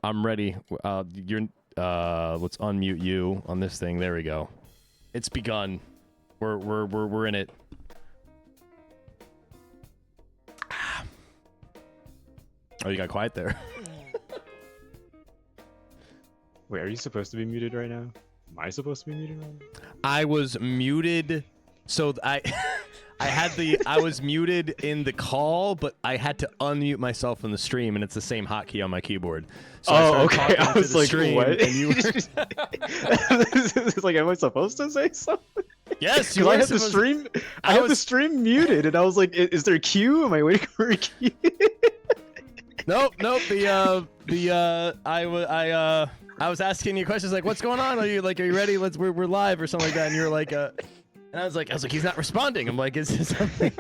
I'm ready. Let's unmute you on this thing. There we go. It's begun. We're in it. Oh, you got quiet there. Wait, are you supposed to be muted right now? Am I supposed to be muted right now? I was muted, so I was muted in the call, but I had to unmute myself in the stream, and it's the same hotkey on my keyboard. So okay. I was like, what? And you were... It's like, am I supposed to say something? Yes, you I have the stream. I have the stream muted, and I was like, is there a queue? Am I waiting for a queue? Nope. I was asking you questions like, "What's going on? Are you ready? We're live or something like that." And you're like, and I was like, he's not responding. I'm like, is this something?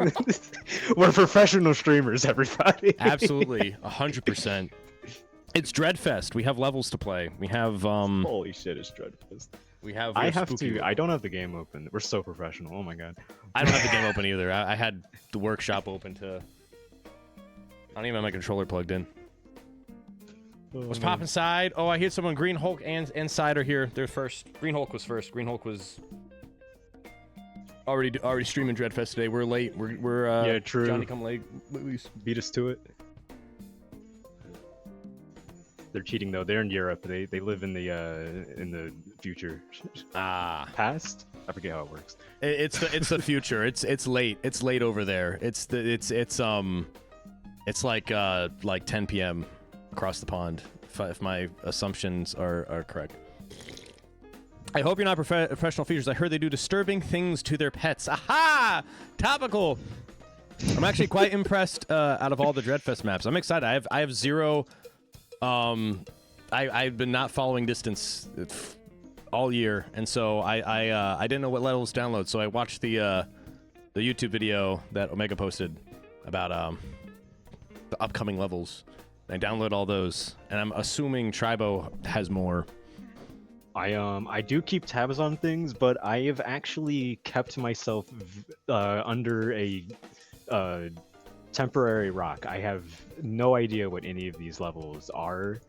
We're professional streamers, everybody. Absolutely, 100%. It's Dreadfest. We have levels to play. We have Holy shit, it's Dreadfest. We have. I have to. I don't have the game open. We're so professional. Oh my god. I don't have the game open either. I had the workshop open to. I don't even have my controller plugged in. Let's pop inside. Oh, I hear someone. Green Hulk and Inside are here. They're first. Green Hulk was first. Green Hulk was already streaming Dreadfest today. We're late. We're yeah, true. Johnny come late. Beat us to it. They're cheating though. They're in Europe. They live in the future. Past. I forget how it works. It's the future. It's late. It's late over there. It's like 10 p.m. across the pond, if my assumptions are correct. I hope you're not professional features. I heard they do disturbing things to their pets. Aha! Topical. I'm actually quite impressed out of all the Dreadfest maps. I'm excited. I have zero. I've been not following distance all year, and so I didn't know what levels to download. So I watched the YouTube video that Omega posted about the upcoming levels. I download all those, and I'm assuming Tribow has more. I do keep tabs on things, but I have actually kept myself under a temporary rock. I have no idea what any of these levels are,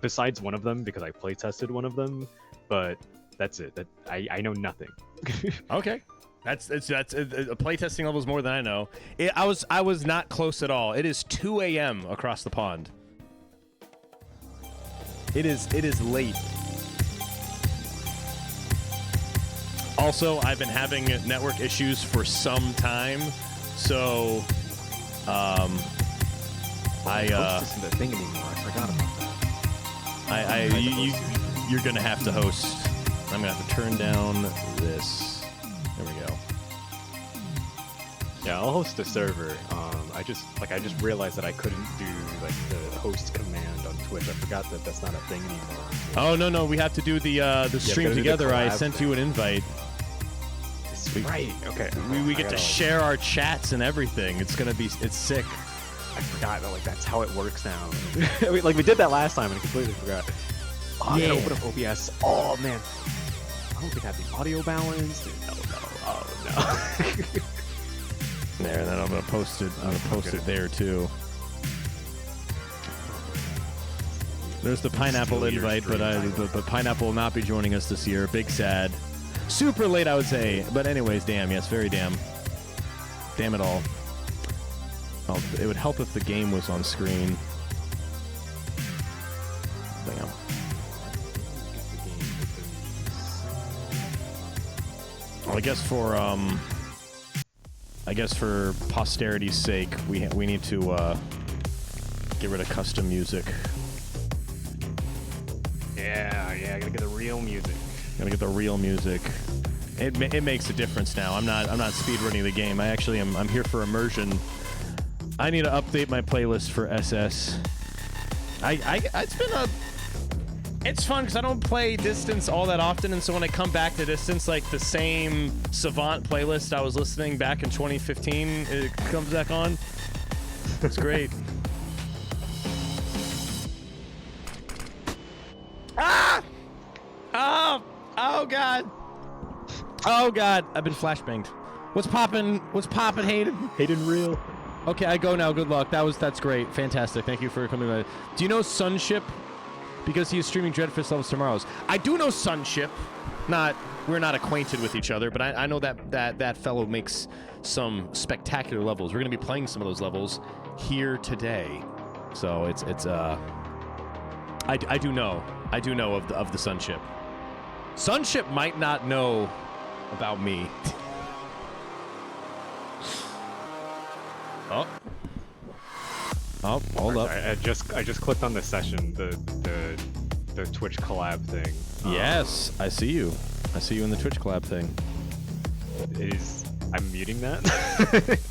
besides one of them because I play tested one of them, but that's it. That I know nothing. Okay. That's playtesting levels more than I know. I was not close at all. It is 2 a.m. across the pond. It is late. Also, I've been having network issues for some time, so Host isn't a thing anymore. I forgot about that. You're gonna have to host. I'm gonna have to turn down this. There we go. Yeah, I'll host a server. I just realized that I couldn't do like the host command on Twitch. I forgot that that's not a thing anymore. Oh no, we have to do the stream together. I sent you an invite. Right. Okay. We get to share our chats and everything. It's sick. I forgot that that's how it works now. we did that last time and I completely forgot. Oh, yeah. I gotta open up OBS. Oh man. I don't think I have the audio balanced. No. Oh no. There, and then I'm gonna post it. I'm gonna post it there too. There's the Pineapple invite, but Pineapple will not be joining us this year. Big sad. Super late, I would say. But anyways, damn, yes, very damn. Damn it all. Oh, it would help if the game was on screen. Damn. Well, I guess for posterity's sake, we need to get rid of custom music. Yeah, I gotta get the real music. Gotta get the real music. It makes a difference now. I'm not speedrunning the game. I'm here for immersion. I need to update my playlist for SS. It's fun because I don't play Distance all that often, and so when I come back to Distance, like the same Savant playlist I was listening back in 2015, it comes back on. It's great. Ah! Oh God! Oh God! I've been flashbanged. What's poppin', Hayden? Hayden real. Okay, I go now. Good luck. That's great. Fantastic. Thank you for coming by. Do you know Sunship? Because he is streaming Dreadfest levels tomorrows. I do know Sunship. We're not acquainted with each other, but I know that fellow makes some spectacular levels. We're gonna be playing some of those levels here today. So it's I do know of the Sunship. Sunship might not know about me. Oh, hold up. I just clicked on the session, the Twitch collab thing. Yes, I see you. I see you in the Twitch collab thing. I'm muting that.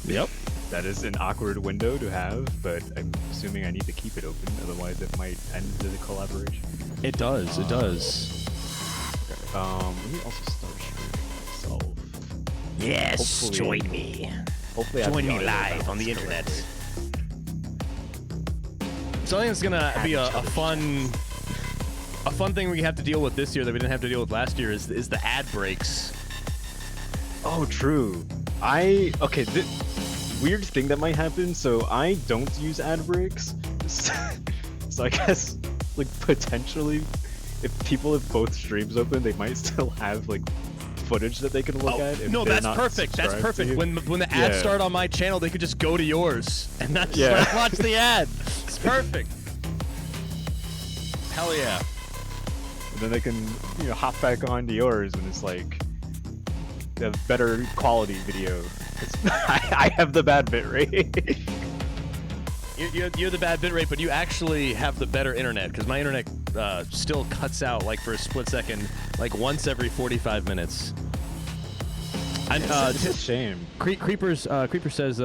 Yep. That is an awkward window to have, but I'm assuming I need to keep it open, otherwise it might end the collaboration. It does. It does. Let me also start streaming myself. Yes, Hopefully- join me. Hopefully, I have Join the me audio live on the balanced internet. correctly. So I think it's gonna be a fun thing we have to deal with this year that we didn't have to deal with last year is the ad breaks. Oh, true. The weird thing that might happen. So I don't use ad breaks. So I guess like potentially, if people have both streams open, they might still have like footage that they can look at. If No, they're that's not perfect. That's subscribed to perfect. you. When the ads start on my channel, they could just go to yours and not just Yeah. watch the ad. It's perfect. Hell yeah. And then they can hop back onto yours when it's like the better quality video. 'Cause I have the bad bit rate. You're the bad bitrate, but you actually have the better internet because my internet still cuts out like for a split second, like once every 45 minutes. It's a shame. Creeper says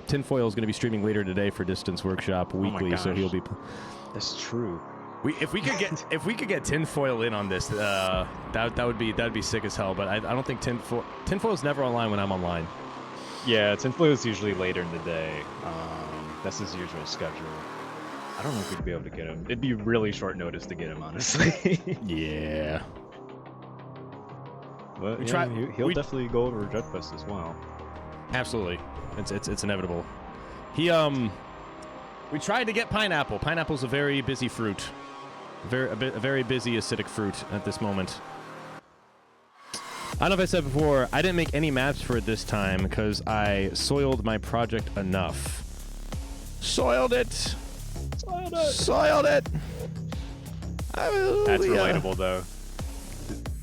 Tinfoil is going to be streaming later today for Distance Workshop weekly, so he'll be. That's true. If we could get Tinfoil in on this, that'd be sick as hell. But I don't think Tinfoil's never online when I'm online. Yeah, Tinfoil is usually later in the day. That's his usual schedule. I don't know if we'd be able to get him. It'd be really short notice to get him, honestly. Yeah. But he'll definitely go over Dreadfest as well. Absolutely, it's inevitable. We tried to get Pineapple. Pineapple's a very busy fruit, a very busy acidic fruit at this moment. I don't know if I said before, I didn't make any maps for it this time because I soiled my project enough. Soiled it. Soiled it. That's relatable though.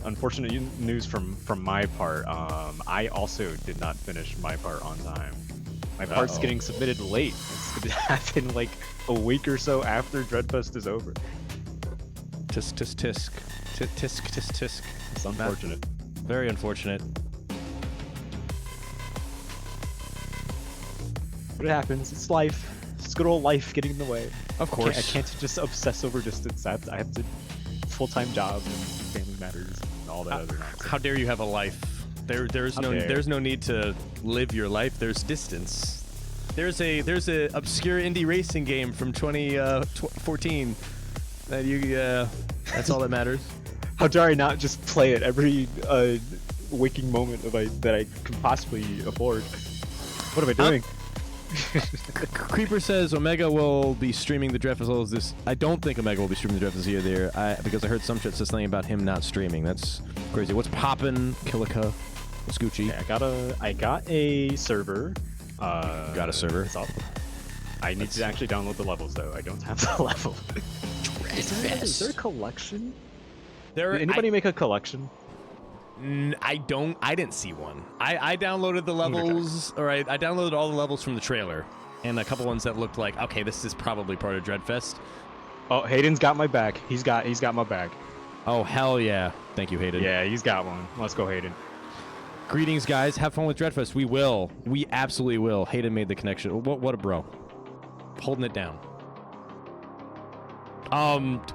Unfortunate news from my part. I also did not finish my part on time. My part's getting submitted late. It's going to happen like a week or so after Dreadfest is over. Tisk tisk tisk. Tisk tisk tisk. It's unfortunate. Very unfortunate. But it happens. It's life. It's good old life getting in the way. Of course. I can't just obsess over distance. I have to full-time job and family matters and all that other nonsense. How dare you have a life? There's no need to live your life. There's distance. There's a obscure indie racing game from 2014 that that's all that matters. How dare I not just play it every waking moment that I can possibly afford? What am I doing? Creeper says Omega will be streaming the Dreadfest levels this. I don't think Omega will be streaming the Dreadfest here because I heard some shit says something about him not streaming. That's crazy. What's poppin', Killica, Scoochie? Okay, I got a server. Got a server. I need to actually download the levels though. I don't have the level. Is there a collection? Did anybody make a collection? I didn't see one. I downloaded the levels, or I downloaded all the levels from the trailer, and a couple ones that looked like, okay, this is probably part of Dreadfest. Oh, Hayden's got my back. He's got my bag. Oh, hell yeah. Thank you, Hayden. Yeah, he's got one. Let's go, Hayden. Greetings, guys. Have fun with Dreadfest. We will. We absolutely will. Hayden made the connection. What a bro. Holding it down.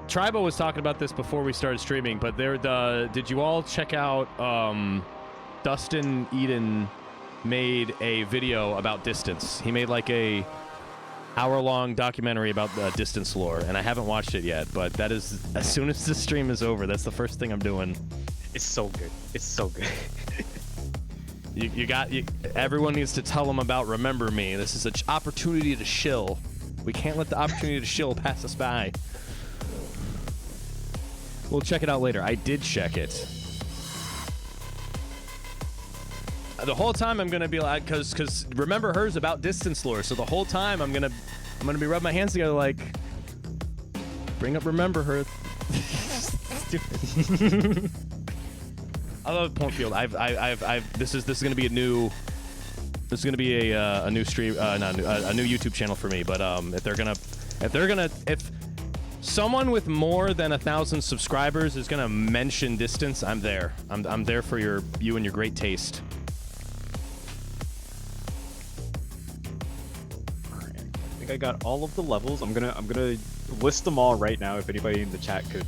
Tribow was talking about this before we started streaming, but did you all check out Dustin Eden made a video about distance. He made like a hour-long documentary about the distance lore, and I haven't watched it yet, but that is, as soon as the stream is over, that's the first thing I'm doing. It's so good. It's so good. everyone needs to tell them about Remember Me. This is an opportunity to shill. We can't let the opportunity to shill pass us by. We'll check it out later. I did check it. The whole time I'm gonna be like, cause Remember Her's about distance lore. So the whole time I'm gonna be rubbing my hands together like, bring up Remember Her. I love Point Field. This is gonna be a new. This is gonna be a new stream, a new YouTube channel for me. But if someone with more than 1,000 subscribers is gonna mention distance, I'm there. I'm there for you and your great taste. All right, I think I got all of the levels. I'm gonna list them all right now. If anybody in the chat could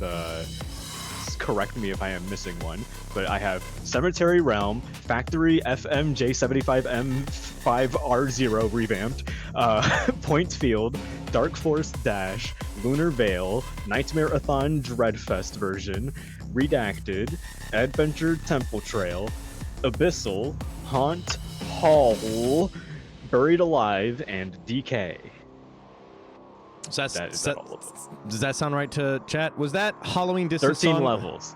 correct me if I am missing one. But I have Cemetery Realm, Factory FM J75M5R0 revamped, Point Field, Dark Force Dash, Lunar Veil, Nightmare-a-thon Dreadfest version, Redacted, Adventure Temple Trail, Abyssal, Haunt, Hall, Buried Alive, and DK. So does that sound right to chat? Was that Halloween Distance 13 song? levels.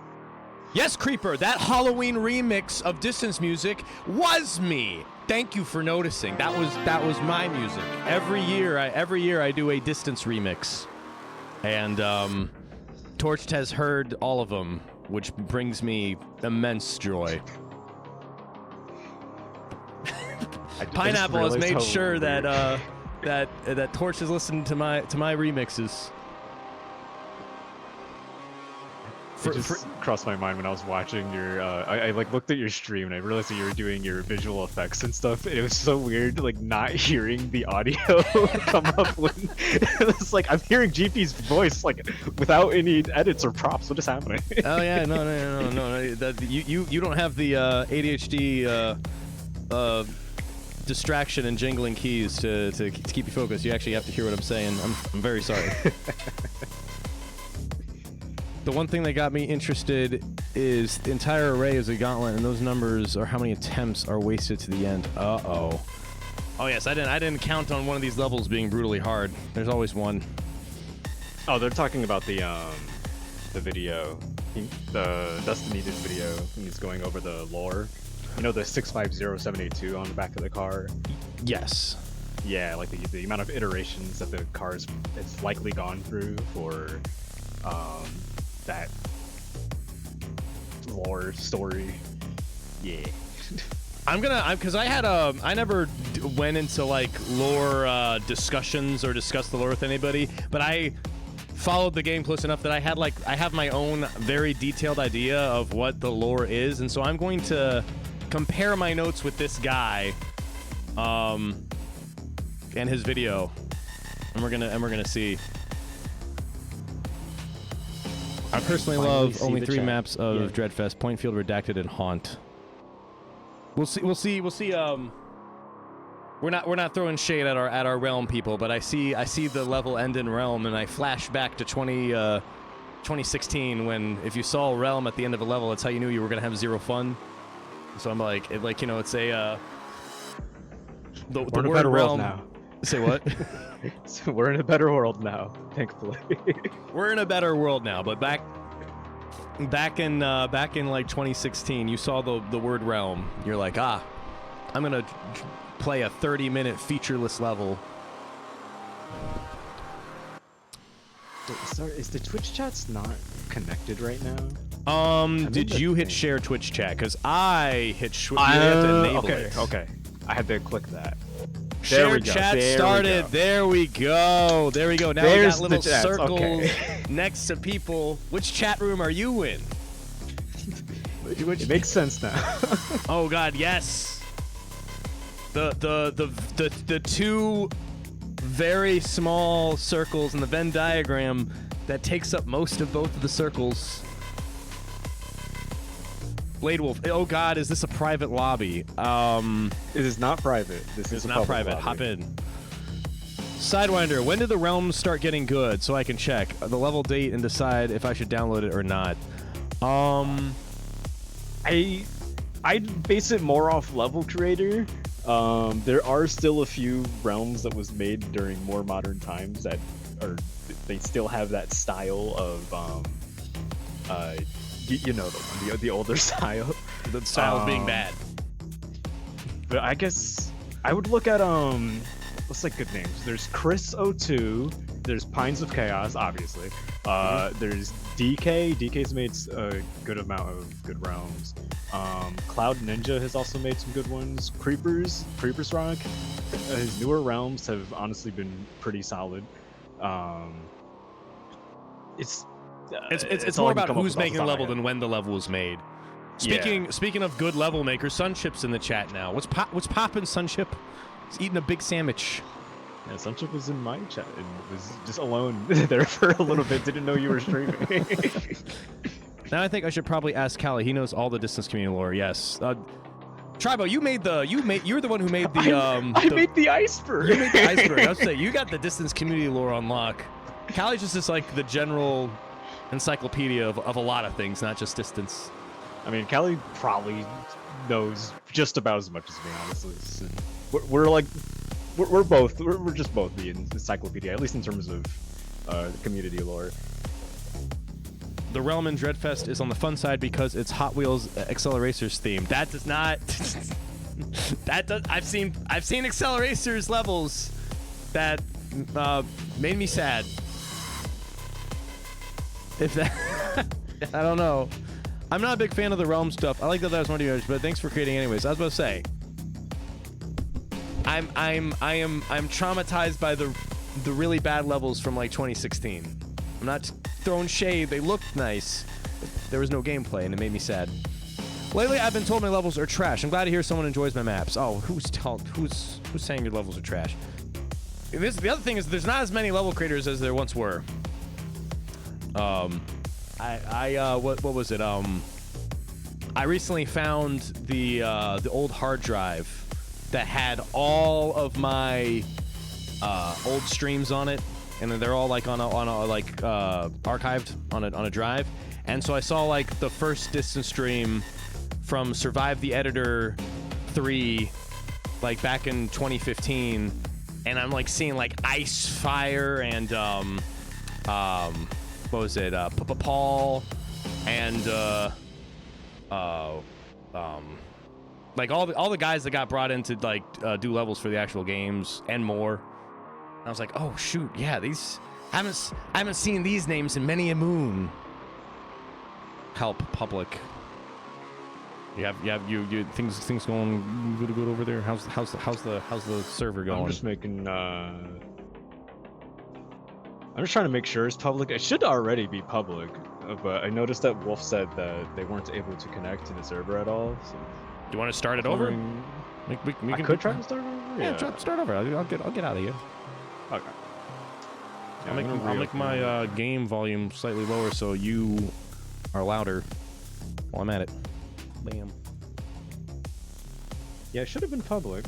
Yes, Creeper, that Halloween remix of Distance music was me. Thank you for noticing. That was my music. Every year I do a Distance remix. And Torched has heard all of them, which brings me immense joy. Pineapple has made sure that that Torch has listened to my remixes. It just crossed my mind when I was watching your. I like looked at your stream and I realized that you were doing your visual effects and stuff. And it was so weird, like not hearing the audio come up when it was like I'm hearing GP's voice like without any edits or props. What is happening? Oh yeah, no. You don't have the ADHD distraction and jingling keys to keep you focused. You actually have to hear what I'm saying. I'm very sorry. The one thing that got me interested is the entire array is a gauntlet, and those numbers are how many attempts are wasted to the end. Uh-oh. Oh yes, I didn't count on one of these levels being brutally hard. There's always one. Oh, they're talking about the video, the Destiny did video. He's going over the lore. You know the 650782 on the back of the car. Yes. Yeah, like the amount of iterations that the car's it's likely gone through for that lore story. Yeah. Because I never went into like lore discussions or discussed the lore with anybody, but I followed the game close enough that I have my own very detailed idea of what the lore is, and so I'm going to compare my notes with this guy, and his video, and we're gonna see. I personally love only 3 maps of Dreadfest: Point Field, Redacted, and Haunt. We'll see. We're not throwing shade at our Realm people, but I see the level end in Realm, and I flash back to 2016 when if you saw Realm at the end of a level, that's how you knew you were gonna have zero fun. So I'm like, you know, it's a the word word Realm. Now. Say what? So we're in a better world now, thankfully. We're in a better world now, but back in like 2016, you saw the word Realm. You're like, I'm gonna play a 30-minute featureless level. Sorry, is the Twitch chat's not connected right now? Did you hit share Twitch chat? Because I hit you have to enable it. Okay. I had to click that. Share chat started. There we go. Now we got little circles next to people. Which chat room are you in? It makes sense now. Oh God, yes. The two very small circles in the Venn diagram that takes up most of both of the circles. Blade Wolf. Oh God, is this a private lobby? It is not private. This is not private. Lobby. Hop in. Sidewinder, when did the realms start getting good so I can check the level date and decide if I should download it or not? I'd base it more off level creator. There are still a few realms that was made during more modern times that are they still have that style of you know the one, the older style. The style of being bad. But I guess I would look at what's like good names? There's Chris 02. There's Pines of Chaos, obviously. There's DK. DK's made a good amount of good realms. Cloud Ninja has also made some good ones. Creepers Rock. His newer realms have honestly been pretty solid. It's more about who's making the level than when the level was made. Speaking of good level makers, Sunship's in the chat now. What's poppin', Sunship? He's eating a big sandwich. Yeah, Sunship was in my chat and was just alone there for a little bit. Didn't know you were streaming. Now I think I should probably ask Callie. He knows all the distance community lore. Yes. Tribow, you're the one who made the I made the iceberg. You made the iceberg. I was saying you got the distance community lore on lock. Callie's just like the general encyclopedia of a lot of things, not just distance. I mean, Callie probably knows just about as much as me, honestly. We're just both the encyclopedia, at least in terms of community lore. The realm in Dreadfest is on the fun side because it's Hot Wheels Acceleracers theme. That does not. I've seen Acceleracers levels that made me sad. If that, I don't know. I'm not a big fan of the realm stuff. I like that was one of yours, but thanks for creating anyways. I was about to say. I'm traumatized by the really bad levels from like 2016. I'm not throwing shade. They looked nice. But there was no gameplay, and it made me sad. Lately, I've been told my levels are trash. I'm glad to hear someone enjoys my maps. Oh, who's saying your levels are trash? The other thing is there's not as many level creators as there once were. What was it? I recently found the old hard drive that had all of my old streams on it, and they're all like on a archived on a drive. And so I saw like the first distance stream from Survive the Editor 3, like back in 2015, and I'm like seeing like Ice Fire and what was it? Paul and like all the guys that got brought in to like do levels for the actual games and more. And I was like, oh shoot, yeah, these I haven't seen these names in many a moon. Help public. You have things going good over there. How's the server going? I'm just making I'm just trying to make sure it's public. It should already be public, but I noticed that Wolf said that they weren't able to connect to the server at all. So do you want to start it over? I could try to start it over. Yeah, start over. I'll get out of here. Okay. Yeah, I'll make my game volume slightly lower so you are louder while I'm at it. Bam. Yeah, it should have been public.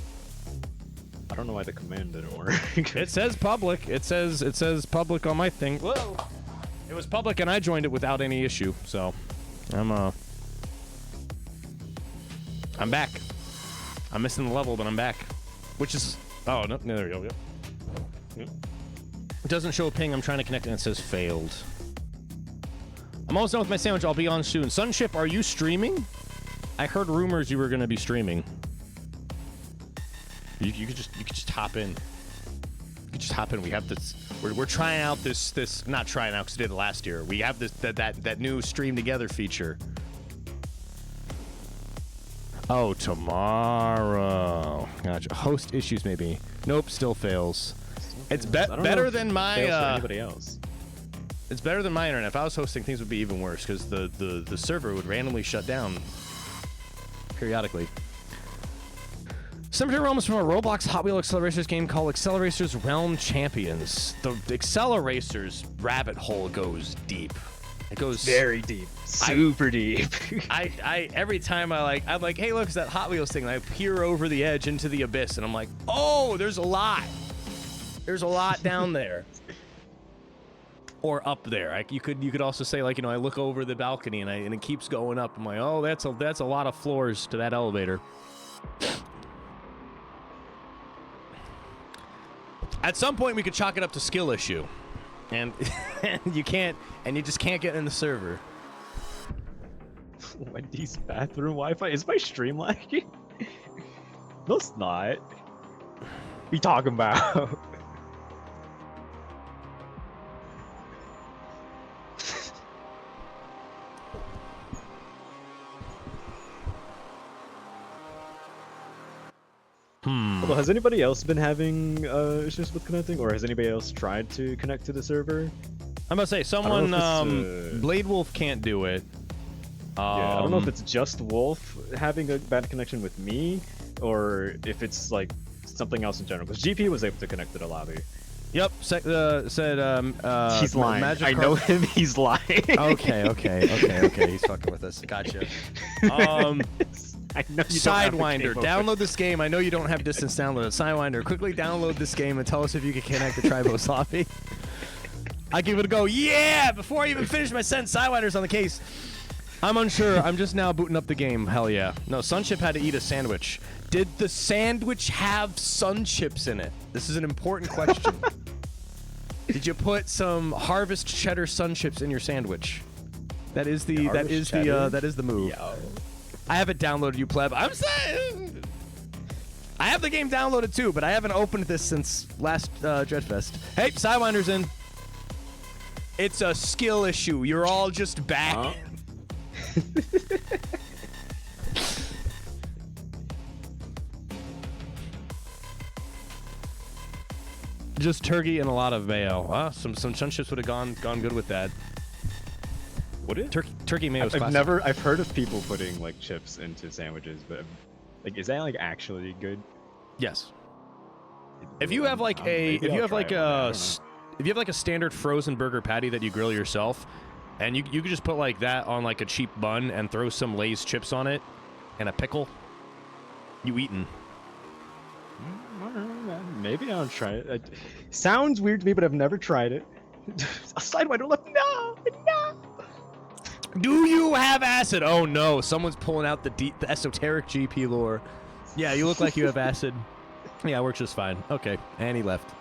I don't know why the command didn't work. It says public. It says public on my thing. Whoa. It was public and I joined it without any issue. So I'm back. I'm missing the level, but I'm back. Which is no, there we go. Yep. It doesn't show a ping. I'm trying to connect and it says failed. I'm almost done with my sandwich. I'll be on soon. Sunship, are you streaming? I heard rumors you were going to be streaming. You could just hop in. You could just hop in. We have this. We're trying out this. Not trying out because we did it last year. We have this that new stream together feature. Oh, tomorrow. Gotcha. Host issues maybe. Nope, still fails. It's better than my anybody else. It's better than my internet. If I was hosting, things would be even worse because the server would randomly shut down periodically. Cemetery Realm is from a Roblox Hot Wheel Acceleracers game called Acceleracers Realm Champions. The Acceleracers rabbit hole goes deep. It goes very deep, super deep. I every time I'm like, hey, look, it's that Hot Wheels thing. And I peer over the edge into the abyss, and I'm like, oh, there's a lot. There's a lot down there. or up there. You could also say, like, you know, I look over the balcony and it keeps going up. I'm like, oh, that's a lot of floors to that elevator. At some point, we could chalk it up to skill issue, and you just can't get in the server. Wendy's bathroom Wi-Fi. Is my stream lagging? No, it's not. What are you talking about? Well, has anybody else been having issues with connecting, or has anybody else tried to connect to the server? I'm about to say, someone, Blade Wolf can't do it. Yeah, I don't know if it's just Wolf having a bad connection with me, or if it's like something else in general. Because GP was able to connect to the lobby. Yep, said he's lying. I know him. He's lying. Okay. He's fucking with us. Gotcha. I know you Sidewinder, download this game. I know you don't have distance download. Sidewinder, quickly download this game and tell us if you can connect to Tribow lobby. I give it a go. Yeah! Before I even finish my sentence, Sidewinder's on the case. I'm unsure. I'm just now booting up the game. Hell yeah. No, Sunchip had to eat a sandwich. Did the sandwich have sun chips in it? This is an important question. Did you put some Harvest Cheddar sun chips in your sandwich? That is the move. Yo. I have it downloaded, you pleb. I'm saying I have the game downloaded too, but I haven't opened this since last Dreadfest. Hey, Sidewinder's in. It's a skill issue. You're all just back. Just turkey and a lot of mayo. Some sun chips would have gone good with that. Would it? Turkey mayo is classic. I've heard of people putting like chips into sandwiches, but like, is that like actually good? Yes. If you have like a standard frozen burger patty that you grill yourself, and you could just put like that on like a cheap bun and throw some Lay's chips on it and a pickle, you eatin'. Maybe I'll try it. Sounds weird to me, but I've never tried it. A Sidewinder left. No. Do you have acid? Oh no, someone's pulling out the esoteric GP lore. Yeah, you look like you have acid. Yeah, it works just fine. Okay, and he left.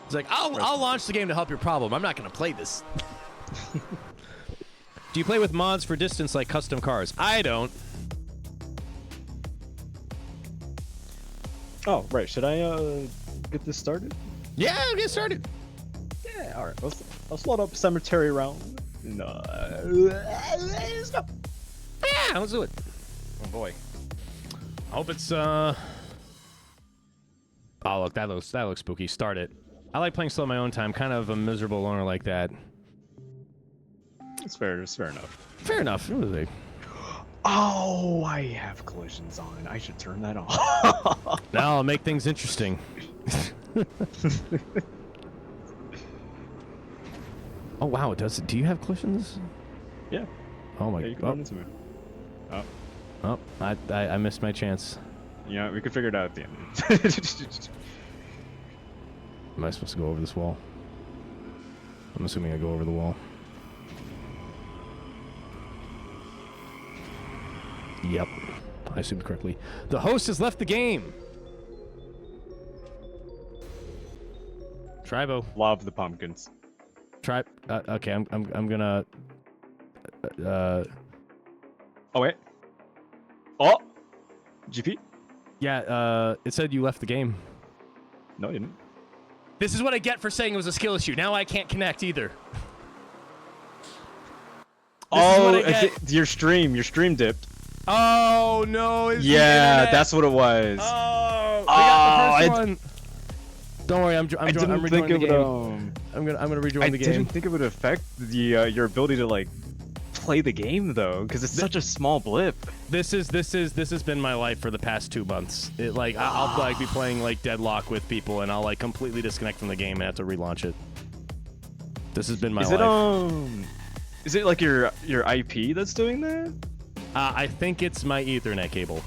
He's like, I'll launch the game to help your problem. I'm not gonna play this. Do you play with mods for distance like custom cars? I don't. Oh, right. Should I get this started? Yeah, get started. Yeah, all right. Let's load up cemetery round. No. Let's go. Yeah, let's do it. Oh boy. I hope it's Oh look, that looks spooky. Start it. I like playing slow on my own time. Kind of a miserable loner like that. It's fair. It's fair enough. Fair enough. Oh, I have collisions on. I should turn that off. Now I'll make things interesting. Oh wow, it does. Do you have collisions? Yeah. Oh my god. You can run into me. Oh, I missed my chance. Yeah, we could figure it out at the end. Am I supposed to go over this wall? I'm assuming I go over the wall. Yep, I assumed correctly. The host has left the game. Tribow. Love the pumpkins. Okay, I'm gonna. Oh wait. Oh. GP. Yeah. It said you left the game. No, you didn't. This is what I get for saying it was a skill issue. Now I can't connect either. Your stream dipped. Oh no! Yeah, that's what it was. Oh, we got the first one. Don't worry, I'm rejoining the game. I'm gonna rejoin the game. I didn't think it would affect your ability to like play the game though, because it's such a small blip. This has been my life for the past 2 months. I'll like be playing like Deadlock with people, and I'll like completely disconnect from the game and have to relaunch it. This has been my life. Is it like your IP that's doing that? I think it's my Ethernet cable.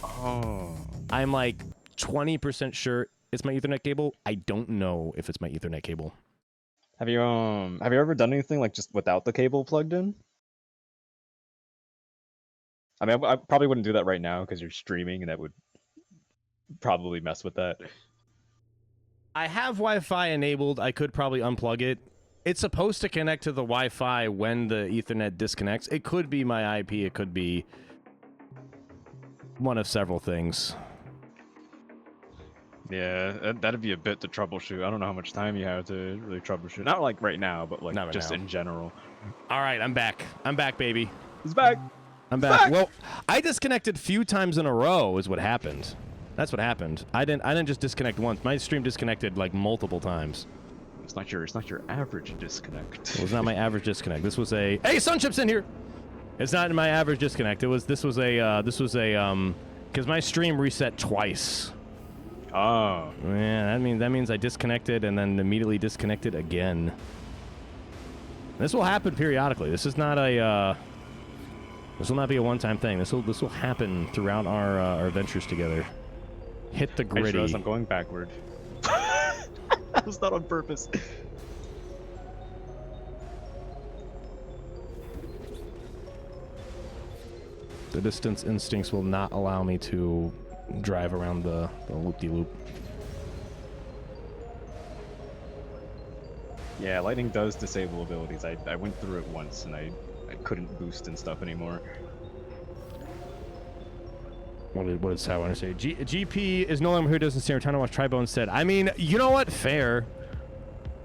Oh. I'm like 20% sure it's my Ethernet cable. I don't know if it's my Ethernet cable. Have you ever done anything like just without the cable plugged in? I mean, I probably wouldn't do that right now because you're streaming, and that would probably mess with that. I have Wi-Fi enabled. I could probably unplug it. It's supposed to connect to the Wi-Fi when the Ethernet disconnects. It could be my IP. It could be one of several things. Yeah, that'd be a bit to troubleshoot. I don't know how much time you have to really troubleshoot. Not like right now, but like Not right just now. in general. All right, I'm back. I'm back, baby. He's back. I'm back. Well, I disconnected a few times in a row is what happened. That's what happened. I didn't just disconnect once. My stream disconnected like multiple times. It's not your average disconnect. It was not my average disconnect. This was a hey, Sunchip's in here. It's not my average disconnect. This was a because my stream reset twice. Oh. Yeah, that means I disconnected and then immediately disconnected again. This will happen periodically. This is not a this will not be a one-time thing. This will happen throughout our ventures together. Hit the gritty. I realize I'm going backward. That was not on purpose. The distance instincts will not allow me to drive around the loop-de-loop. Yeah, lightning does disable abilities. I went through it once and I couldn't boost and stuff anymore. What did Sidewinder say? GP is no longer who doesn't stand. We're trying to watch Tribow instead. I mean, you know what? Fair.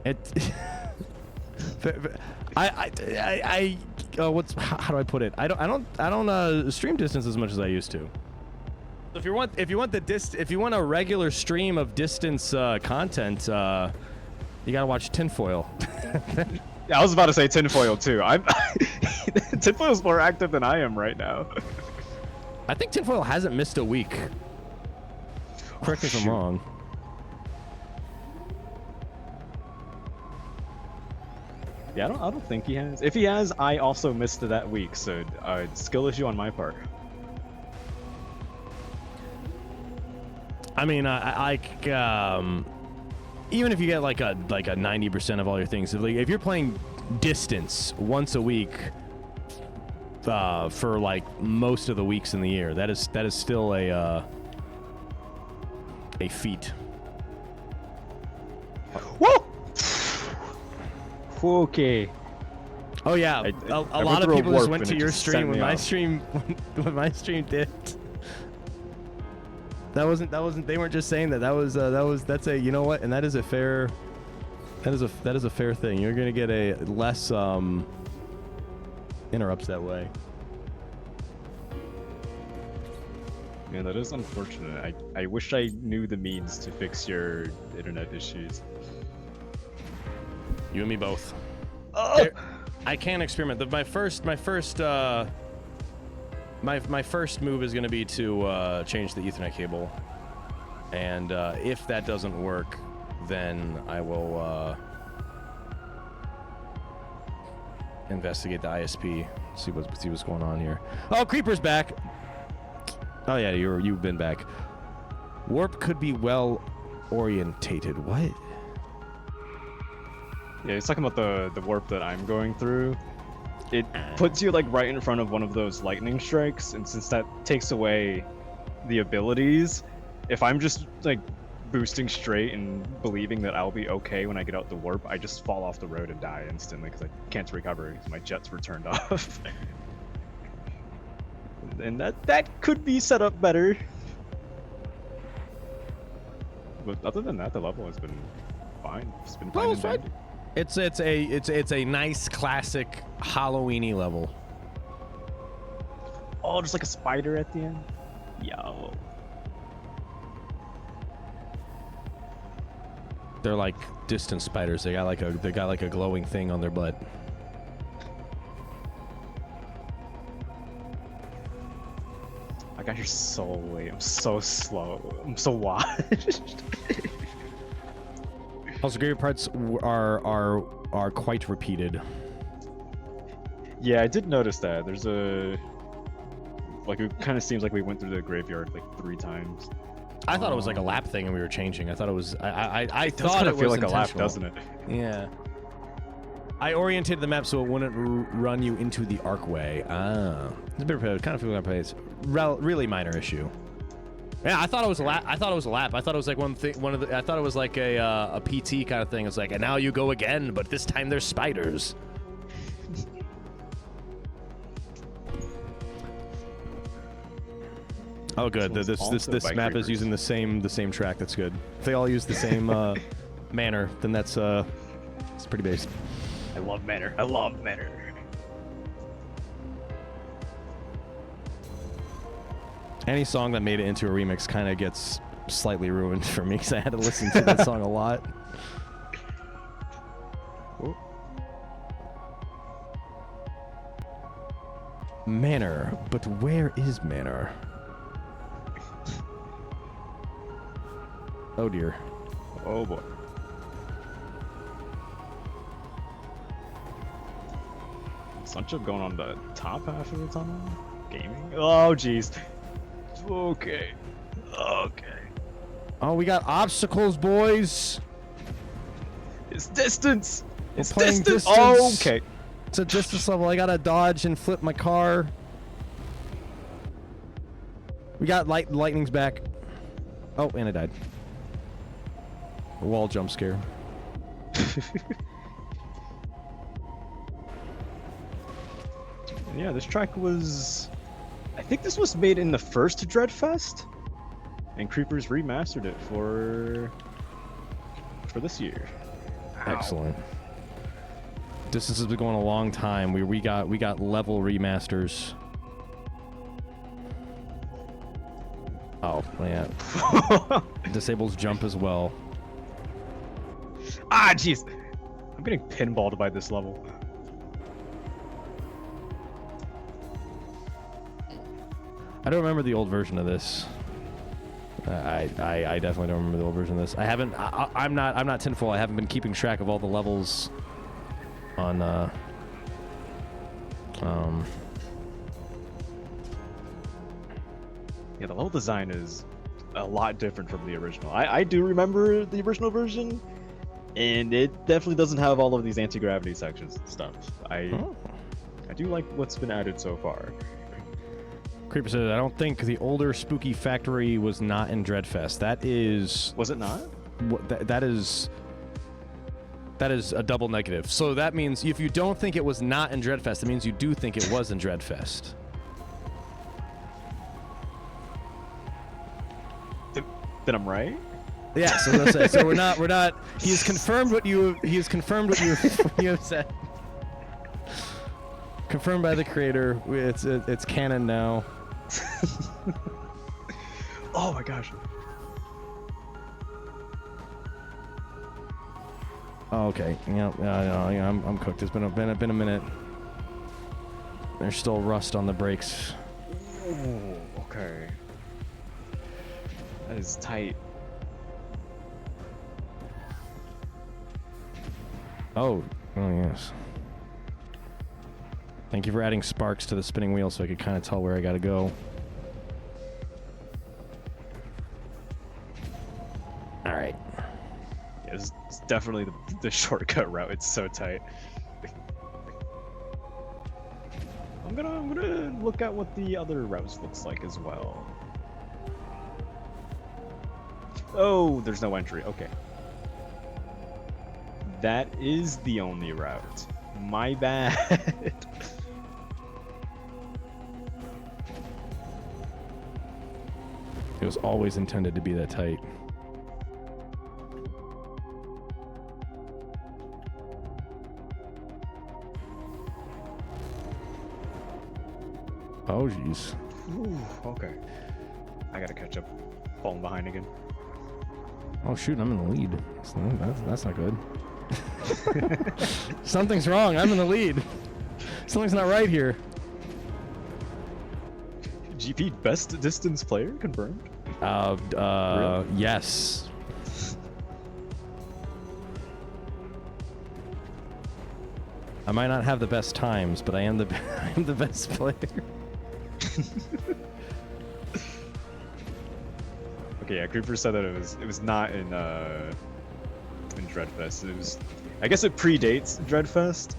It. How do I put it? I don't stream distance as much as I used to. If you want a regular stream of distance content, you gotta watch Tinfoil. Yeah, I was about to say Tinfoil too. Tinfoil's more active than I am right now. I think Tinfoil hasn't missed a week. Correct me if I'm wrong. Yeah, I don't think he has. If he has, I also missed that week, so skill issue on my part. I mean, even if you get like a 90% of all your things, if you're playing distance once a week for like most of the weeks in the year, that is still a feat. Whoa! Okay. Oh yeah, a lot of people just went to your stream when my stream dipped. That wasn't. They weren't just saying that. That's a. You know what? And that is a fair. That is a fair thing. You're gonna get a less interrupts that way. Yeah, that is unfortunate. I wish I knew the means to fix your internet issues. You and me both. Oh! I can experiment. My first move is going to be to change the Ethernet cable, and if that doesn't work, then I will investigate the ISP, see what's going on here. Oh, Creeper's back. Oh yeah, you've been back. Warp could be well orientated. What? Yeah, he's talking about the warp that I'm going through. It puts you like right in front of one of those lightning strikes, and since that takes away the abilities, if I'm just like boosting straight and believing that I'll be okay when I get out the warp, I just fall off the road and die instantly because I can't recover because my jets were turned off. And that could be set up better. But other than that, the level has been fine. It's been fine. Well, it's a nice classic Halloween-y level. Oh, just like a spider at the end. Yo. They're like distant spiders. They got like a glowing thing on their butt. My gosh, you're so late. I'm so slow. I'm so washed. Also, graveyard parts are quite repeated. Yeah, I did notice that. There's a like it kind of seems like we went through the graveyard like 3 times. I thought it was like a lap thing and we were changing. I thought it was. I thought it it feel was like a lap, intentional. doesn't it? Yeah. I oriented the map so it wouldn't run you into the arcway. Ah, it's a bit repetitive. Kind of feeling that place. Really minor issue. Yeah, I thought it was a lap. I thought it was a lap. I thought it was like I thought it was like a PT kind of thing. It's like, and now you go again, but this time there's spiders. Oh, good. This map is using the same track. That's good. If they all use the same manner, then it's pretty basic. I love manner. I love manner. Any song that made it into a remix kind of gets slightly ruined for me because I had to listen to that song a lot. Oh. Manor, but where is Manor? Oh dear. Oh boy. Sunship going on the top half of the tunnel? Gaming? Oh jeez. Okay. Okay. Oh, we got obstacles, boys. It's distance. It's playing distance. distance. Okay. It's a distance level. I gotta dodge and flip my car. We got lightning's back. Oh, and I died. A wall jump scare. Yeah, this track was... I think this was made in the first Dreadfest, and Creepers remastered it for this year. Wow. Excellent. Distance has been going a long time. We got level remasters. Oh yeah. Disables jump as well. Ah, jeez. I'm getting pinballed by this level. I don't remember the old version of this. I definitely don't remember the old version of this. I haven't. I'm not tinfoil. I haven't been keeping track of all the levels on. Yeah, the level design is a lot different from the original. I do remember the original version, and it definitely doesn't have all of these anti-gravity sections and stuff. I do like what's been added so far. Creeper says, I don't think the older Spooky Factory was not in Dreadfest. That is... Was it not? That is a double negative. So that means if you don't think it was not in Dreadfest, it means you do think it was in Dreadfest. Then I'm right? Yeah, so we're not he has confirmed what you have said. Confirmed by the creator. It's canon now. Oh my gosh. Oh, okay. Yeah, I'm cooked. It's been a minute. There's still rust on the brakes. Ooh, okay. That is tight. Oh yes. Thank you for adding sparks to the spinning wheel so I could kind of tell where I gotta go. Alright. Yeah, it's definitely the shortcut route. It's so tight. I'm gonna look at what the other routes looks like as well. Oh, there's no entry. Okay. That is the only route. My bad. It was always intended to be that tight. Oh, jeez. Okay. I gotta catch up. Falling behind again. Oh, shoot, I'm in the lead. That's not good. Something's wrong. I'm in the lead. Something's not right here. GP best distance player confirmed? Really? Yes. I might not have the best times, but I am the best player. Okay, yeah, Creeper said that it was not in Dreadfest. I guess it predates Dreadfest.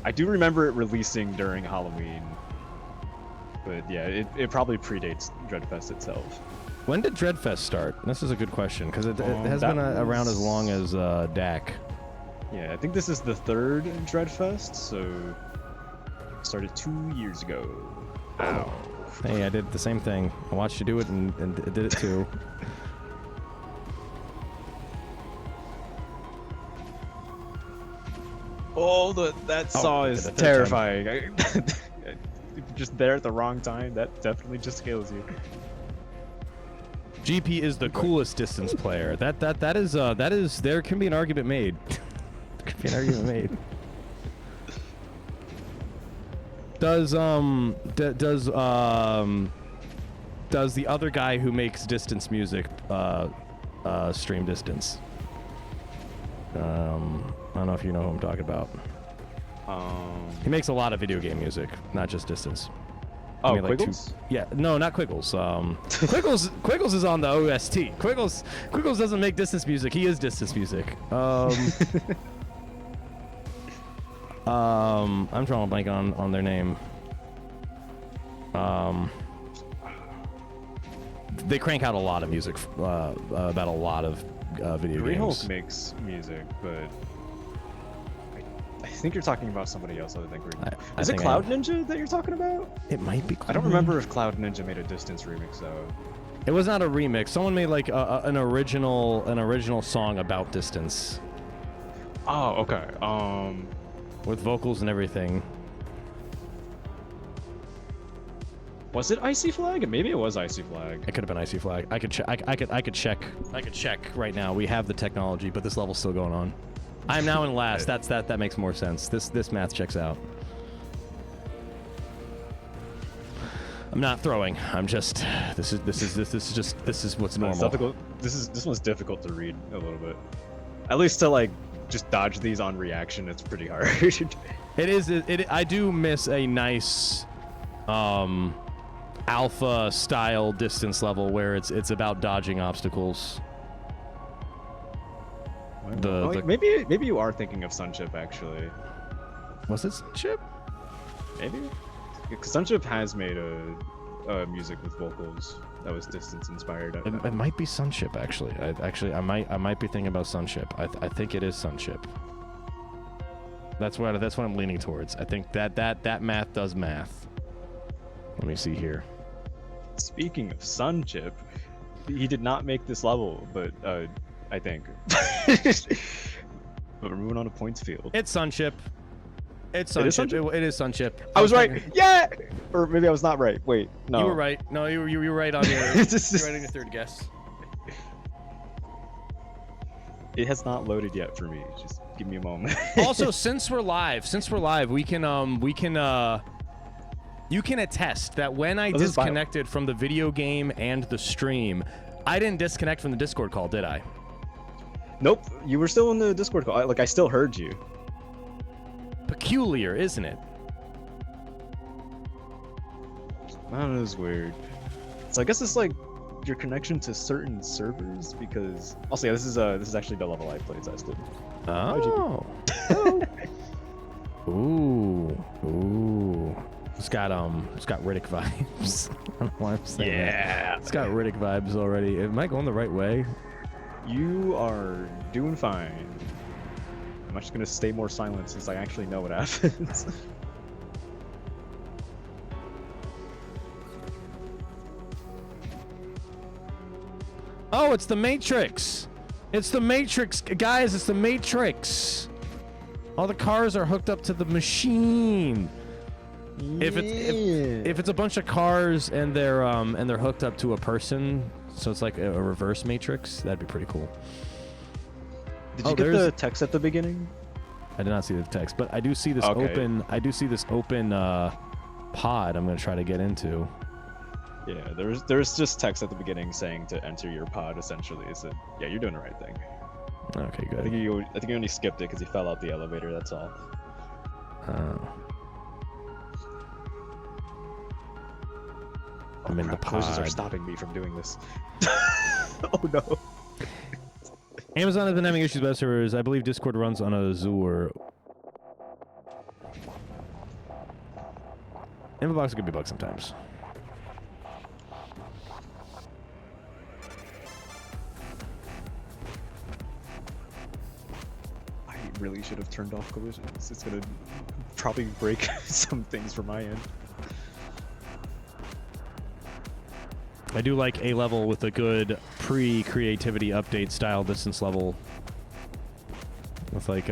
I do remember it releasing during Halloween. But yeah, it probably predates Dreadfest itself. When did Dreadfest start? This is a good question, because it has been around as long as DAC. Yeah, I think this is the third Dreadfest, so it started 2 years ago. Ow. Hey, I did the same thing. I watched you do it and did it too. Oh, that saw is terrifying. Just there at the wrong time, that definitely just kills you. GP is the coolest distance player. That is there can be an argument made. There can be an argument made. Does the other guy who makes distance music stream distance? I don't know if you know who I'm talking about. He makes a lot of video game music, not just distance. Oh, I mean, like Quiggles? Yeah, no, not Quiggles. Quiggles is on the OST. Quiggles doesn't make distance music. He is distance music. I'm drawing a blank on their name. They crank out a lot of music about a lot of video Green games. Hulk makes music, but I think you're talking about somebody else other than Green Hulk. Is it Cloud Ninja that you're talking about? It might be. I don't remember if Cloud Ninja made a Distance remix though. It was not a remix. Someone made like an original song about distance. Oh, okay. With vocals and everything. Was it Icy Flag? Maybe it was Icy Flag. It could have been Icy Flag. I could check right now. We have the technology, but this level's still going on. I'm now in last. That makes more sense. This math checks out. I'm not throwing. I'm just. This is what's normal. This one's difficult to read a little bit. At least to like just dodge these on reaction, it's pretty hard. It is. I do miss a nice, alpha style distance level where it's about dodging obstacles. Maybe you are thinking of Sunchip actually. Was it Sunchip? Maybe. Because Sunchip has made a music with vocals that was distance inspired. It might be Sunchip actually. I might be thinking about Sunchip. I think it is Sunchip. That's what I'm leaning towards. I think that math does math. Let me see here. Speaking of Sunchip, he did not make this level, but I think. But we're moving on to points field. It's Sunchip. It is Sunchip. I was right. Yeah. Or maybe I was not right. Wait, no. You were right. No, you were right on your. You're right on your third guess. It has not loaded yet for me. Just give me a moment. Also, since we're live, we can you can attest that when I disconnected from the video game and the stream, I didn't disconnect from the Discord call, did I? Nope. You were still in the Discord call. I still heard you. Peculiar, isn't it? That is weird. So I guess it's like your connection to certain servers because also yeah, this is actually the level I play tested. Oh. Ooh. It's got Riddick vibes. I don't know why I'm saying that. It's got Riddick vibes already. Am I going the right way? You are doing fine. I'm just gonna stay more silent since I actually know what happens. Oh, it's the Matrix. It's the Matrix, guys. It's the Matrix. All the cars are hooked up to the machine. Yeah. If it's a bunch of cars and they're hooked up to a person, so it's like a reverse Matrix, that'd be pretty cool. Did you get the text at the beginning? I did not see the text, but I do see this open. I do see this open pod. I'm gonna try to get into. Yeah, there's just text at the beginning saying to enter your pod. Essentially, so yeah, you're doing the right thing. Okay, good. I think you only skipped it because you fell out the elevator. That's all. I'm in the pod. Closures are stopping me from doing this. Oh no. Amazon has been having issues with web servers. I believe Discord runs on Azure. Infobox could be bugged sometimes. I really should have turned off collisions. It's gonna probably break some things from my end. I do like a level with a good pre-creativity update style distance level. With like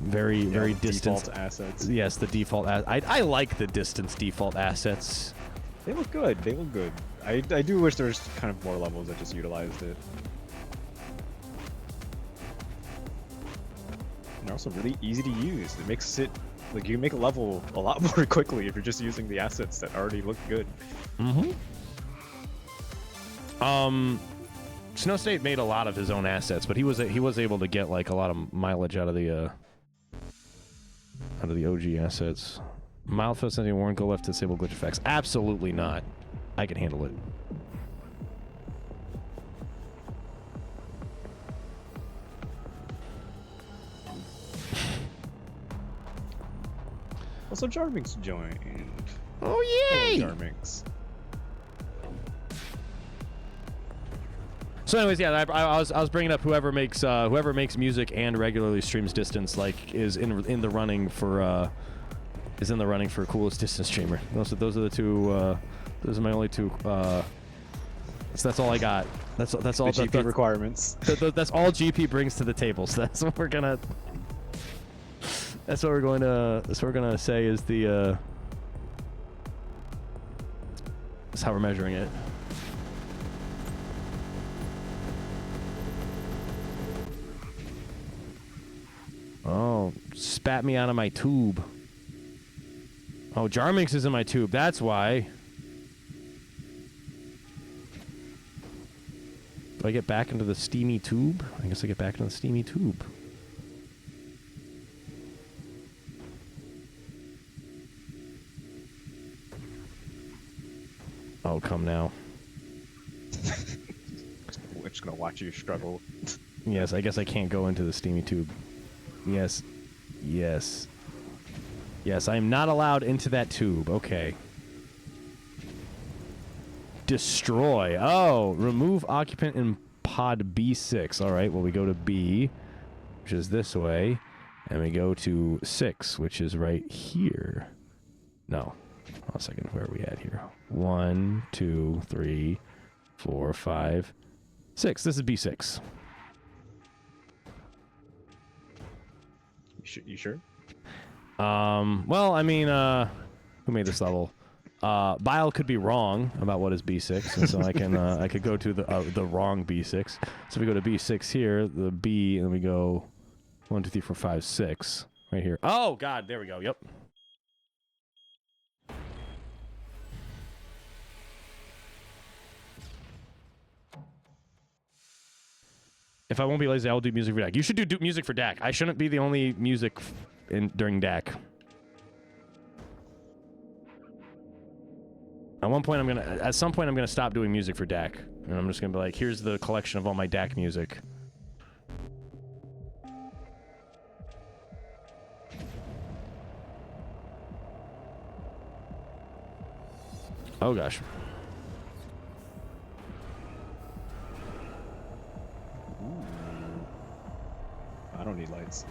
very distant default assets. Yes, the default. I like the distance default assets. They look good. They look good. I do wish there's kind of more levels that just utilized it. And they're also really easy to use. It makes it like you can make a level a lot more quickly if you're just using the assets that already look good. Mm-hmm. Snow State made a lot of his own assets, but he was able to get like a lot of mileage out of the OG assets. Mildfest sending warrant, go left to disable glitch effects. Absolutely not. I can handle it. Also, Jarmix joined. Oh yay! Hello, Jarmix. So, anyways, yeah, I was bringing up whoever makes music and regularly streams distance, like, is in the running for coolest distance streamer. Those are the two. Those are my only two. That's all I got. That's all. The GP requirements. That's all GP brings to the table. So that's what we're gonna. That's what we're going to. That's what we're gonna say is the. That's how we're measuring it. Oh, spat me out of my tube. Oh, Jarmix is in my tube. That's why. Do I get back into the steamy tube? I guess I get back into the steamy tube. Oh, come now. We're just gonna watch you struggle. Yes, I guess I can't go into the steamy tube. Yes. Yes. Yes, I am not allowed into that tube. Okay. Destroy. Oh, remove occupant in pod B6. All right, well, we go to B, which is this way, and we go to 6, which is right here. No. Hold on a second. Where are we at here? 1, 2, 3, 4, 5, 6. This is B6. You sure? Well, I mean, who made this level? Bile could be wrong about what is B6, and so I can I could go to the wrong B6. So we go to B6 here, the B, and then we go 1, 2, 3, 4, 5, 6 right here. Oh God, there we go. Yep. If I won't be lazy, I will do music for DAC. You should do music for DAC. I shouldn't be the only music during DAC. At some point, I'm gonna stop doing music for DAC, and I'm just gonna be like, here's the collection of all my DAC music. Oh gosh. I don't need lights.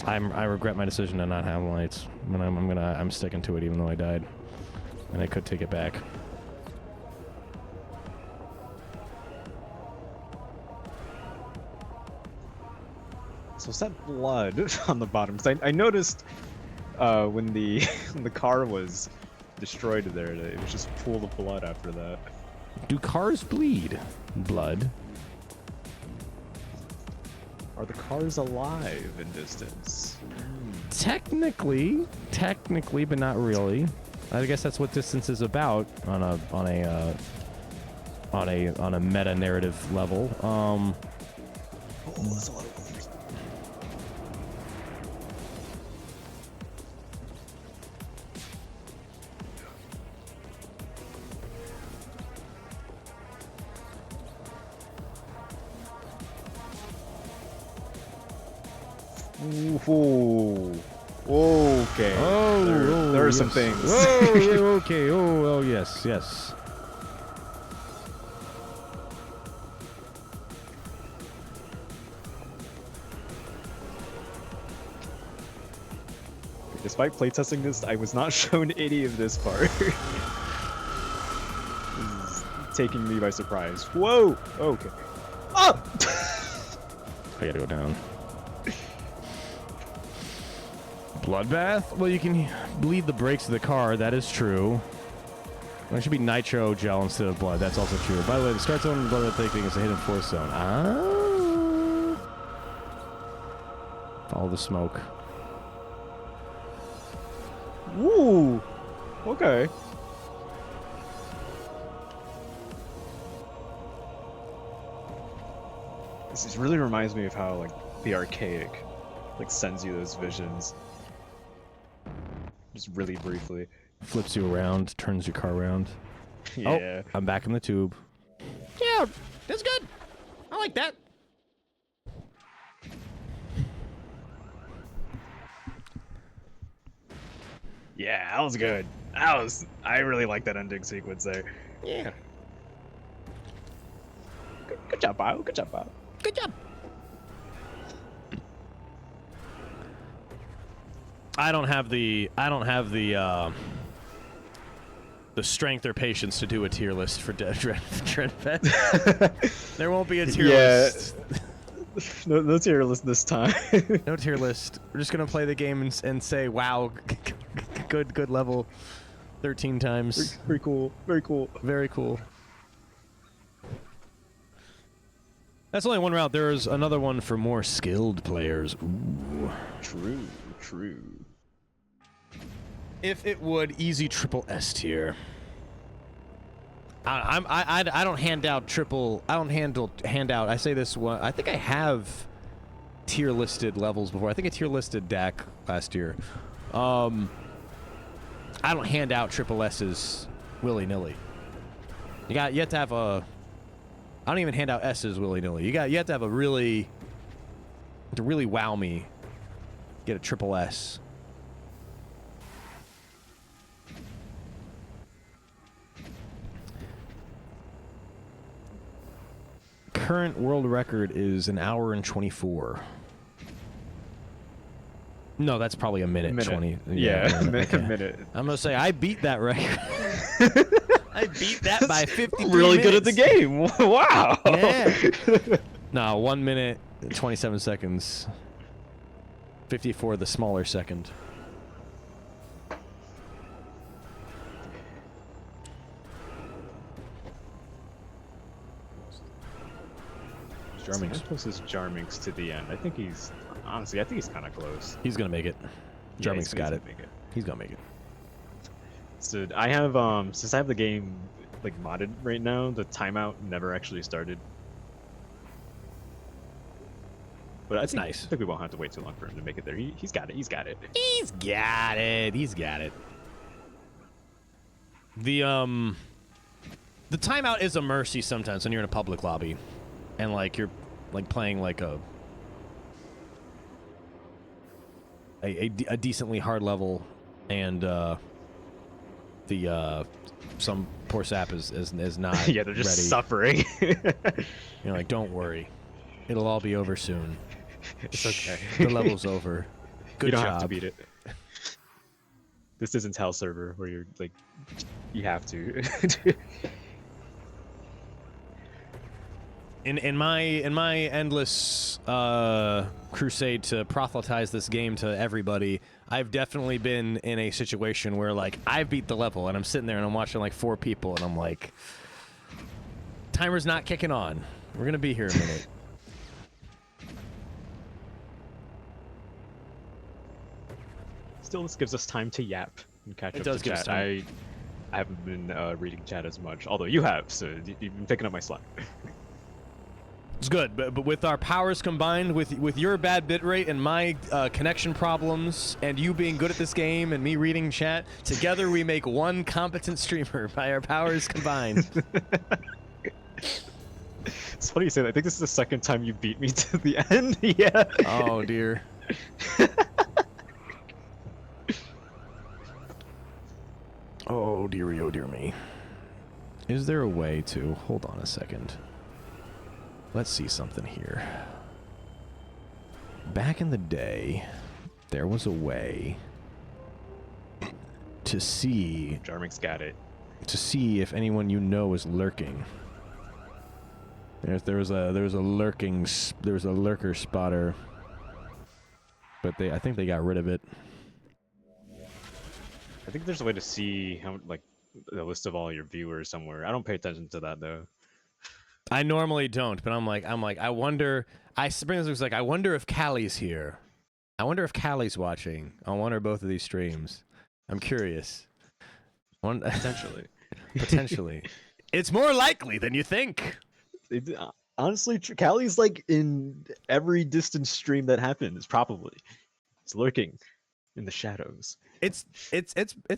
I regret my decision to not have lights, but I'm sticking to it even though I died, and I could take it back. So is that blood on the bottom? Because I noticed when the when the car was destroyed there, it was just a pool of blood after that. Do cars bleed blood? Are the cars alive in distance? Technically, but not really. I guess that's what distance is about on a meta narrative level. Oh, that's a lot of colors. Ooh. Okay. There are some yes. things. Oh, okay. Oh, yes, yes. Despite playtesting this, I was not shown any of this part. This is taking me by surprise. Whoa! Okay. Oh! I gotta go down. Bloodbath? Well, you can bleed the brakes of the car. That is true. There should be nitro gel instead of blood. That's also true. By the way, the start zone and blood thing is a hidden force zone. Ah. Follow the smoke. Woo! Okay. This really reminds me of how, like, the archaic, like, sends you those visions. Just really briefly. Flips you around, turns your car around. Yeah. Oh, I'm back in the tube. Yeah, that's good. I like that. Yeah, that was good. I really like that ending sequence there. Yeah. Good job, Bio. Good job, Bio. Good job. I don't have the strength or patience to do a tier list for Dreadfest. There won't be a tier list. No tier list this time. No tier list. We're just gonna play the game and say, "Wow, good level, 13 times." Very cool. Very cool. Very cool. That's only one route. There is another one for more skilled players. Ooh. True. If it would, easy triple S tier. I don't hand out triple. I don't hand out. I say this one. I think I have tier listed levels before. I think I tier listed DAC last year. I don't hand out triple S's willy nilly. You have to have a. I don't even hand out S's willy nilly. You have to have a really. To really wow me. Get a triple S. Current world record is 1 hour and 24. No, that's probably a minute 20. Yeah, a minute. I'm gonna say I beat that record. I beat that by 50. Really good at the game. Wow. Yeah. No, 1 minute 27 seconds. 54, the smaller second. Jarminx closest Jarminx to the end. I think he's kind of close. He's gonna make it. Jarminx got it. He's gonna make it. So I have since I have the game like modded right now, the timeout never actually started. But I think, nice. I think we won't have to wait too long for him to make it there. He's got it. He's got it. He's got it. He's got it. The timeout is a mercy sometimes when you're in a public lobby, and like you're like playing like a decently hard level, and some poor sap is not yeah, they're just ready. suffering. You're like, don't worry, it'll all be over soon. It's okay. The level's over. Good you don't job. have to beat it. This isn't Hell server where you're like, you have to. In my endless crusade to proselytize this game to everybody, I've definitely been in a situation where like I've beat the level and I'm sitting there and I'm watching like 4 people and I'm like, timer's not kicking on. We're gonna be here a minute. Still, this gives us time to yap and catch up does to give us chat. time. I haven't been reading chat as much, although you have, so you've been picking up my slack. It's good, but with our powers combined, with your bad bitrate and my connection problems, and you being good at this game and me reading chat, together we make one competent streamer by our powers combined. It's funny you say that. I think this is the second time you beat me to the end. Yeah. Oh dear. Oh dear me. Is there a way to... Hold on a second. Let's see something here. Back in the day, there was a way to see... Jarmik's got it. To see if anyone you know is lurking. There was a lurker spotter, but I think they got rid of it. I think there's a way to see how, like, the list of all your viewers somewhere. I don't pay attention to that though. I normally don't, but I'm like, I wonder. I bring this like, I wonder if Callie's here. I wonder if Callie's watching on one or both of these streams. I'm curious. Potentially. Potentially. It's more likely than you think. Honestly, Callie's like in every distance stream that happens. Probably, it's lurking in the shadows. It's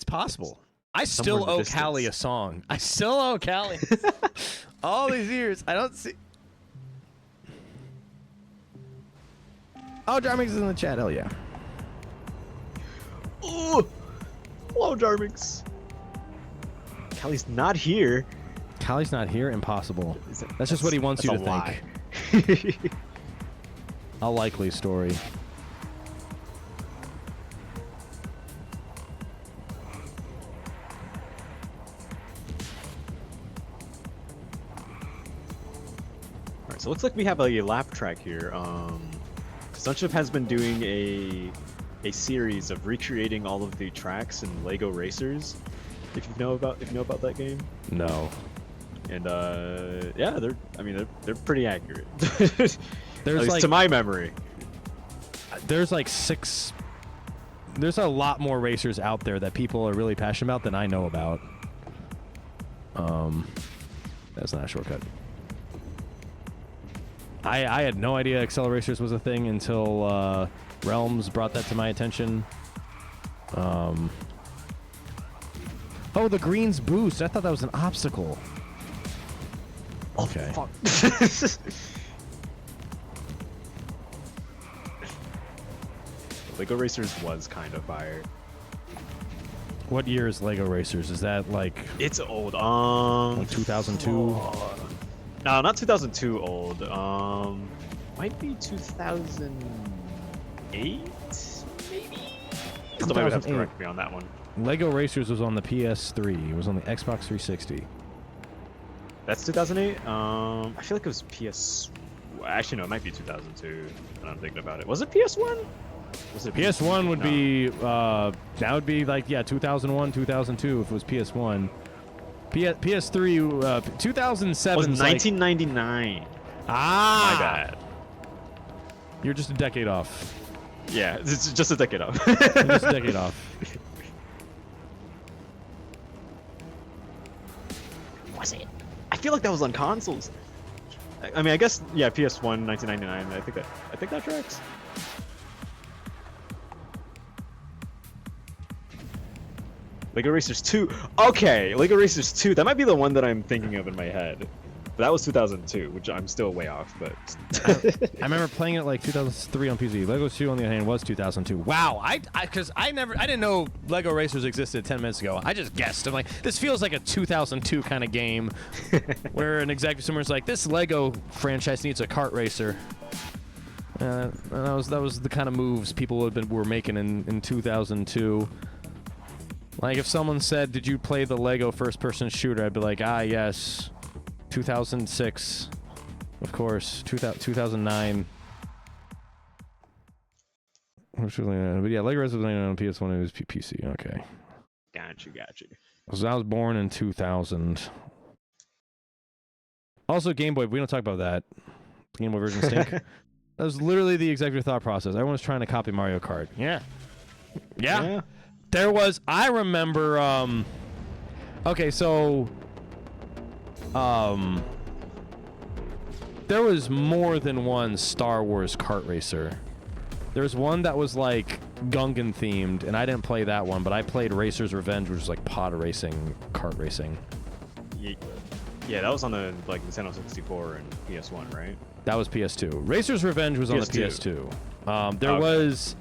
possible. I still owe Callie a song. I still owe Callie all these years. I don't see. Oh, Jarmix is in the chat. Hell yeah. Oh, hello, Jarmix. Callie's not here. Callie's not here? Impossible. That's just what he wants you to think. A likely story. Alright, so it looks like we have a lap track here. Sunship has been doing a series of recreating all of the tracks in Lego Racers. If you know about that game. No. And yeah, they're pretty accurate. There's at least like, to my memory. There's like there's a lot more racers out there that people are really passionate about than I know about. That's not a shortcut. I had no idea Acceleracers was a thing until Realms brought that to my attention. Oh, the greens boost. I thought that was an obstacle. Okay. Oh, fuck. Lego Racers was kind of fire. What year is Lego Racers? Is that like... It's old. Like 2002? No, not 2002 old. Might be 2008? Maybe? Somebody would have to correct me on that one. Lego Racers was on the PS3. It was on the Xbox 360. That's 2008? I feel like it was PS... Actually, no, it might be 2002, when I'm thinking about it. Was it PS1? Was it PS1 would be... that would be like, yeah, 2001, 2002 if it was PS1. PS3, 2007... was 1999. Like... Ah! My bad. You're just a decade off. Yeah, it's just a decade off. You're just a decade off. Was it? I feel like that was on consoles. I mean, I guess, yeah, PS1, 1999. I think that tracks. Lego Racers 2. Okay, Lego Racers 2. That might be the one that I'm thinking of in my head. But that was 2002, which I'm still way off. But I remember playing it like 2003 on PC. Lego 2 on the other hand was 2002. Wow, because I didn't know Lego Racers existed 10 minutes ago. I just guessed. I'm like, this feels like a 2002 kind of game, where an executive somewhere's like, this Lego franchise needs a kart racer. And that was the kind of moves people were making in 2002. Like if someone said, "Did you play the Lego first-person shooter?" I'd be like, "Ah, yes." 2006, of course. 2009. But yeah, Lego Racers was on PS1. It was PC. Okay. Got you. So I was born in 2000. Also, Game Boy. We don't talk about that. The Game Boy version stink. That was literally the executive thought process. Everyone was trying to copy Mario Kart. Yeah. There was. I remember. Okay, so. There was more than one Star Wars kart racer. There was one that was like Gungan themed, and I didn't play that one, but I played Racer's Revenge, which was like pod racing, kart racing. Yeah, that was on the like Nintendo 64 and PS1, right? That was PS2. Racer's Revenge was on the PS2. There was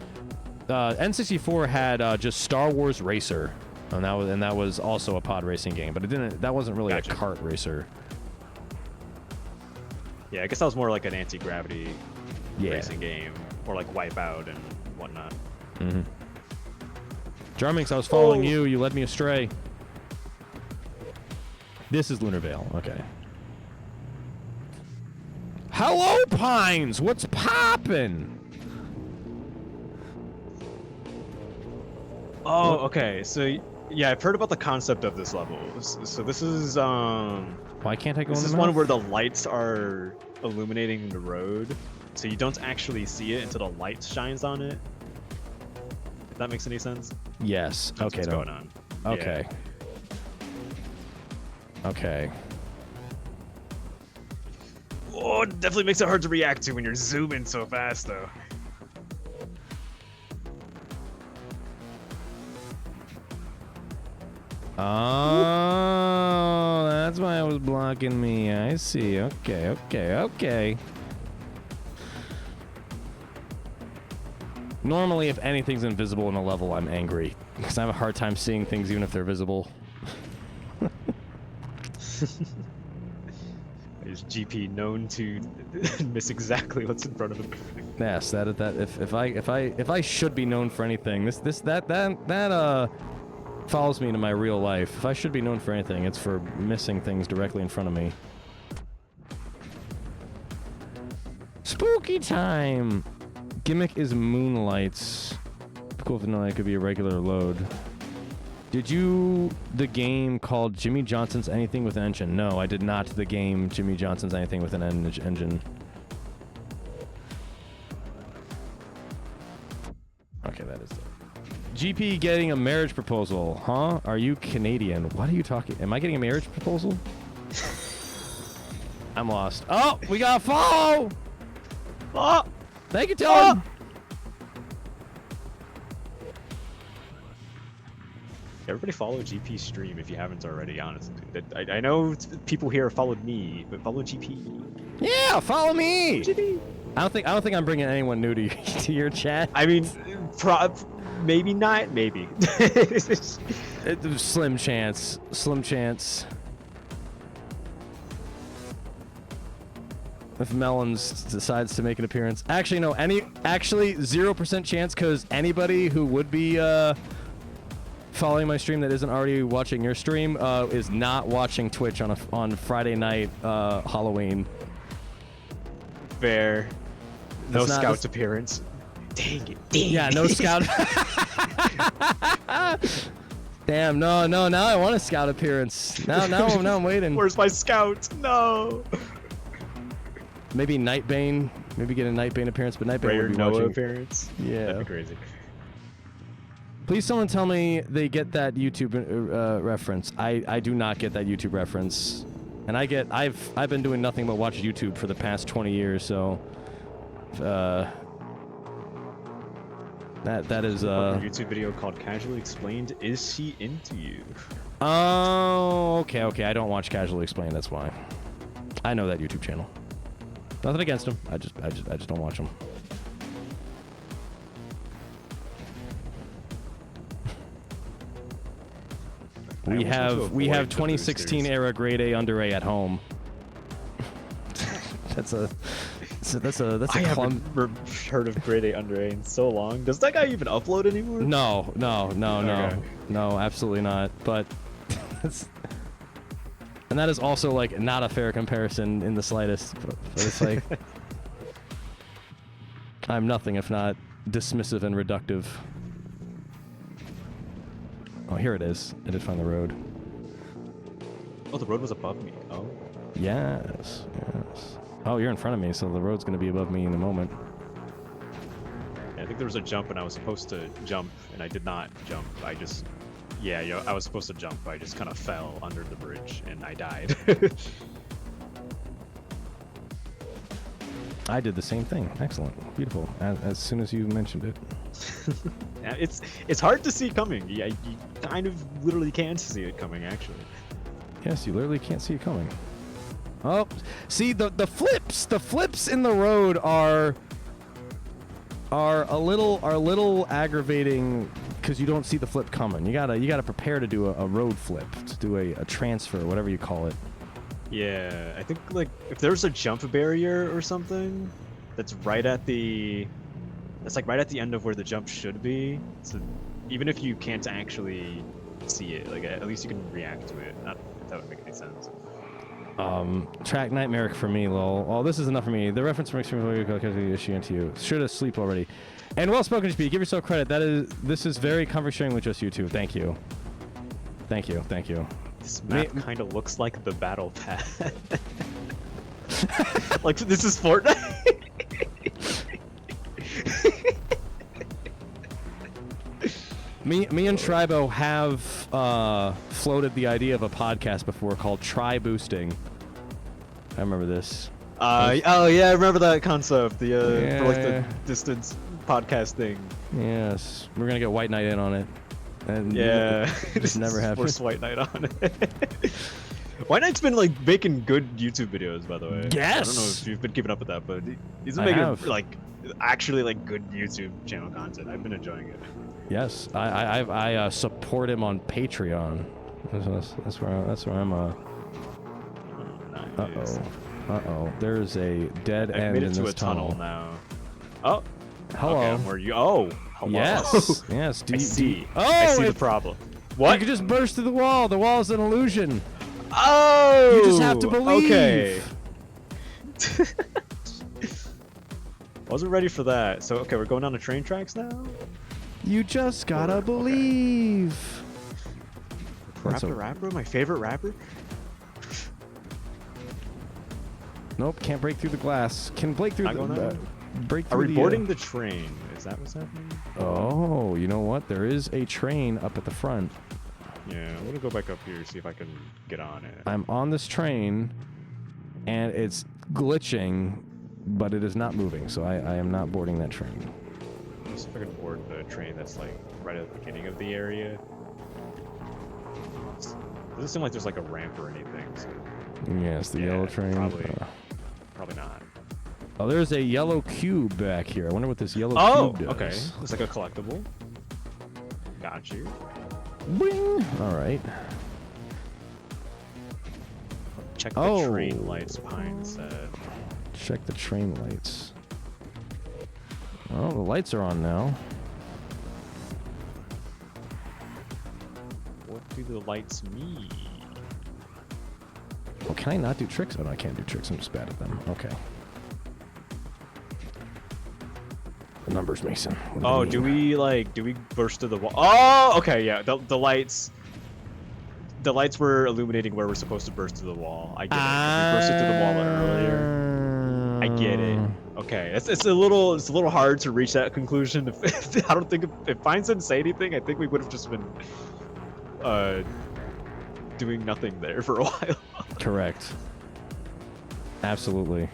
N64 had just Star Wars Racer, and that was also a pod racing game, but it didn't. That wasn't really Gotcha. a kart racer. Yeah, I guess that was more like an anti-gravity racing game, or like Wipeout and whatnot. Mm-hmm. Jarminx, I was following you. You led me astray. This is Lunar Vale. Okay. Hello, Pines. What's poppin'? Oh, okay. So yeah, I've heard about the concept of this level. So this is Why can't I go in this the is mouth? one where the lights are illuminating the road, so you don't actually see it until the light shines on it. If that makes any sense? Yes. That's Okay. what's going on. Okay. Yeah. Okay. Oh, it definitely makes it hard to react to when you're zooming so fast, though. Oh, that's why it was blocking me. I see. Okay. Okay. Okay. Normally, if anything's invisible in a level, I'm angry because I have a hard time seeing things even if they're visible. Is GP known to miss exactly what's in front of him? Yes, that if I should be known for anything, that follows me into my real life. If I should be known for anything, it's for missing things directly in front of me. Spooky time. Gimmick is moonlights. Cool to know that could be a regular load. Did you the game called Jimmy Johnson's Anything with an Engine? No, I did not. The game Jimmy Johnson's Anything with an Engine. Okay, that is it. GP getting a marriage proposal, huh? Are you Canadian? What are you talking? Am I getting a marriage proposal? I'm lost. Oh, we got a follow! Oh! Thank you, Dylan! Everybody follow GP's stream if you haven't already, honestly. I know people here have followed me, but follow GP. Yeah, follow me! GP! I don't think I'm bringing anyone new to to your chat. I mean, maybe not, maybe. Slim chance. Slim chance. If Melons decides to make an appearance. Actually, no. Actually, 0% chance, because anybody who would be following my stream that isn't already watching your stream is not watching Twitch on Friday night Halloween. Fair. No That's scout appearance. Dang it. Dang Yeah, it. no scout. Damn, no. Now I want a scout appearance. Now I'm waiting. Where's my scout? No. Maybe Nightbane. Maybe get a Nightbane appearance, but Nightbane Rare would be Noah watching. appearance. Yeah. That'd be crazy. Please someone tell me they get that YouTube reference. I do not get that YouTube reference. And I've been doing nothing but watch YouTube for the past 20 years, so that is A YouTube video called Casually Explained, Is She Into You? Oh, okay. I don't watch Casually Explained, that's why. I know that YouTube channel. Nothing against him. I just don't watch him. We have 2016 era grade A under A at home. that's a I haven't heard of grade A under A in so long. Does that guy even upload anymore? No, Okay. no, absolutely not. But and that is also like not a fair comparison in the slightest. But it's like I'm nothing if not dismissive and reductive. Oh, here it is. I did find the road. Oh, the road was above me. Oh. Yes. Oh, you're in front of me, so the road's going to be above me in a moment. Yeah, I think there was a jump and I was supposed to jump and I did not jump. I just, I was supposed to jump. I just kind of fell under the bridge and I died. I did the same thing. Excellent. Beautiful. As soon as you mentioned it. Yeah, it's hard to see coming. Yeah, you kind of literally can't see it coming, actually. Yes, you literally can't see it coming. Oh, see the flips in the road are are a little aggravating because you don't see the flip coming. You gotta prepare to do a road flip, to do a transfer, whatever you call it. Yeah, I think like if there's a jump barrier or something that's right at the end of where the jump should be. So even if you can't actually see it, like at least you can react to it. Not if that would make any sense. Track nightmare for me, lol. Oh, this is enough for me. The reference makes me issue into you. Should have sleep already. And well spoken, HP. Give yourself credit. This is very comfort sharing with just you two. Thank you. Thank you. Thank you. This map kind of looks like the battle pass. Like this is Fortnite. Me and Tribow have floated the idea of a podcast before called Try Boosting. I remember this. Oh yeah, I remember that concept. The for like the distance podcast thing. Yes, we're gonna get White Knight in on it. And yeah, just never happened. Force White Knight on it. White Knight's been like making good YouTube videos, by the way. Yes. I don't know if you've been keeping up with that, but he's been making like actually like good YouTube channel content. I've been enjoying it. Yes, I support him on Patreon. That's where I'm. Nice. Uh-oh. There's a dead I've end made in it to this a tunnel now. Oh. Hello. Okay, where you? Oh. Hello. Yes. Yes. I see. Oh, I see the problem. What? You could just burst through the wall. The wall is an illusion. Oh. You just have to believe. Okay. Wasn't ready for that. So okay, we're going on the train tracks now. You just gotta believe. Rapper, my favorite rapper. Nope, can't break through the glass. Can break through break through Are we boarding the train? Is that what's happening? Oh, you know what? There is a train up at the front. Yeah, I'm gonna go back up here see if I can get on it. I'm on this train, and it's glitching, but it is not moving, so I am not boarding that train. Let's see if I can board the train that's like right at the beginning of the area. Doesn't seem like there's like a ramp or anything. So. Yes, the yellow train. Probably not. Oh, there's a yellow cube back here. I wonder what this yellow cube does. Okay. Looks like a collectible. Got you. Bing! All right. Check the train lights, Pine said. Check the train lights. Oh, the lights are on now. What do the lights mean? Oh, can I not do tricks? Oh, no, I can't do tricks. I'm just bad at them. Okay. The numbers, Mason. Oh, do we burst through the wall? Oh, okay, yeah. The lights were illuminating where we're supposed to burst through the wall. I get it. We bursted through the wall earlier. I get it. Okay, it's a little hard to reach that conclusion. I don't think if Fines didn't say anything, I think we would have just been doing nothing there for a while. Correct. Absolutely.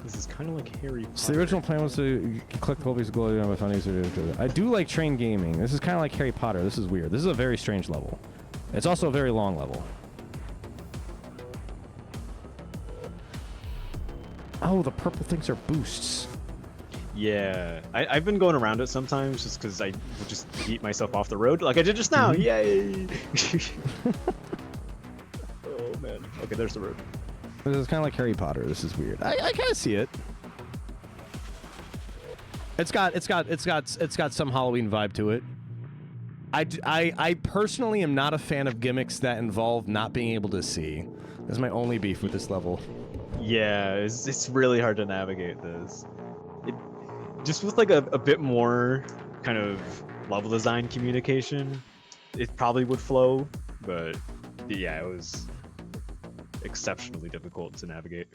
This is kind of like Harry Potter. So the original plan was to collect the whole piece of glory on my funnies. I do like train gaming. This is kind of like Harry Potter. This is weird. This is a very strange level. It's also a very long level. Oh, the purple things are boosts. Yeah, I've been going around it sometimes just because I would just yeet myself off the road like I did just now. Yay! Oh man. Okay, there's the road. This is kind of like Harry Potter. This is weird. I kind of see it. It's got some Halloween vibe to it. I personally am not a fan of gimmicks that involve not being able to see. That's my only beef with this level. Yeah, it's really hard to navigate this. Just with like a bit more kind of level design communication, it probably would flow, but yeah, it was exceptionally difficult to navigate.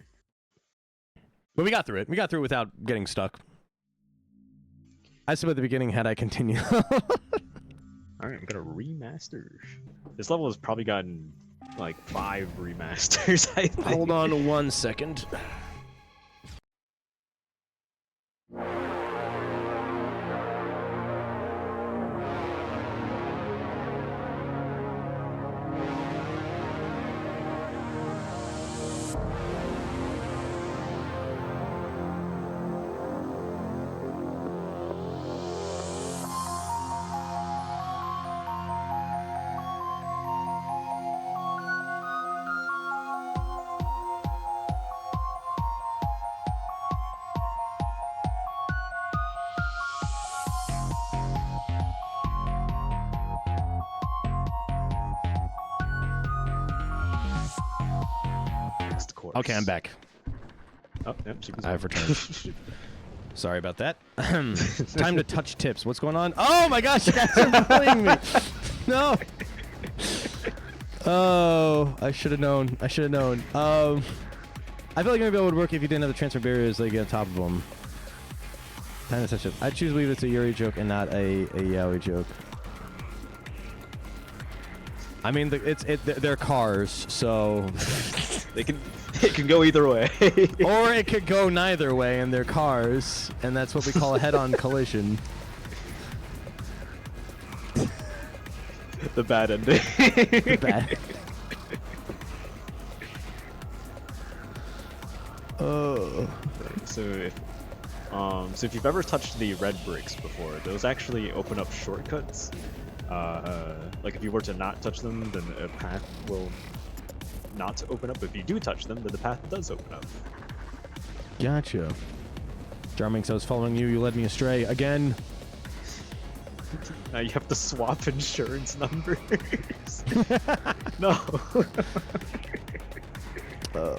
But we got through it. We got through it without getting stuck. I said at the beginning, had I continued. Alright, we got a remaster. This level has probably gotten like 5 remasters, I think. Hold on 1 second. course. Okay, I'm back. Oh, yep, she was I've returned. Sorry about that. Time to touch tips. What's going on? Oh my gosh, you guys are bullying me. No. Oh, I should have known. I should have known. I feel like maybe it would work if you didn't have the transfer barriers like on top of them. Time to touch it. I choose to believe it's a Yuri joke and not a Yaoi joke. I mean, they're cars, so it can go either way. Or it could go neither way, and they're cars, and that's what we call a head-on collision. The bad ending. The bad. Oh. So if you've ever touched the red bricks before, those actually open up shortcuts. Like if you were to not touch them, then a path will not open up. If you do touch them, then the path does open up. Gotcha. Jarming, so I was following you. You led me astray again. Now you have to swap insurance numbers. No. Oh,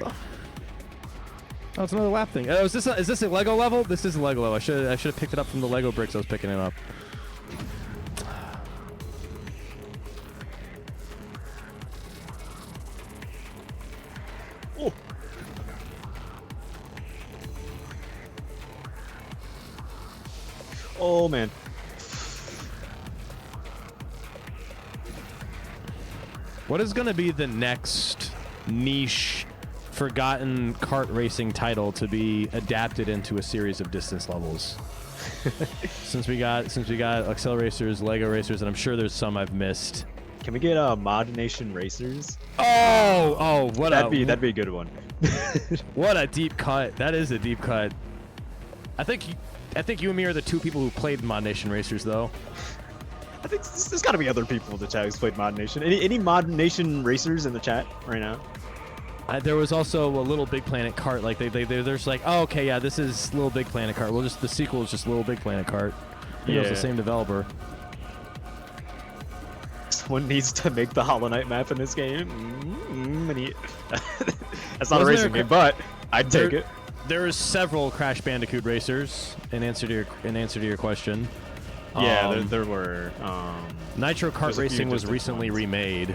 it's another lap thing. Oh, is this a Lego level? This is a Lego level. I should have picked it up from the Lego bricks I was picking it up. Oh. Oh man. What is going to be the next niche forgotten kart racing title to be adapted into a series of distance levels? since we got Acceleracers, Lego Racers, and I'm sure there's some I've missed. Can we get Mod Nation Racers? Oh, that'd be a good one. What a deep cut. That is a deep cut. I think you and me are the two people who played Mod Nation Racers, though. I think there's got to be other people in the chat who's played Mod Nation. Any Mod Nation Racers in the chat right now? There was also a Little Big Planet kart. Like they're just like, oh, okay, yeah, this is Little Big Planet kart. Well, just the sequel is just Little Big Planet kart. You know, it's the same developer. Someone needs to make the Hollow Knight map in this game. That's not a racing game, but I'd take it. There's several Crash Bandicoot racers. In answer to your question. Yeah, there were. Nitro Kart Racing was recently remade.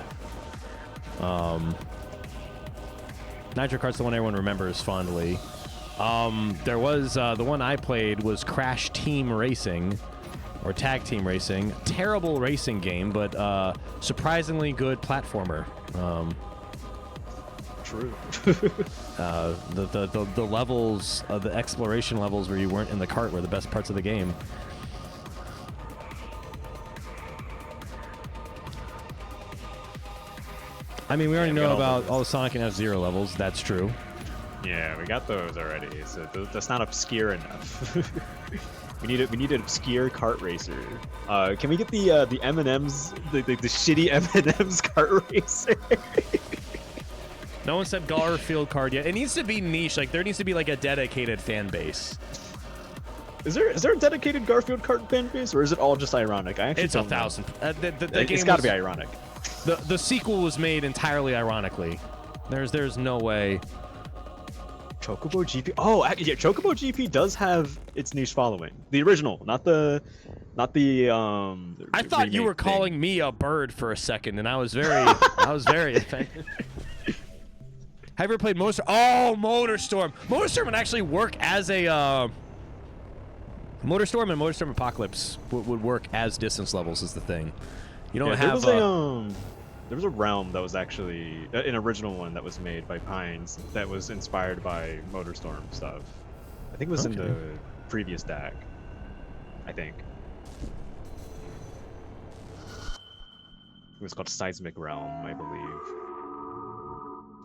Nitro Kart's the one everyone remembers fondly. There was the one I played was Crash Team Racing, or Tag Team Racing. Terrible racing game, but surprisingly good platformer. True. The levels, the exploration levels where you weren't in the cart were the best parts of the game. I mean, we already know about all the Sonic and F-Zero levels. That's true. Yeah, we got those already. So that's not obscure enough. we need an obscure kart racer. Can we get the M&M's, the shitty M&M's kart racer? No one said Garfield card yet. It needs to be niche. Like there needs to be like a dedicated fan base. Is there a dedicated Garfield kart fan base, or is it all just ironic? I actually it's 1,000. It's got to be ironic. The sequel was made entirely ironically. There's no way. Chocobo GP. Oh, yeah, Chocobo GP does have its niche following. The original, not the. I thought you were calling me a bird for a second, and I was very offended. Have you ever played Motorstorm? Oh, Motorstorm. Motorstorm would actually work as a Motorstorm and Motorstorm Apocalypse would work as distance levels is the thing. You don't have there was a realm that was actually an original one that was made by Pines that was inspired by Motorstorm stuff. I think it was in the previous DAC. I think. It was called Seismic Realm, I believe.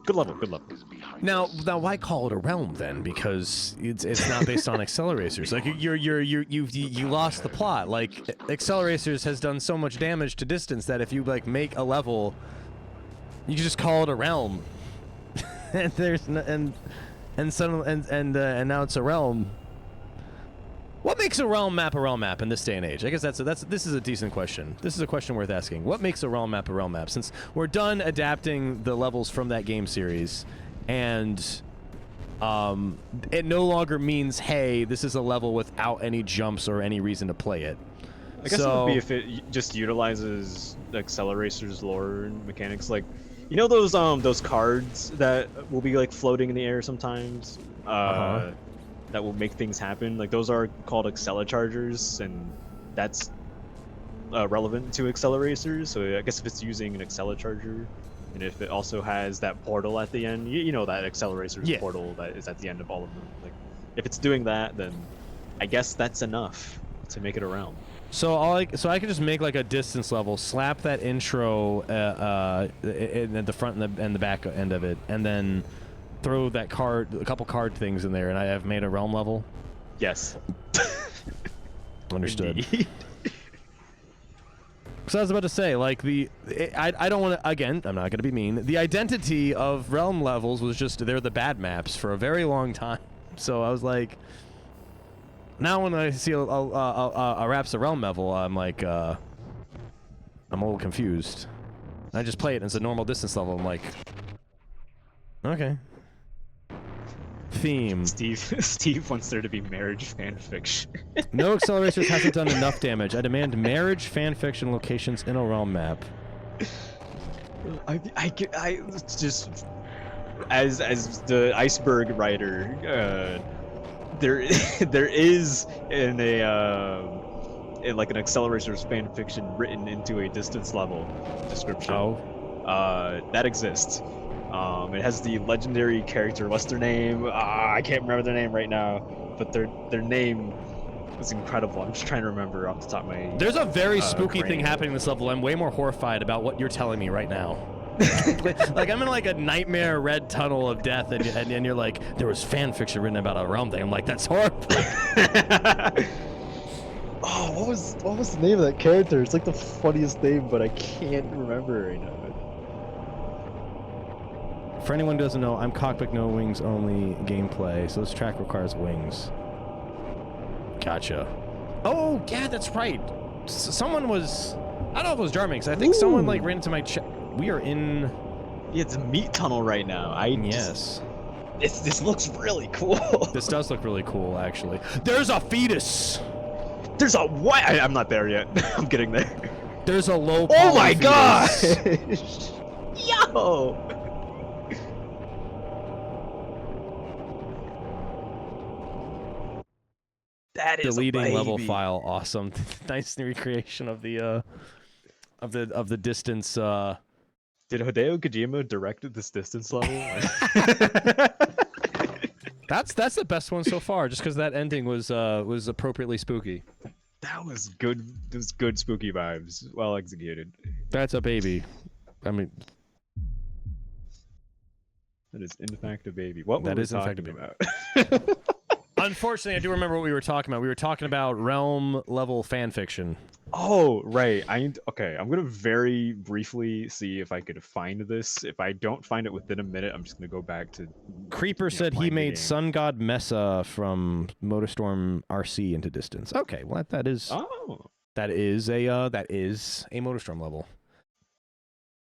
Good level, good level. Now, why call it a realm then? Because it's not based on Acceleracers. Like you lost the plot. Like Acceleracers has done so much damage to distance that if you like make a level, you can just call it a realm. And there's and now it's a realm. What makes a realm map in this day and age? I guess this is a decent question. This is a question worth asking. What makes a realm map a realm map? Since we're done adapting the levels from that game series, and it no longer means, hey, this is a level without any jumps or any reason to play it. I guess it would be if it just utilizes Accelerator's lore and mechanics, like, you know those cards that will be like floating in the air sometimes, that will make things happen. Like those are called Accelechargers, and that's relevant to Accelerators. So I guess if it's using an Accelecharger, and if it also has that portal at the end, you know that Accelerator's portal that is at the end of all of them. Like, if it's doing that, then I guess that's enough to make it a realm. So I could just make like a distance level, slap that intro at the front and the back end of it, and then throw that a couple card things in there, and I have made a realm level. Yes. Understood. Because I was about to say, like, I don't want to, again, I'm not going to be mean. The identity of realm levels was just they're the bad maps for a very long time. So I was like, now when I see a Raps a realm level, I'm like, I'm a little confused. I just play it and it's a normal distance level. I'm like, okay. Theme. Steve wants there to be marriage fanfiction. No accelerators hasn't done enough damage. I demand marriage fanfiction locations in a realm map. I just as the iceberg writer, there is in like an Accelerators fanfiction written into a distance level description. That exists. It has the legendary character. What's their name? I can't remember their name right now, but their name is incredible. I'm just trying to remember off the top of my. There's a very spooky thing happening in this level. I'm way more horrified about what you're telling me right now. Like I'm in like a nightmare red tunnel of death, and you're like, there was fan fiction written about a realm thing. I'm like, that's horrible. Oh, what was the name of that character? It's like the funniest name, but I can't remember right now. For anyone who doesn't know, I'm cockpit no wings only gameplay, so this track requires wings. Gotcha. Oh, yeah, that's right. Someone was... I don't know if it was Jarmix. I think someone like ran into my chat. We are in... Yeah, it's a meat tunnel right now. Yes. This looks really cool. This does look really cool, actually. There's a fetus! There's a what? I'm not there yet. I'm getting there. There's a low Oh my gosh! Yo! That is deleting level file. Awesome. Nice recreation of the distance. Did Hideo Kojima directed this distance level? That's the best one so far, just because that ending was appropriately spooky. That was good. Those good spooky vibes. Well executed. That's a baby. I mean, that is in fact a baby. What were that we is in fact a talking baby. about? Unfortunately, I do remember what we were talking about. We were talking about realm level fan fiction. Oh, right. Okay, I'm gonna very briefly see if I could find this. If I don't find it within a minute, I'm just gonna go back to... Creeper said he made Sun God Mesa from Motorstorm RC into distance. Okay, well that is... Oh. That is a Motorstorm level.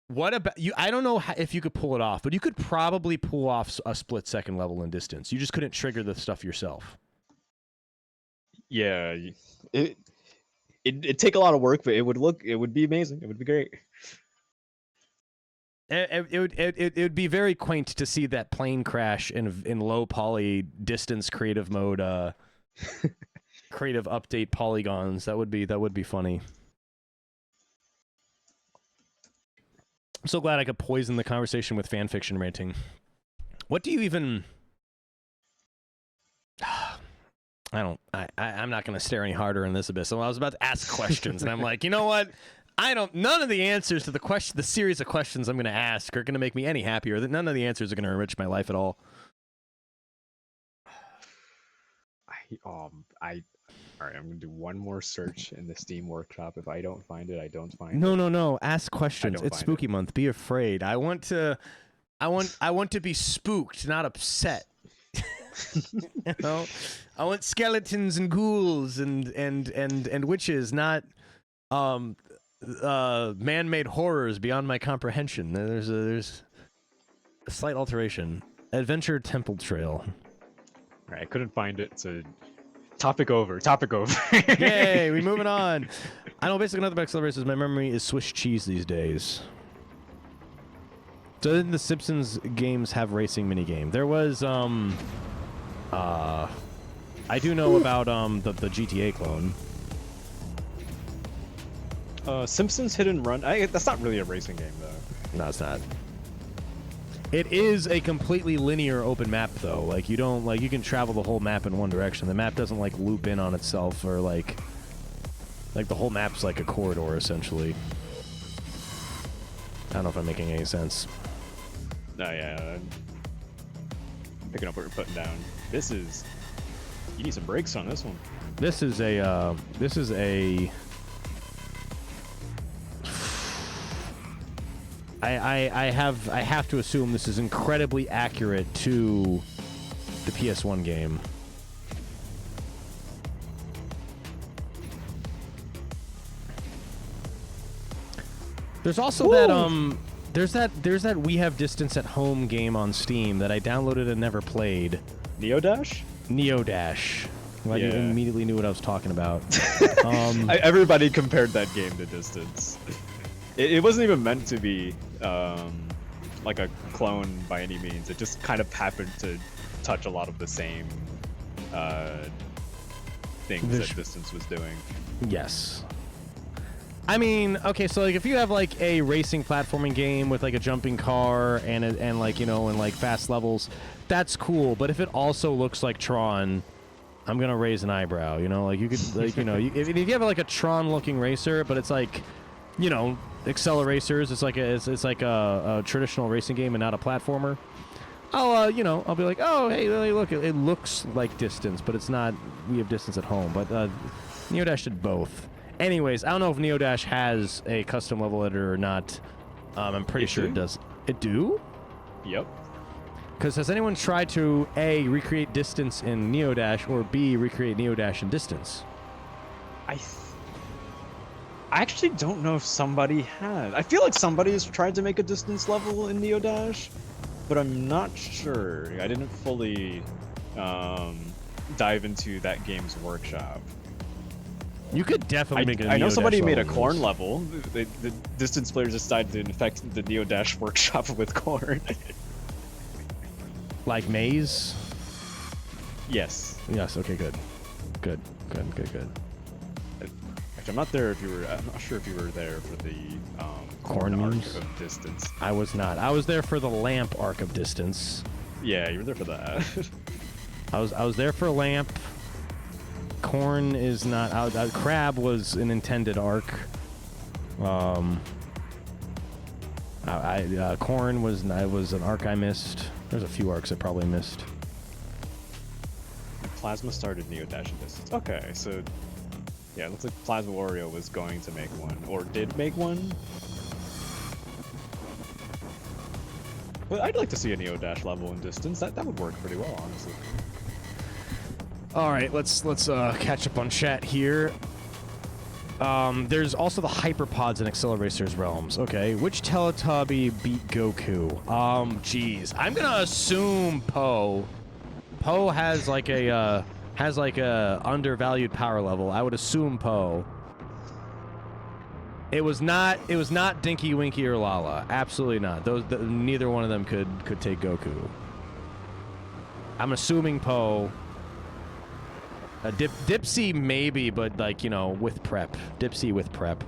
What about you? I don't know if you could pull it off, but you could probably pull off a split-second level in distance. You just couldn't trigger the stuff yourself. Yeah, it'd take a lot of work, but it would be amazing. It would be great. It would be very quaint to see that plane crash in low poly distance creative mode, creative update polygons. That would be funny. I'm so glad I could poison the conversation with fanfiction ranting. What do you even... I'm not going to stare any harder in this abyss. So I was about to ask questions, and I'm like, you know what? None of the answers to the series of questions I'm going to ask are going to make me any happier. None of the answers are going to enrich my life at all. All right, I'm gonna do one more search in the Steam Workshop. If I don't find it, I don't find it. No. Ask questions. It's spooky month. Be afraid. I want to be spooked, not upset. You know? I want skeletons and ghouls and witches, not man-made horrors beyond my comprehension. There's a slight alteration. Adventure Temple Trail. Alright, I couldn't find it, so topic over. Topic over. Yay, we moving on. I know basically nothing about accelerators. My memory is Swiss cheese these days. So didn't the Simpsons games have racing minigame? There was I do know about the GTA clone. Simpsons Hit and Run. That's not really a racing game though. No, it's not. It is a completely linear open map though. Like you don't you can travel the whole map in one direction. The map doesn't like loop in on itself or like the whole map's like a corridor essentially. I don't know if I'm making any sense. No, yeah. I'm picking up what you're putting down. This is. You need some brakes on this one. This is a I have to assume this is incredibly accurate to the PS1 game. There's also there's that We Have Distance at Home game on Steam that I downloaded and never played. Neodash? Neodash. Well, Yeah. You immediately knew what I was talking about. Everybody compared that game to Distance. It wasn't even meant to be like a clone by any means. It just kind of happened to touch a lot of the same things that Distance was doing. Yes. I mean, okay, so like if you have like a racing platforming game with like a jumping car and like, you know, and like fast levels, that's cool. But if it also looks like Tron, I'm gonna raise an eyebrow. You know, like you could, like, you know, if you have like a Tron-looking racer, but it's like, you know, Acceleracers, it's like a traditional racing game and not a platformer. I'll you know, I'll be like, oh hey, look, it looks like Distance, but it's not. We Have Distance at Home, but Neodash did both. Anyways, I don't know if Neodash has a custom level editor or not. I'm pretty sure it does. It do? Yep. Because has anyone tried to A, recreate Distance in Neodash, or B, recreate Neodash in Distance? I actually don't know if somebody had. I feel like somebody has tried to make a Distance level in Neodash, but I'm not sure. I didn't fully dive into that game's workshop. You could definitely make a I know Neodash somebody made a level. corn level. The Distance players decided to infect the Neodash workshop with corn. Like Maze? Yes. Yes, okay, good. Good. Actually, I'm not there if you were. I'm not sure if you were there for the Corn arc memes? of Distance. I was not. I was there for the lamp arc of Distance. Yeah, you were there for that. I was there for lamp. Corn is not out. Crab was an intended arc. Corn was an arc I missed. There's a few arcs I probably missed. Plasma started Neodash in Distance. Okay, so yeah, it looks like Plasma Wario was going to make one, or did make one. But I'd like to see a Neodash level in Distance. That would work pretty well, honestly. All right, let's catch up on chat here. There's also the Hyperpods in Acceleracers realms. Okay, which Teletubby beat Goku? Geez, I'm gonna assume Poe. Poe has like a undervalued power level. I would assume Poe. It was not Dinky Winky or Lala. Absolutely not. Neither one of them could take Goku. I'm assuming Poe. Dipsy maybe, but like, you know, with prep. Dipsy with prep.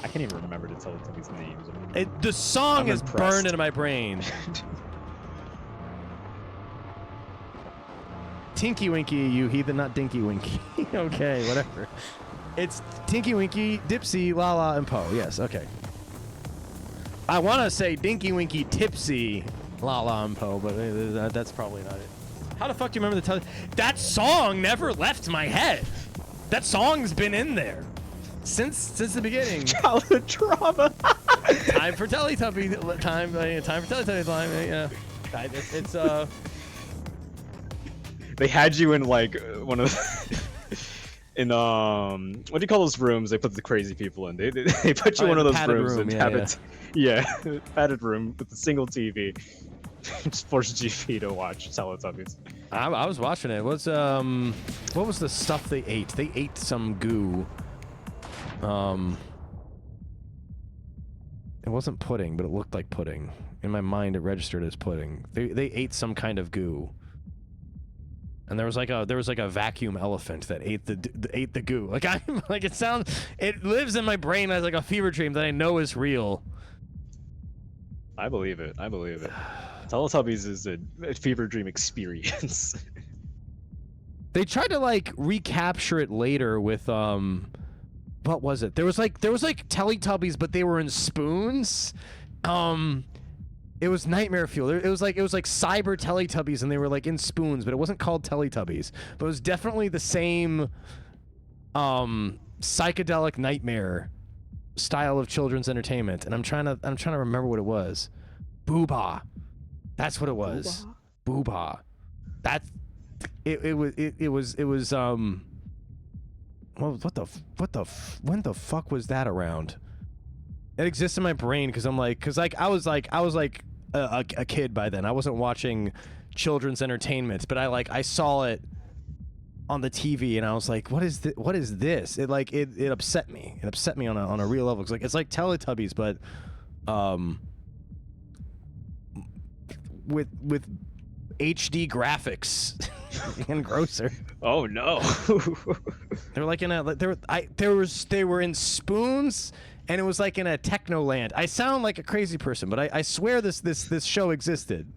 I can't even remember the Teletubbies' names. The song I'm is impressed. burned into my brain. Tinky Winky, you heathen, not Dinky Winky. Okay, whatever. It's Tinky Winky, Dipsy, Lala, and Poe. Yes, okay. I want to say Dinky Winky, Tipsy, Lala, and Poe, but that's probably not it. How the fuck do you remember the That song never left my head. That song's been in there since the beginning. Childhood trauma. Time for Teletubby time. Time for Teletubby time. Yeah, it's They had you in like one of the in what do you call those rooms they put the crazy people in? They put you in one of those rooms room, and have it padded room with a single TV. Just force GP to watch Teletubbies. I was watching it. What was the stuff they ate? They ate some goo. It wasn't pudding, but it looked like pudding. In my mind, it registered as pudding. They ate some kind of goo. And there was like a vacuum elephant that ate the goo. Like it lives in my brain as like a fever dream that I know is real. I believe it. I believe it. Teletubbies is a fever dream experience. They tried to like recapture it later with what was it? There was like Teletubbies, but they were in spoons. It was nightmare fuel. It was like cyber Teletubbies, and they were like in spoons, but it wasn't called Teletubbies. But it was definitely the same psychedelic nightmare style of children's entertainment. And I'm trying to remember what it was. Booba. That's what it was. Booba. That's it was well, when the fuck was that around? It exists in my brain because I was a kid by then. I wasn't watching children's entertainment, but I saw it on the TV and I was like, what is this? It upset me. It upset me on a real level. It's like Teletubbies, but with HD graphics and grosser. Oh no. They were like they were in spoons, and it was like in a techno land. I sound like a crazy person, but I swear this show existed.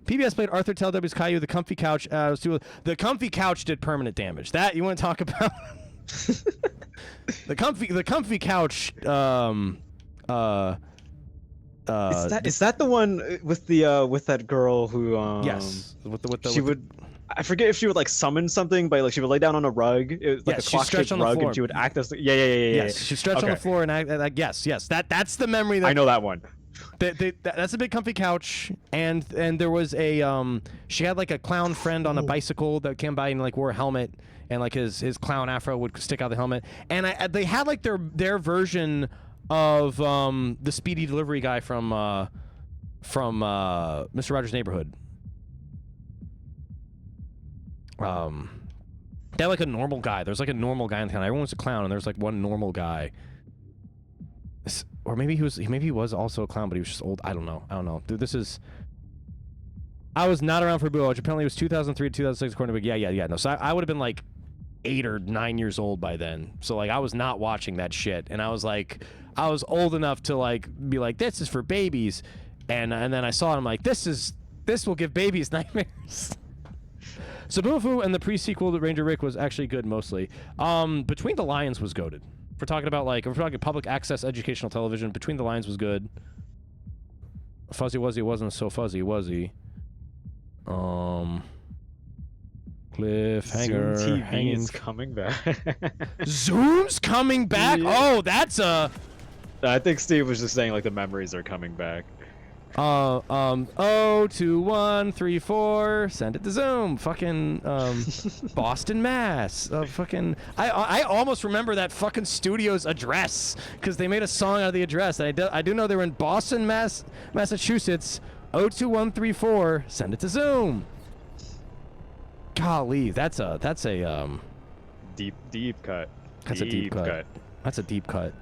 PBS played Arthur Teletubbies, Caillou, The Comfy Couch. The Comfy Couch did permanent damage. That you want to talk about? the Comfy Couch. Is that the one with that girl who yes, I forget if she would like summon something, but like she would lay down on a rug, it was like a clock-shaped rug, and she would act as yes, she stretched on the floor and act yes. That's the memory that I know that one. That's a big comfy couch, and there was a she had like a clown friend on a bicycle that came by and like wore a helmet, and like his clown afro would stick out the helmet, and they had like their version of the speedy delivery guy from Mr. Rogers' Neighborhood. They had like a normal guy. There's like a normal guy in town. Everyone was a clown, and there's like one normal guy. Or maybe he was also a clown, but he was just old. I don't know. Dude, I was not around for Boo, which apparently was 2003 to 2006 according to Big. Yeah. No, so I would have been like 8 or 9 years old by then. So like I was not watching that shit, and I was old enough to like be like, this is for babies, and then I saw it. I'm like, this will give babies nightmares. So Boo-Foo and the pre-sequel to Ranger Rick was actually good mostly. Between the Lions was goated. If we're talking public access educational television, Between the Lines was good. Fuzzy Wuzzy wasn't so fuzzy, was he? Cliffhanger. Zoom TV is coming back. Zoom's coming back? Yeah. Oh, that's a... I think Steve was just saying like the memories are coming back. 02134, send it to Zoom. Fucking Boston, Mass. Fucking I almost remember that fucking studio's address because they made a song out of the address. I do know they were in Boston, Massachusetts. 02134, send it to Zoom. Golly, that's a deep cut. That's a deep cut. That's a deep cut.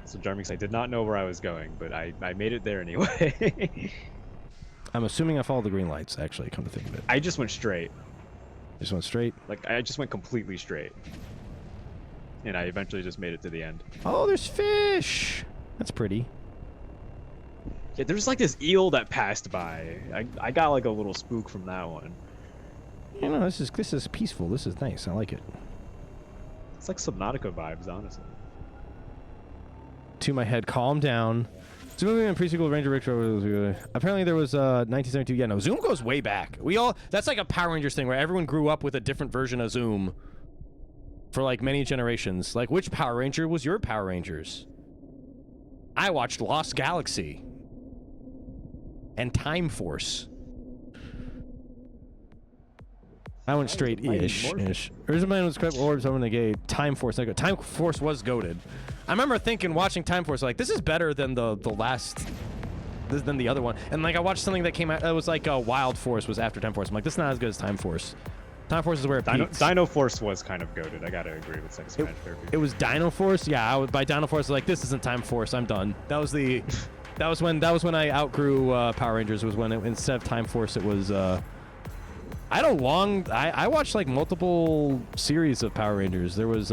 So Jarmix, I did not know where I was going, but I made it there anyway. I'm assuming I followed the green lights, actually, come to think of it. I just went straight. Just went straight? Like, I just went completely straight. And I eventually just made it to the end. Oh, there's fish! That's pretty. Yeah, there's like this eel that passed by. I got like a little spook from that one. You know, this is peaceful. This is nice. I like it. It's like Subnautica vibes, honestly. To my head, calm down. Zoom and pre-sequel Ranger Rick. Apparently there was 1972. Yeah, no, Zoom goes way back. That's like a Power Rangers thing where everyone grew up with a different version of Zoom for like many generations. Like, which Power Ranger was your Power Rangers? I watched Lost Galaxy and Time Force. I went straight-ish. Original Man was correct. Orbs over the gate. Time Force. Time Force was goated. I remember watching Time Force, like, this is better than the last than the other one. And like I watched something that came out. It was like Wild Force was after Time Force. I'm like, this is not as good as Time Force. Time Force is where it peaks. Dino Force was kind of goated. I gotta agree with Sex Smash Therapy. It was Dino Force. Yeah, by Dino Force, I was like, this isn't Time Force. I'm done. That was the. That was when I outgrew Power Rangers. Was when instead of Time Force, it was. I had a long. I watched like multiple series of Power Rangers. There was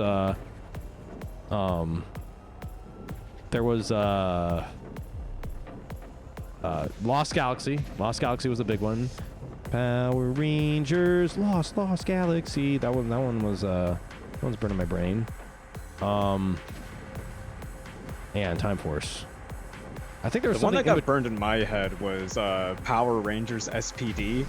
Lost Galaxy. Lost Galaxy was a big one. Power Rangers, Lost Galaxy. That one was that one's burning my brain. And Time Force. I think there was the one that got would... burned in my head was Power Rangers SPD.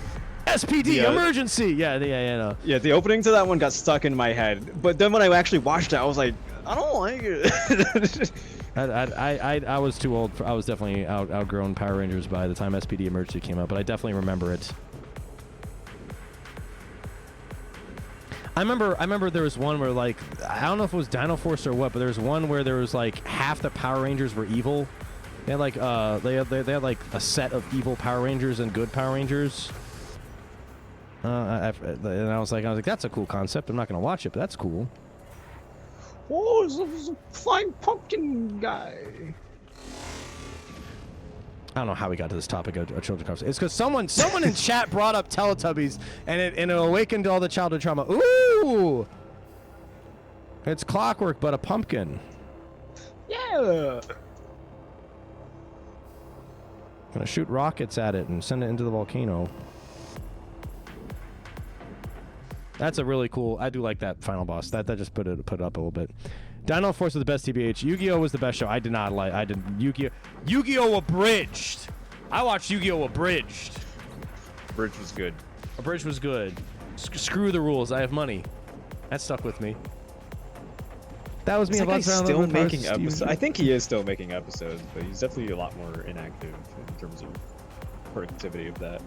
SPD emergency. Yeah, no. Yeah, the opening to that one got stuck in my head. But then when I actually watched it, I was like, I don't like it. I was too old. I was definitely outgrown Power Rangers by the time SPD Emergency came out, but I definitely remember it. I remember there was one where like I don't know if it was Dino Force or what, but there was one where there was like half the Power Rangers were evil. They had like they had like a set of evil Power Rangers and good Power Rangers. And I was like that's a cool concept. I'm not gonna watch it, but that's cool. Oh, it's a flying pumpkin guy. I don't know how we got to this topic of children's conversation. It's because someone in chat brought up Teletubbies, and it awakened all the childhood trauma. Ooh! It's Clockwork, but a pumpkin. Yeah! Gonna shoot rockets at it and send it into the volcano. That's a really cool. I do like that final boss. That just put it up a little bit. Dino Force was the best TBH. Yu-Gi-Oh was the best show. I did not like. I didn't. Yu-Gi-Oh Abridged. I watched Yu-Gi-Oh Abridged. Bridge was good. Abridged was good. Screw the rules. I have money. That stuck with me. That was me. Is that guy still making episodes? I think he is still making episodes, but he's definitely a lot more inactive in terms of productivity of that.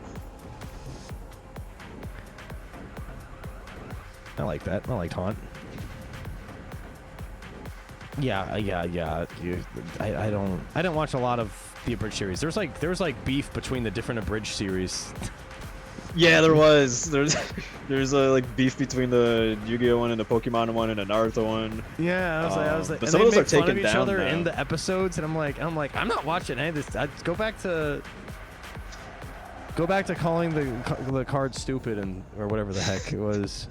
I like that. I like Taunt. Yeah. I didn't watch a lot of the abridged series. There was like beef between the different abridged series. Yeah, there was. There's like beef between the Yu-Gi-Oh one and the Pokemon one and the Naruto one. Yeah, I was like, but and some they of those make are fun of taken each down other now. in the episodes, and I'm like, I'm not watching any of this. I'd go back to calling the card stupid or whatever the heck it was.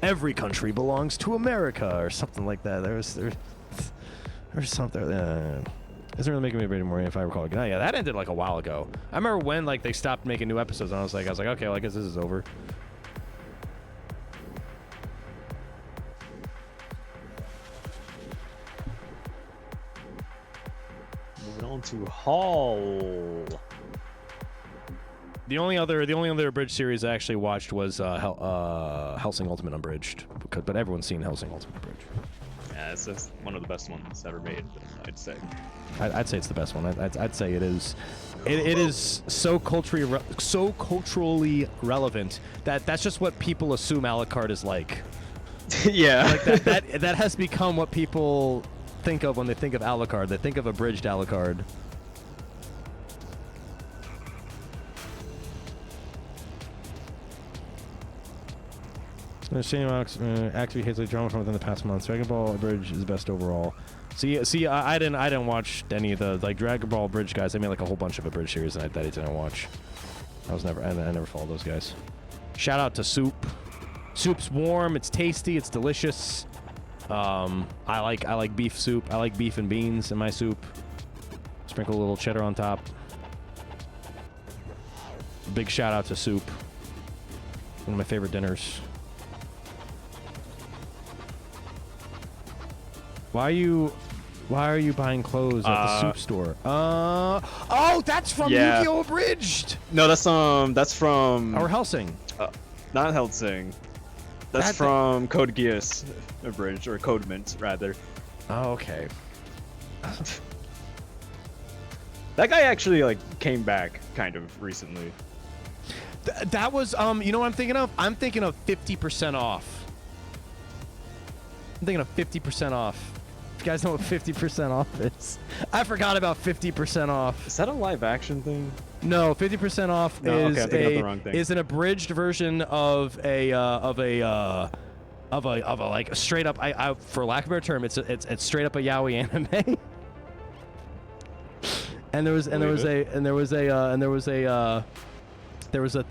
Every country belongs to America or something like that. There's something. Isn't really making me very more if I recall. Yeah, that ended like a while ago. I remember when like they stopped making new episodes, and I was like, okay, well, I guess this is over. Moving on to Hall. The only other abridged series I actually watched was Hellsing Ultimate Unbridged, but everyone's seen Hellsing Ultimate Unbridged. Yeah, it's just one of the best ones ever made, I'd say. I'd say it's the best one. I'd say it is. It is so culturally relevant that's just what people assume Alucard is like. Yeah. Like that has become what people think of when they think of Alucard. They think of abridged Alucard. Actually hates like drama from within the past months. Dragon Ball Bridge is the best overall. See, I didn't watch any of the like Dragon Ball Bridge guys. They made like a whole bunch of abridged series that I didn't watch. I never followed those guys. Shout out to Soup. Soup's warm. It's tasty. It's delicious. I like beef soup. I like beef and beans in my soup. Sprinkle a little cheddar on top. Big shout out to Soup. One of my favorite dinners. Why are you buying clothes at the soup store? Oh, that's from Yu-Gi-Oh! Abridged! No, that's from... Or Hellsing. Not Hellsing. That's from Code Geass Abridged, or Code Mint, rather. Oh, okay. That guy actually, like, came back, kind of, recently. That was, you know what I'm thinking of? I'm thinking of 50% off. I'm thinking of 50% off you guys know what 50% off is. I forgot about 50% off. Is that a live action thing? No, 50% off No, okay, I'm thinking of the wrong thing. is an abridged version of a like a straight up I for lack of a better term, it's straight up a yaoi anime. and there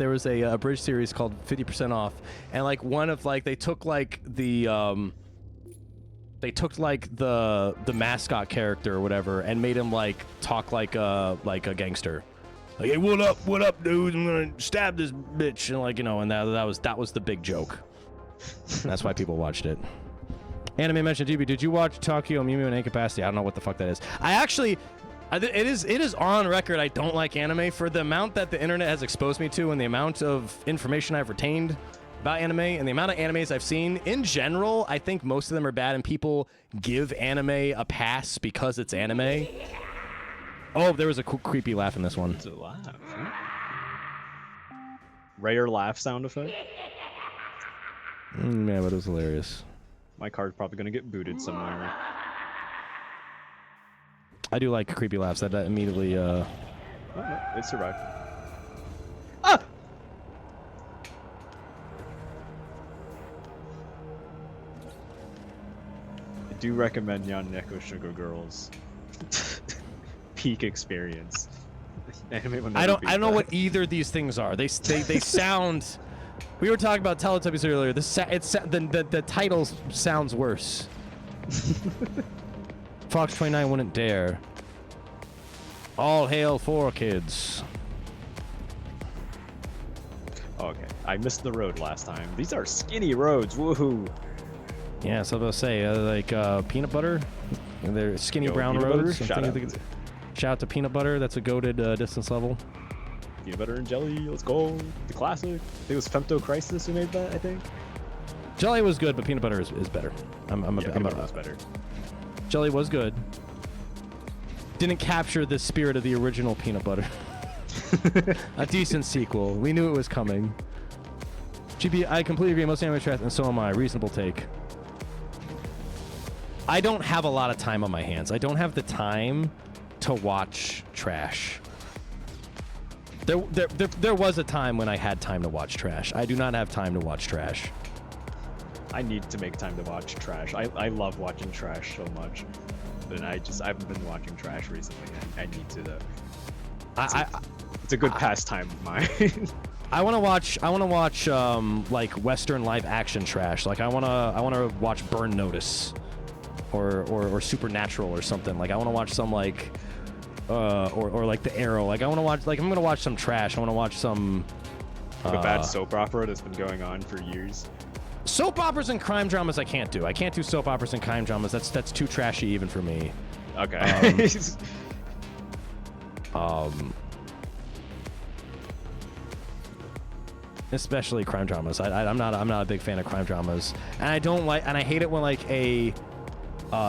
was a abridged series called 50% off, and like one of like they took like the mascot character or whatever and made him like talk like a gangster. Like, hey, what up, dude? I'm gonna stab this bitch, and like, you know, and that was the big joke. That's why people watched it. Anime mentioned GB. Did you watch Tokyo Mew Mew in Incapacity? I don't know what the fuck that is. It is on record. I don't like anime for the amount that the internet has exposed me to, and the amount of information I've retained about anime, and the amount of animes I've seen. In general, I think most of them are bad, and people give anime a pass because it's anime. Oh, there was a creepy laugh in this one. It's a laugh. Rare laugh sound effect. Yeah, but it was hilarious. My card's probably gonna get booted somewhere. I do like creepy laughs. That immediately. Oh, no, it survived. Ah! I do recommend Yaneko Sugar Girls. Peak experience. Anime I don't know what either of these things are. They sound. We were talking about Teletubbies earlier. The title sounds worse. Fox 29 wouldn't dare. All hail 4Kids. Okay, I missed the road last time. These are skinny roads. Woohoo! Yeah, so I was about to say peanut butter. And they're skinny brown roads. Shout out to peanut butter. That's a goated distance level. Peanut butter and jelly. Let's go. The classic. I think it was Femto Crisis who made that. I think. Jelly was good, but peanut butter is better. Peanut butter was better. Jelly was good. Didn't capture the spirit of the original peanut butter. A decent sequel. We knew it was coming. GP, I completely agree. Most anime trash, and so am I. Reasonable take. I don't have a lot of time on my hands. I don't have the time to watch trash. There was a time when I had time to watch trash. I do not have time to watch trash. I need to make time to watch trash. I love watching trash so much, and I haven't been watching trash recently. I need to though. It's a good pastime of mine. I want to watch like Western live action trash. Like I want to watch Burn Notice or Supernatural or something. Like I want to watch some like or like The Arrow. Like I'm gonna watch some trash. I want to watch some a bad soap opera that's been going on for years. Soap operas and crime dramas I can't do. I can't do soap operas and crime dramas. That's too trashy even for me. Okay. Especially crime dramas. I'm not a big fan of crime dramas, and I hate it when like a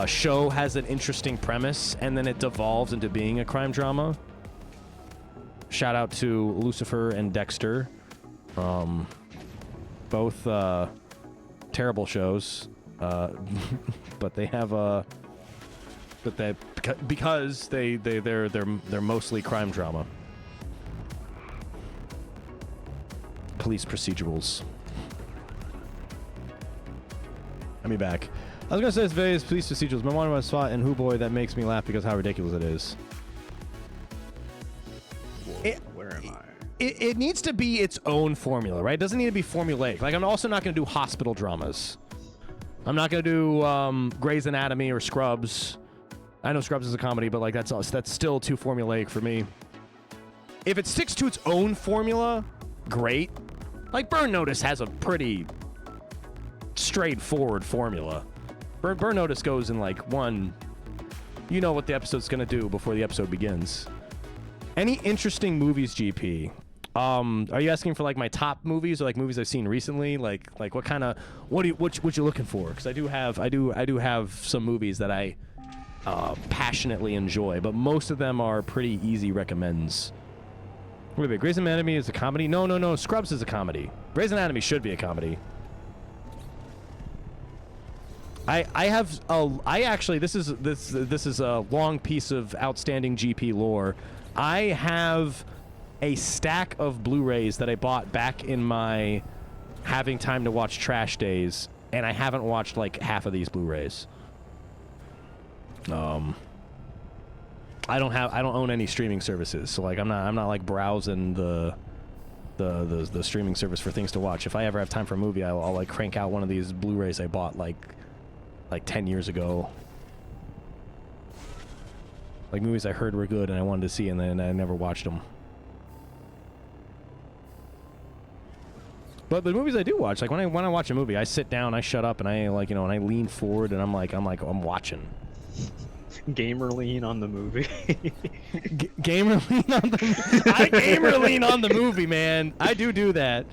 show has an interesting premise and then it devolves into being a crime drama. Shout out to Lucifer and Dexter, both terrible shows, but they have because they're mostly crime drama. Police procedurals. Let me back. I was gonna say it's various police procedurals, but one of my spot in Who Boy that makes me laugh because how ridiculous it is. Whoa, where am I? It needs to be its own formula, right? It doesn't need to be formulaic. Like I'm also not gonna do hospital dramas. I'm not gonna do Grey's Anatomy or Scrubs. I know Scrubs is a comedy, but like that's still too formulaic for me. If it sticks to its own formula, great. Like Burn Notice has a pretty straightforward formula. Burn Notice goes in like one, you know what the episode's gonna do before the episode begins. Any interesting movies, GP? Are you asking for like my top movies or like movies I've seen recently? Like what kind of what you looking for? Because I do have some movies that I passionately enjoy, but most of them are pretty easy recommends. Wait, Grey's Anatomy is a comedy? No. Scrubs is a comedy. Grey's Anatomy should be a comedy. I have I actually this is a long piece of outstanding GP lore. I have a stack of Blu-rays that I bought back in my having time to watch trash days, and I haven't watched like half of these Blu-rays. I don't own any streaming services, so like I'm not like browsing the streaming service for things to watch. If I ever have time for a movie, I'll like crank out one of these Blu-rays I bought like 10 years ago. Like movies I heard were good and I wanted to see, and then I never watched them. But the movies I do watch, like when I watch a movie, I sit down, I shut up, and I like, you know, and I lean forward, and I'm watching. Gamer lean on the movie. Gamer lean on the movie. I gamer lean on the movie, man. I do that.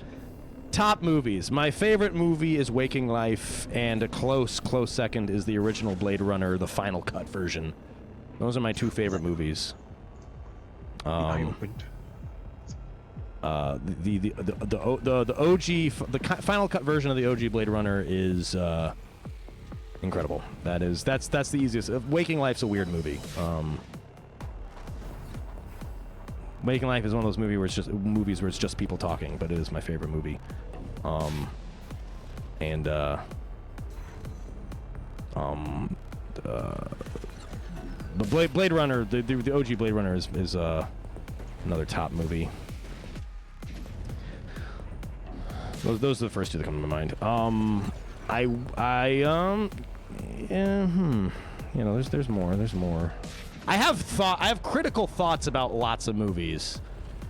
Top movies. My favorite movie is Waking Life, and a close second is the original Blade Runner, the Final Cut version. Those are my two favorite movies. I opened. The OG, the Final Cut version of the OG Blade Runner is incredible. That's the easiest. Waking Life's a weird movie. Waking Life is one of those movies where it's just people talking, but it is my favorite movie. The Blade Runner, the OG Blade Runner is another top movie. Those are the first two that come to my mind. You know, there's more. I have critical thoughts about lots of movies.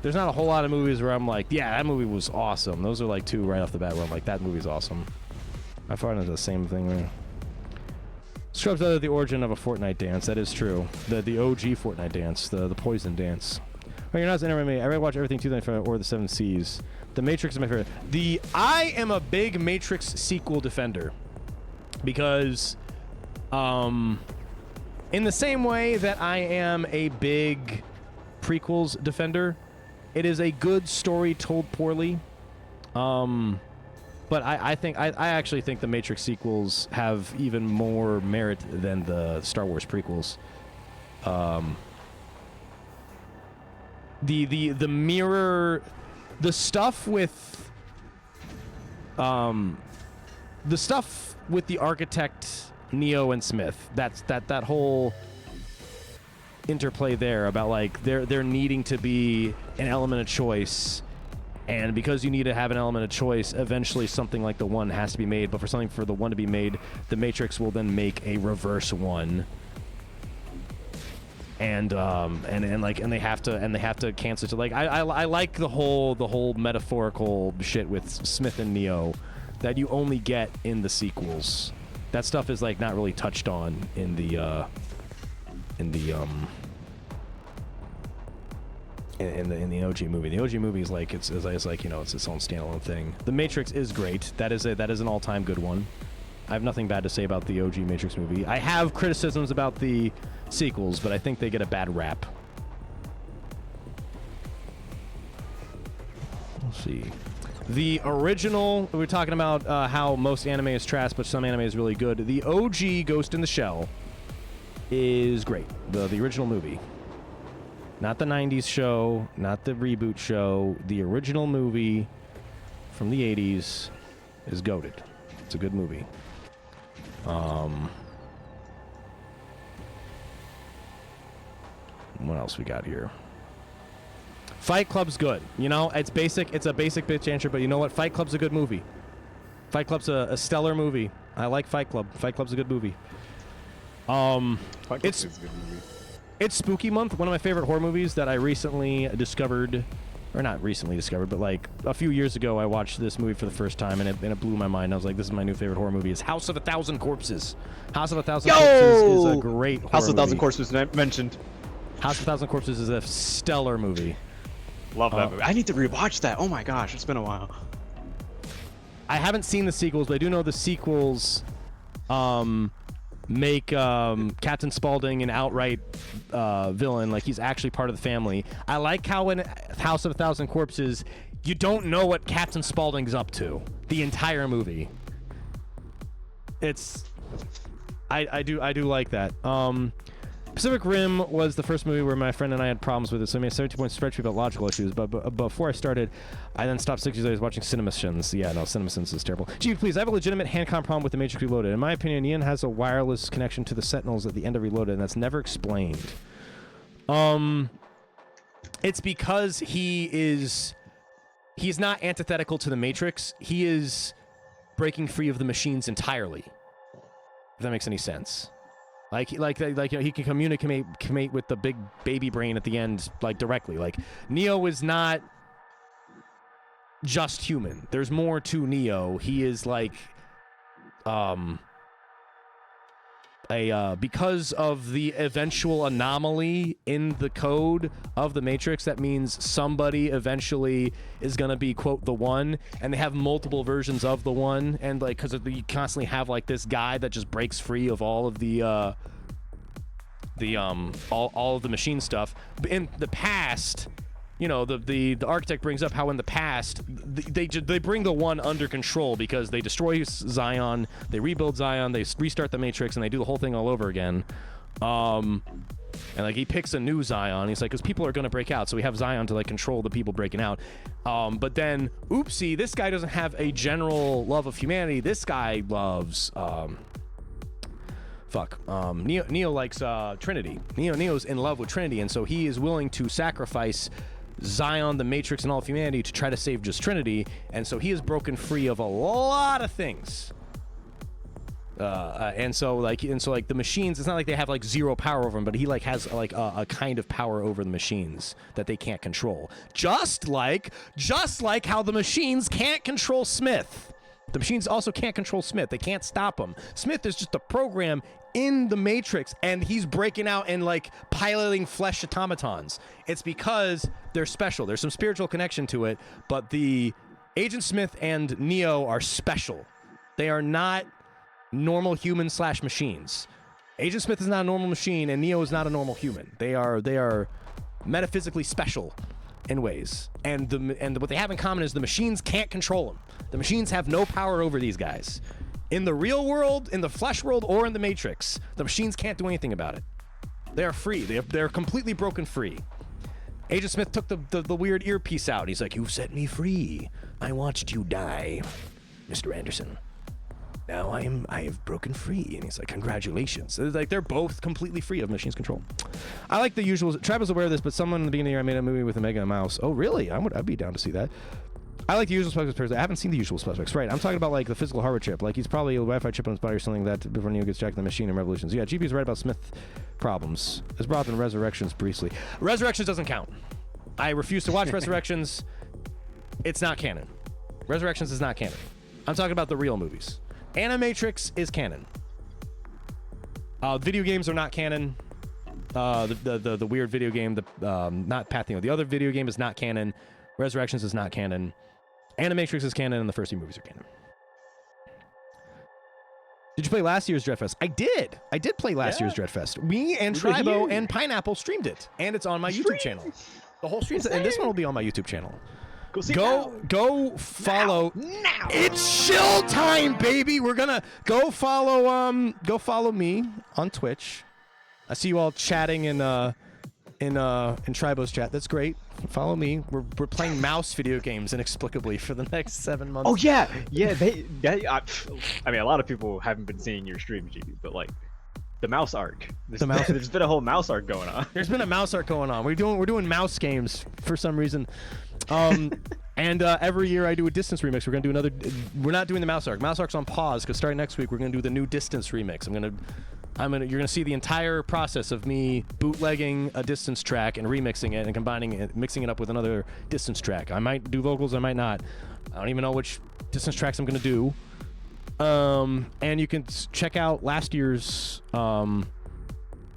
There's not a whole lot of movies where I'm like, yeah, that movie was awesome. Those are like two right off the bat where I'm like, that movie's awesome. I find it's the same thing there. Scrubs out of the origin of a Fortnite dance. That is true. The OG Fortnite dance, the poison dance. Oh, you're not an MMA. I already watch everything 2005 or the Seven Seas. The Matrix is my favorite. I am a big Matrix sequel defender because, in the same way that I am a big prequels defender, it is a good story told poorly. But I actually think the Matrix sequels have even more merit than the Star Wars prequels. The mirror, the stuff with the architect Neo and Smith. That whole interplay there about like there needing to be an element of choice. And because you need to have an element of choice, eventually something like the one has to be made. But for the one to be made, the Matrix will then make a reverse one. And they have to cancel it. Like I like the whole metaphorical shit with Smith and Neo that you only get in the sequels. That stuff is like not really touched on in the OG movie. The OG movie is like it's like, you know, it's its own standalone thing. The Matrix is great. That is an all-time good one. I have nothing bad to say about the OG Matrix movie. I have criticisms about the sequels, but I think they get a bad rap. Let's see. The original, we were talking about how most anime is trash, but some anime is really good. The OG Ghost in the Shell is great. The original movie. Not the 90s show, not the reboot show. The original movie from the 80s is goated. It's a good movie. What else we got here? Fight Club's good. You know, it's a basic bitch answer, but you know what? Fight Club's a good movie. Fight Club's a stellar movie. I like Fight Club. Fight Club's a good movie. Fight Club is a good movie. It's Spooky Month, one of my favorite horror movies that I recently discovered, or not recently discovered, but like a few years ago I watched this movie for the first time and it blew my mind. I was like, this is my new favorite horror movie. It's House of a Thousand Corpses. House of a Thousand Corpses is a great horror House of a Thousand movie. Corpses mentioned. House of a Thousand Corpses is a stellar movie. Love that movie. I need to rewatch that. Oh my gosh, it's been a while. I haven't seen the sequels, but I do know the sequels make Captain Spaulding an outright villain. Like, he's actually part of the family. I like how in House of a Thousand Corpses, you don't know what Captain Spaulding's up to the entire movie. It's I do like that. Pacific Rim was the first movie where my friend and I had problems with it, so I made a 17-point spreadsheet about logical issues. But before I started, I then stopped 6 years later watching CinemaSins. Yeah, no, CinemaSins is terrible. Gee, please, I have a legitimate hand-con problem with The Matrix Reloaded. In my opinion, Ian has a wireless connection to the Sentinels at the end of Reloaded, and that's never explained. It's because he's not antithetical to the Matrix. He is breaking free of the machines entirely. If that makes any sense. Like you know, he can communicate with the big baby brain at the end, like directly. Like Neo is not just human. There's more to Neo. He is like, because of the eventual anomaly in the code of the Matrix, that means somebody eventually is gonna be, quote, the one, and they have multiple versions of the one, and like because you constantly have like this guy that just breaks free of all of the all of the machine stuff. But in the past, you know, the architect brings up how in the past they bring the one under control because they destroy Zion, they rebuild Zion, they restart the Matrix, and they do the whole thing all over again. And like he picks a new Zion. He's like, because people are gonna break out, so we have Zion to like control the people breaking out. But then, oopsie, this guy doesn't have a general love of humanity. This guy loves Neo likes Trinity. Neo's in love with Trinity, and so he is willing to sacrifice Zion, the Matrix, and all of humanity to try to save just Trinity, and so he is broken free of a lot of things. And so the machines, it's not like they have like zero power over him, but he like has like a kind of power over the machines that they can't control. Just like how the machines can't control Smith. The machines also can't control Smith. They can't stop him. Smith is just a program in the Matrix, and he's breaking out and like piloting flesh automatons. It's because they're special. There's some spiritual connection to it, but the Agent Smith and Neo are special. They are not normal human / machines. Agent Smith is not a normal machine, and Neo is not a normal human. They are metaphysically special in ways, and what they have in common is the machines can't control them. The machines have no power over these guys. In the real world, in the flesh world, or in the Matrix, the machines can't do anything about it. They are free. They're completely broken free. Agent Smith took the weird earpiece out. He's like, "You've set me free. I watched you die, Mr. Anderson. Now I have broken free." And he's like, "Congratulations." So like they're both completely free of machines control. I like the usual. Tribow was aware of this, but someone in the beginning of the year I made a movie with a Mega and a mouse. Oh, really? I'd be down to see that. I like the usual suspects. I haven't seen the usual suspects. Right. I'm talking about like the physical hardware chip. Like he's probably a Wi-Fi chip on his body or something like that before Neo gets jacked in the machine in Revolutions. Yeah, GP's right about Smith problems. It's brought up in Resurrections briefly. Resurrections doesn't count. I refuse to watch Resurrections. It's not canon. Resurrections is not canon. I'm talking about the real movies. Animatrix is canon. Video games are not canon. The weird video game, not Pathino. The other video game is not canon. Resurrections is not canon. Animatrix is canon, and the first few movies are canon. Did you play last year's Dreadfest? I did. I did play last year's Dreadfest. Me and Tribow and Pineapple streamed it, and it's on my YouTube channel. The whole stream, and this one will be on my YouTube channel. Go follow. Now. It's shill time, baby. We're gonna go follow me on Twitch. I see you all chatting in Tribow's chat. That's great. Follow me. We're playing mouse video games inexplicably for the next 7 months. Oh yeah. I mean, a lot of people haven't been seeing your stream, GB, but like the mouse arc. There's been a whole mouse arc going on. There's been a mouse arc going on. We're doing mouse games for some reason. And every year I do a Distance remix. We're gonna do another. We're not doing the mouse arc. Mouse arc's on pause because starting next week we're gonna do the new Distance remix. You're gonna see the entire process of me bootlegging a Distance track and remixing it and combining it, mixing it up with another Distance track. I might do vocals, I might not. I don't even know which Distance tracks I'm gonna do. And you can check out last year's or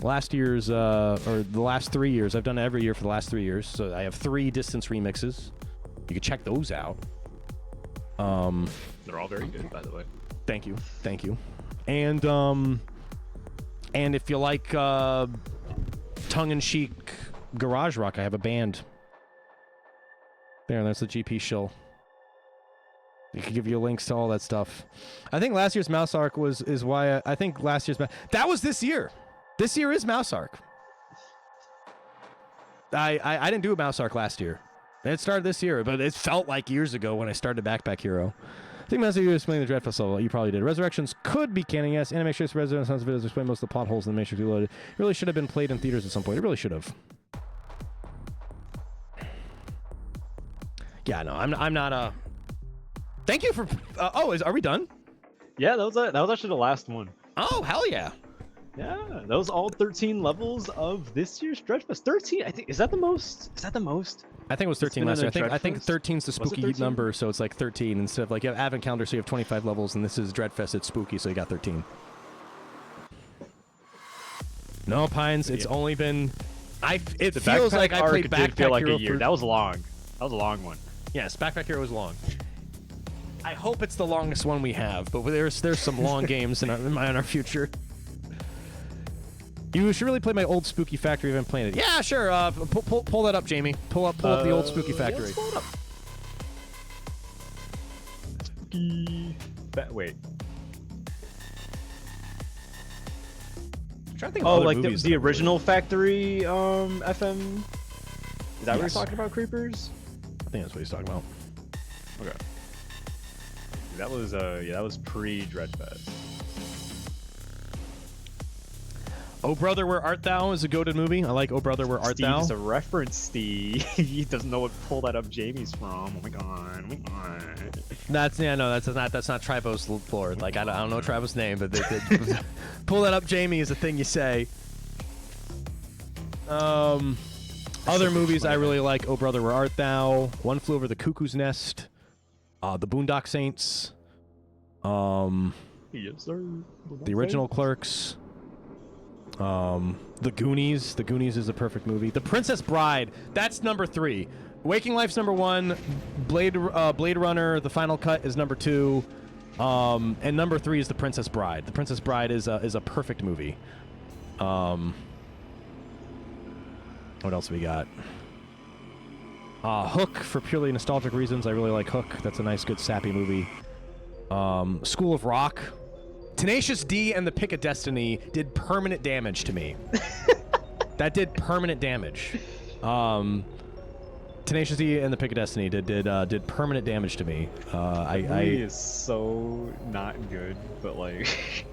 the last 3 years. I've done it every year for the last 3 years. So I have 3 Distance remixes. You can check those out. They're all very good, by the way. Thank you. And if you like tongue-in-cheek garage rock, I have a band. There, that's the GP shill. They could give you links to all that stuff. I think last year's Mouse Arc is why I think last year's that was this year. This year is Mouse Arc. I didn't do a Mouse Arc last year. It started this year, but it felt like years ago when I started Backpack Hero. I think Master, you explained the Dreadfest level. You probably did. Resurrections could be canon, yes. Animatrix Resident Sons videos explain most of the plot holes in the Matrix Reloaded. It really should have been played in theaters at some point. It really should have. Yeah, no, I'm not. Thank you for. Are we done? Yeah, that was actually the last one. Oh, hell yeah. Yeah, that was all 13 levels of this year's Dreadfest. 13, I think. Is that the most? I think it was 13 last year. I think 13's the spooky 13? number, so it's like 13 instead of like you have Advent Calendar, so you have 25 levels, and this is Dreadfest. It's spooky, so you got 13. No, Pines. It's only been. It feels like I played Backpack feel like Hero a year. for. That was long. That was a long one. Yes, Backpack Hero was long. I hope it's the longest one we have, but there's some long games in our future. You should really play my old Spooky Factory if I'm playing it. Yeah, sure. Pull that up, Jamie. Pull up the old Spooky Factory. Yeah, let's pull it up. Spooky. Wait. I'm trying to think of Oh, other like movies the that original Factory FM. Is that what you're Yes. talking about, Creepers? I think that's what he's talking about. Okay. That was that was pre-Dreadfest. Oh Brother, Where Art Thou is a goated movie. I like Oh Brother, Where Art Thou. Steve's a reference, Steve. He doesn't know what pull that up Jamie's from. Oh my god. Oh my god. That's not Tribow's floor. Like I don't know Tribow's name, but pull that up, Jamie is a thing you say. Other movies I really like: Oh Brother, Where Art Thou? One Flew Over the Cuckoo's Nest. The Boondock Saints. Yes, sir. The original Clerks. The Goonies. The Goonies is a perfect movie. The Princess Bride. That's number 3. Waking Life's number 1. Blade Runner: The Final Cut is number 2. And number 3 is The Princess Bride. The Princess Bride is a perfect movie. What else we got? Hook, for purely nostalgic reasons. I really like Hook. That's a nice, good, sappy movie. School of Rock. Tenacious D and the Pick of Destiny did permanent damage to me. That did permanent damage. Tenacious D and the Pick of Destiny did permanent damage to me. Movie is so not good, but like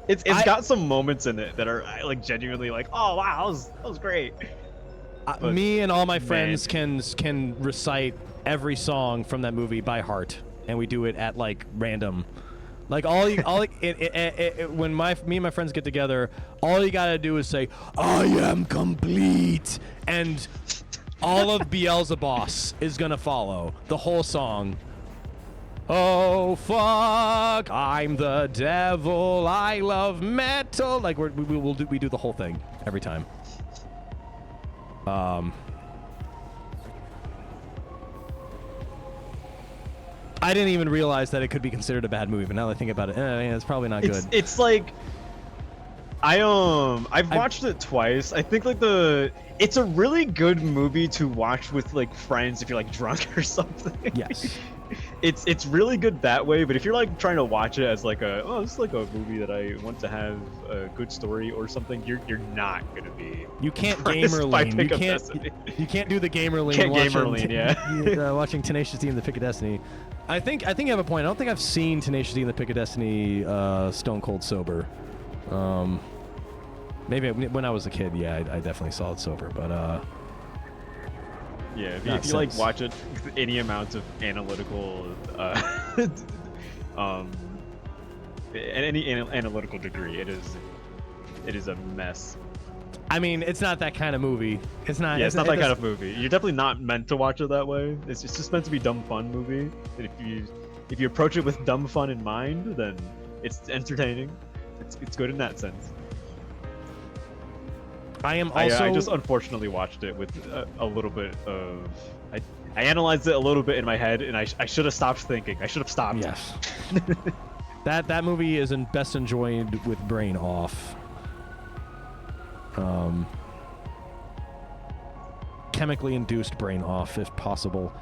it's got some moments in it that are like genuinely like, oh wow, that was great. Me and all my friends can recite every song from that movie by heart, and we do it at like random. Like when me and my friends get together, all you gotta do is say, "I am complete," and all of Beelzebub is gonna follow the whole song. Oh fuck! I'm the devil. I love metal. Like we do the whole thing every time. I didn't even realize that it could be considered a bad movie, but now that I think about it, it's probably not good. It's like I've watched it twice. I think like it's a really good movie to watch with like friends if you're like drunk or something. Yes. It's really good that way, but if you're like trying to watch it as like this is like a movie that I want to have a good story or something, you're not gonna be. You can't gamer lean. You can't do the gamer lean. Can't gamer lean, yeah. Watching Tenacious D and the Pick of Destiny. I think you have a point. I don't think I've seen Tenacious D and the Pick of Destiny stone cold sober. Maybe when I was a kid, yeah, I definitely saw it sober, but yeah, if you like watch it with any amount of analytical any analytical degree, it is a mess. I mean, it's not that kind of movie. It's not. Yeah, it's not that kind of movie. You're definitely not meant to watch it that way. It's just meant to be dumb fun movie. And if you approach it with dumb fun in mind, then it's entertaining. It's good in that sense. I just unfortunately watched it with a little bit of. I analyzed it a little bit in my head, and I should have stopped thinking. I should have stopped. Yes. that movie is best enjoyed with brain off. Chemically induced brain off, if possible.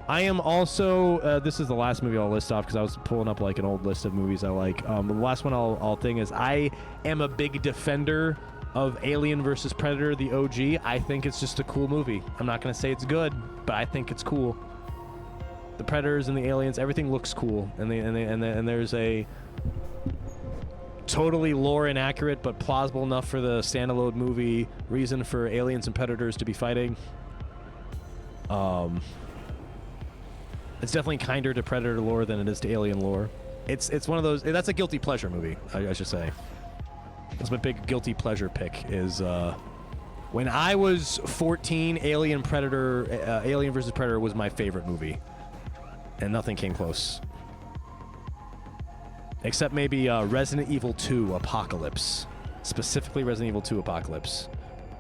I am also. This is the last movie I'll list off because I was pulling up like an old list of movies I like. The last one I'll thing is I am a big defender of Alien versus Predator, the OG. I think it's just a cool movie. I'm not gonna say it's good, but I think it's cool. The Predators and the aliens, everything looks cool, and there's a totally lore inaccurate but plausible enough for the standalone movie reason for aliens and predators to be fighting. It's definitely kinder to Predator lore than it is to Alien lore. It's one of those. That's a guilty pleasure movie, I should say. That's my big guilty pleasure pick. Is when I was 14, Alien versus Predator was my favorite movie, and nothing came close. Except maybe Resident Evil 2 Apocalypse, specifically Resident Evil 2 Apocalypse.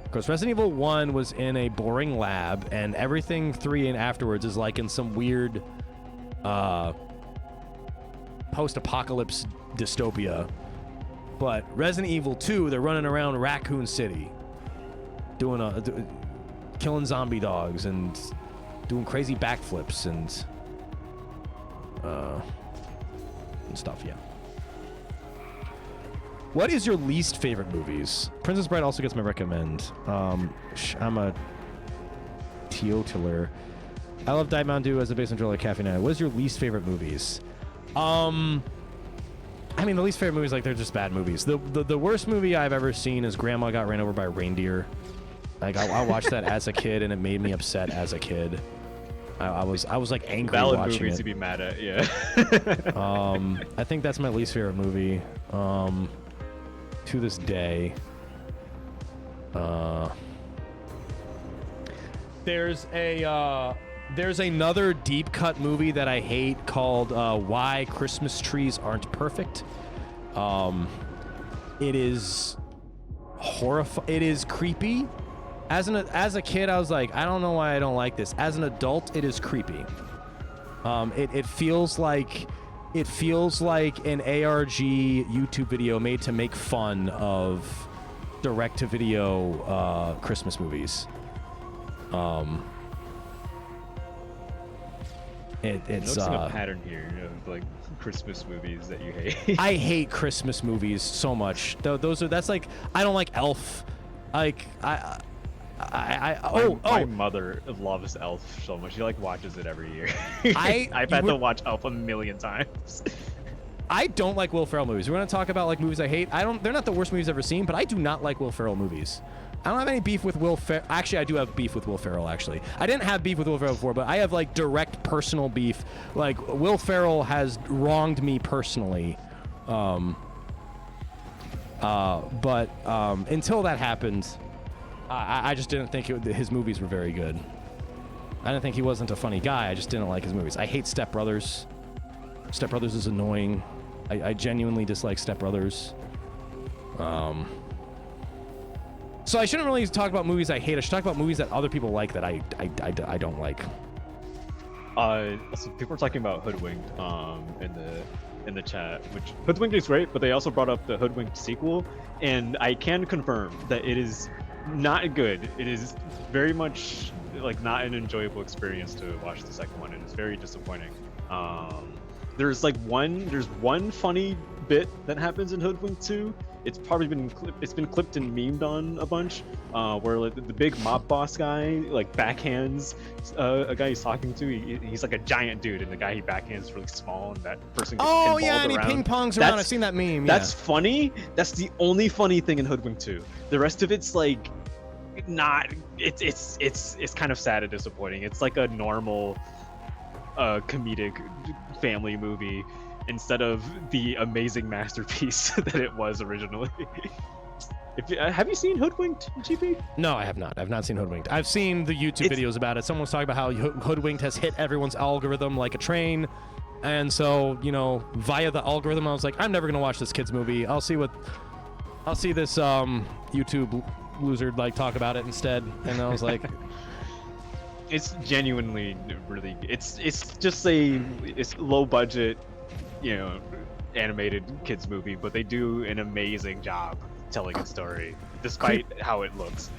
Of course, Resident Evil 1 was in a boring lab, and everything 3 and afterwards is like in some weird post-apocalypse dystopia. But Resident Evil 2, they're running around Raccoon City, killing zombie dogs and doing crazy backflips and stuff. Yeah. What is your least favorite movies? Princess Bride also gets my recommend. I'm a teetotaler. I love Diet Mountain Dew as a base controller of caffeine. What is your least favorite movies? I mean, the least favorite movies, like, they're just bad movies. The worst movie I've ever seen is Grandma Got Ran Over by a Reindeer. Like, I watched that as a kid, and it made me upset as a kid. I was like angry Valid watching movies it. to be mad at, yeah. I think that's my least favorite movie. To this day. There's another deep cut movie that I hate called Why Christmas Trees Aren't Perfect. It is it is creepy. As a kid, I was like, I don't know why I don't like this. As an adult, it is creepy. It feels like an ARG YouTube video made to make fun of direct-to-video Christmas movies. It's noticing a pattern here of like Christmas movies that you hate. I hate Christmas movies so much. That's like, I don't like Elf. Like my mother loves Elf so much. She like watches it every year. I've had to watch Elf a million times. I don't like Will Ferrell movies. We're gonna talk about like movies I hate. They're not the worst movies I've ever seen, but I do not like Will Ferrell movies. I don't have any beef with Will Ferrell. Actually, I do have beef with Will Ferrell, actually. I didn't have beef with Will Ferrell before, but I have like direct personal beef. Like, Will Ferrell has wronged me personally. But until that happened, I just didn't think his movies were very good. I didn't think he wasn't a funny guy. I just didn't like his movies. I hate Step Brothers. Step Brothers is annoying. I genuinely dislike Step Brothers. So I shouldn't really talk about movies I hate. I should talk about movies that other people like that I don't like. So people are talking about Hoodwinked in the chat, which Hoodwinked is great, but they also brought up the Hoodwinked sequel, and I can confirm that it is not good. It is very much like not an enjoyable experience to watch the second one, and it's very disappointing. There's one funny bit that happens in Hoodwinked 2. It's probably been clipped and memed on a bunch, where like, the big mob boss guy like backhands a guy he's talking to. He's like a giant dude, and the guy he backhands is really small, and that person gets pinballed and he around. ping pongs around. I've seen that meme. That's funny. That's the only funny thing in Hoodwinked 2. The rest of it's like not. It's kind of sad and disappointing. It's like a normal comedic family movie, instead of the amazing masterpiece that it was originally. Have you seen Hoodwinked, GP? No, I have not. I've not seen Hoodwinked. I've seen the YouTube videos about it. Someone was talking about how Hoodwinked has hit everyone's algorithm like a train. And so, via the algorithm, I was like, I'm never going to watch this kid's movie. I'll see this YouTube loser talk about it instead. And I was like... It's genuinely really... It's just it's low budget, animated kids movie, but they do an amazing job telling a story, despite how it looks.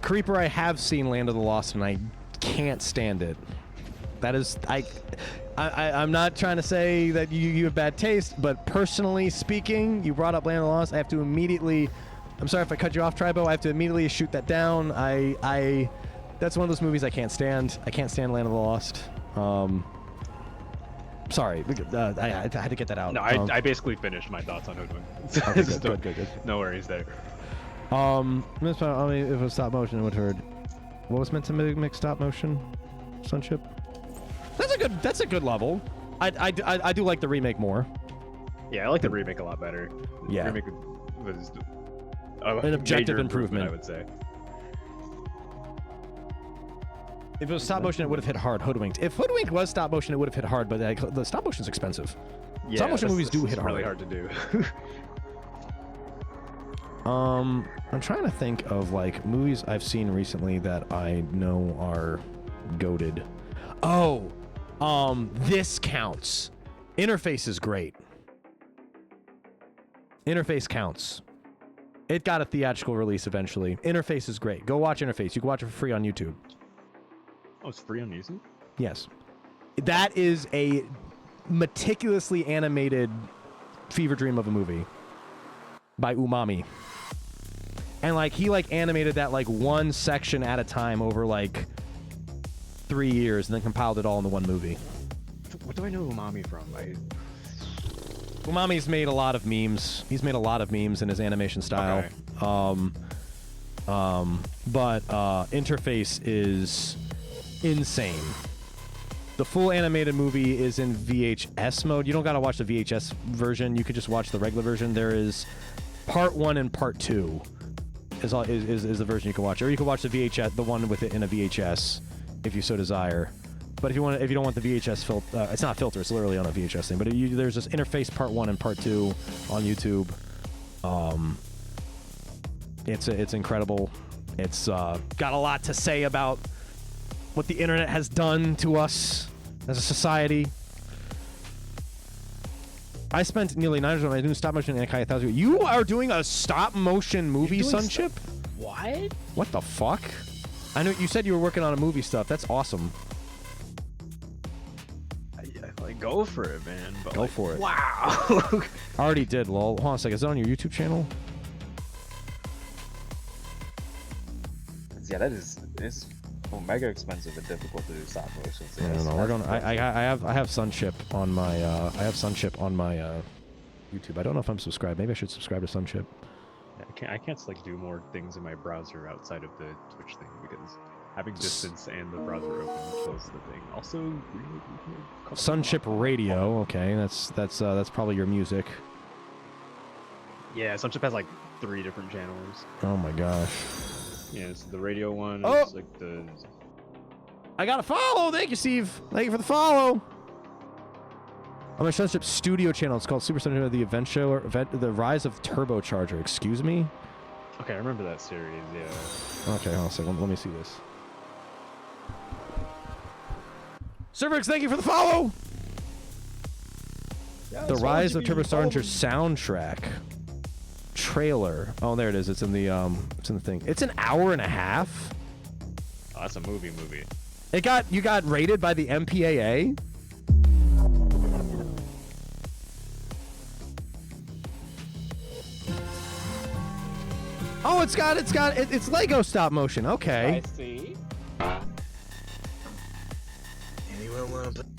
Creeper, I have seen Land of the Lost, and I can't stand it. That is, I'm not trying to say that you have bad taste, but personally speaking, you brought up Land of the Lost. I have to immediately, I'm sorry if I cut you off, Tribow. I have to immediately shoot that down. That's one of those movies I can't stand. I can't stand Land of the Lost. Sorry, I had to get that out. No, I basically finished my thoughts on Hoodwink. Okay, good. No worries there. I mean, if it was stop motion, it would hurt. What was meant to make stop motion? Sunship. That's a good level. I do like the remake more. Yeah, I like the remake a lot better. Yeah. The remake was an objective major improvement, I would say. If it was stop motion, it would have hit hard. Hoodwinked. If Hoodwinked was stop motion, it would have hit hard. But the stop motion's expensive. Yeah, stop motion movies do hit hard. Really hard to do. I'm trying to think of like movies I've seen recently that I know are goated. Oh, this counts. Interface is great. Interface counts. It got a theatrical release eventually. Interface is great. Go watch Interface. You can watch it for free on YouTube. Oh, it's free on YouTube? Yes. That is a meticulously animated fever dream of a movie by Umami. And like he like animated that like one section at a time over like 3 years and then compiled it all into one movie. What do I know Umami from? Umami's made a lot of memes. He's made a lot of memes in his animation style. Okay. But Interface is insane. The full animated movie is in VHS mode. You don't gotta watch the VHS version. You could just watch the regular version. There is part 1 and part 2 is the version you can watch, or you can watch the VHS, the one with it in a VHS, if you so desire. But if you don't want the VHS filter, it's not filter. It's literally on a VHS thing. But there's this Interface part 1 and part 2 on YouTube. It's incredible. It's got a lot to say about what the internet has done to us as a society. I spent nearly 9 hours on my new stop motion Anakai 1,000. You are doing a stop motion movie, Sunship? What? What the fuck? I know you said you were working on a movie stuff. That's awesome. Like, go for it, man. But go for it. Wow. I already did, lol. Hold on a second. Is that on your YouTube channel? Yeah, it's mega expensive and difficult to do stop motion. So I don't know. We're gonna. I have Sunship on my. I have Sunship on my YouTube. I don't know if I'm subscribed. Maybe I should subscribe to Sunship. Yeah, I can't like do more things in my browser outside of the Twitch thing because having distance and the browser open kills the thing. Also, Sunship Radio. Okay, that's probably your music. Yeah, Sunship has like 3 different channels. Oh my gosh. Yeah, it's the radio one. Oh! It's like the. I got a follow. Thank you, Steve. Thank you for the follow. On my Sunship Studio channel, it's called Super Sunship, the Event Show, The Rise of Turbocharger. Excuse me? Okay, I remember that series, yeah. Okay, hold on a second. Let me see this. Cervix, thank you for the follow! Yeah, The Rise of Turbocharger soundtrack. Trailer. Oh, there it is. It's in the thing. It's an hour and a half. Oh, that's a movie. You got rated by the MPAA? Oh, it's Lego stop motion. Okay. I see. Anyone want to play?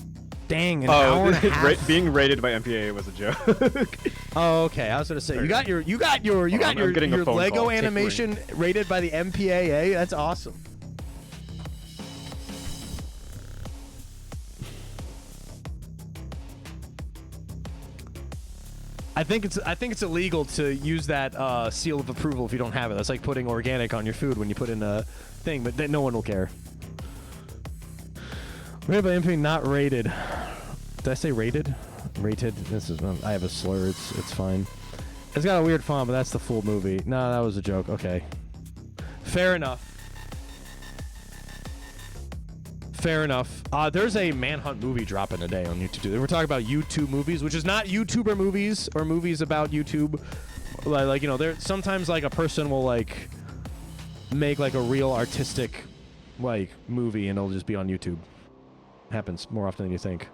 Dang, an hour and a half. Being rated by MPAA was a joke. Oh, okay. I was gonna say you got your Lego call. animation rated by the MPAA. That's awesome. I think it's illegal to use that seal of approval if you don't have it. That's like putting organic on your food when you put in a thing, but no one will care. Rated by MPAA, not rated. Did I say rated? Rated. This is. I have a slur. It's fine. It's got a weird font, but that's the full movie. No, that was a joke. Okay. Fair enough. Fair enough. There's a Manhunt movie dropping today on YouTube. We're talking about YouTube movies, which is not YouTuber movies or movies about YouTube. Like there sometimes like a person will like make like a real artistic like movie and it'll just be on YouTube. Happens more often than you think.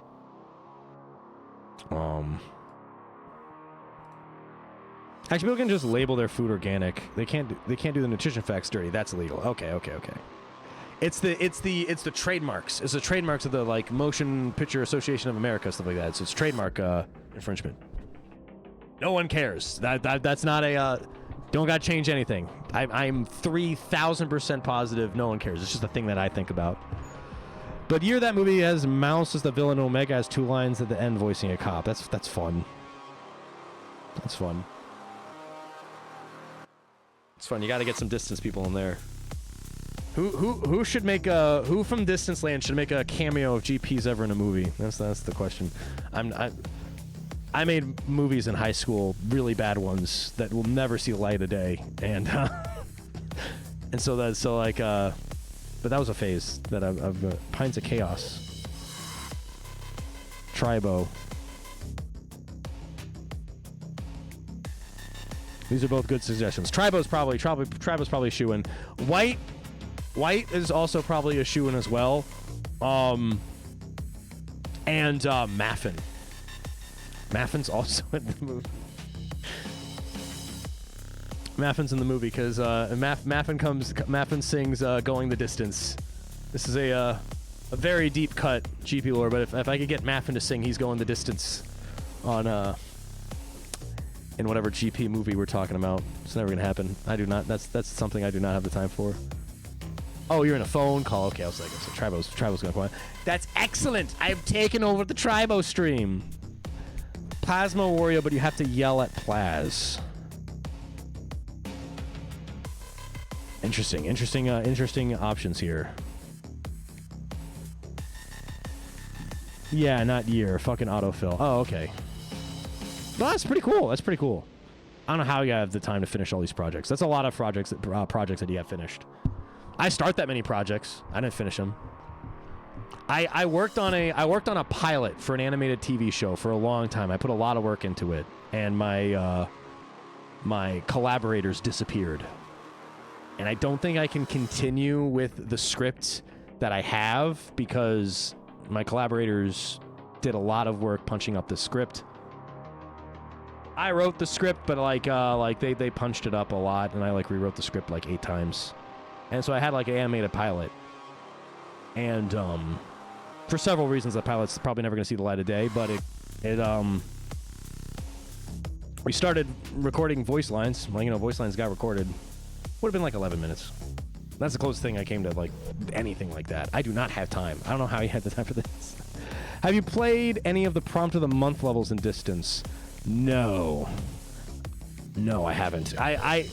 Actually, people can just label their food organic. They can't do the nutrition facts dirty. That's illegal. Okay. It's the trademarks. It's the trademarks of the like Motion Picture Association of America, stuff like that. So it's trademark infringement. No one cares. That's not a don't gotta change anything. I'm 3,000% positive no one cares. It's just a thing that I think about. But year that movie has Mouse as the villain. Omega has 2 lines at the end voicing a cop. That's fun. That's fun. It's fun. You got to get some Distance people in there. Who should make who from Distance Land should make a cameo if GP's ever in a movie? That's the question. I made movies in high school, really bad ones that will never see the light of day, and but that was a phase that I've Pines of Chaos, Tribow. These are both good suggestions. Tribow's probably a shoo-in. White is also probably a shoo-in as well. And Maffin. Maffin's also in the movie. Maffin's in the movie because Maffin sings "Going the Distance." This is a very deep cut GP lore, but if I could get Maffin to sing "He's Going the Distance" on in whatever GP movie we're talking about, it's never gonna happen. I do not. That's something I do not have the time for. Oh, you're in a phone call. Okay, I was like, so Tribow's gonna come on. That's excellent. I've taken over the Tribow stream. Plasma Wario, but you have to yell at Plaz. Interesting options here. Yeah, not year. Fucking autofill. Oh, okay. Well, that's pretty cool. I don't know how you have the time to finish all these projects. That's a lot of projects that you have finished. I start that many projects. I didn't finish them. I worked on a pilot for an animated TV show for a long time. I put a lot of work into it, and my collaborators disappeared. And I don't think I can continue with the script that I have because my collaborators did a lot of work punching up the script. I wrote the script, but they punched it up a lot, and I rewrote the script 8 times. And so I had an animated pilot. And for several reasons, the pilot's probably never going to see the light of day, but we started recording voice lines. Voice lines got recorded. Would have been 11 minutes. That's the closest thing I came to anything like that. I do not have time. I don't know how you had the time for this. Have you played any of the Prompt of the Month levels in Distance? No, I haven't. I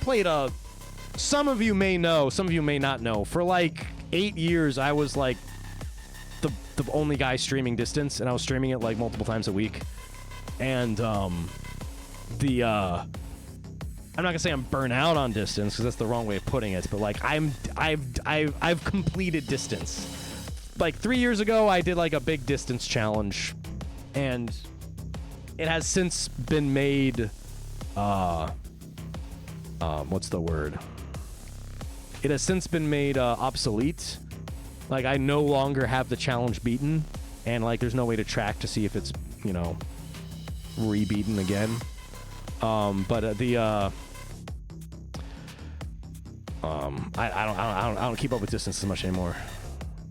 played some of you may know, some of you may not know. For 8 years, I was the only guy streaming Distance, and I was streaming it multiple times a week. And I'm not gonna say I'm burnt out on Distance because that's the wrong way of putting it, but I've completed Distance. 3 years ago, I did a big Distance challenge, and it has since been made. What's the word? It has since been made obsolete. I no longer have the challenge beaten, and there's no way to track to see if it's re-beaten again. I don't keep up with Distance as much anymore.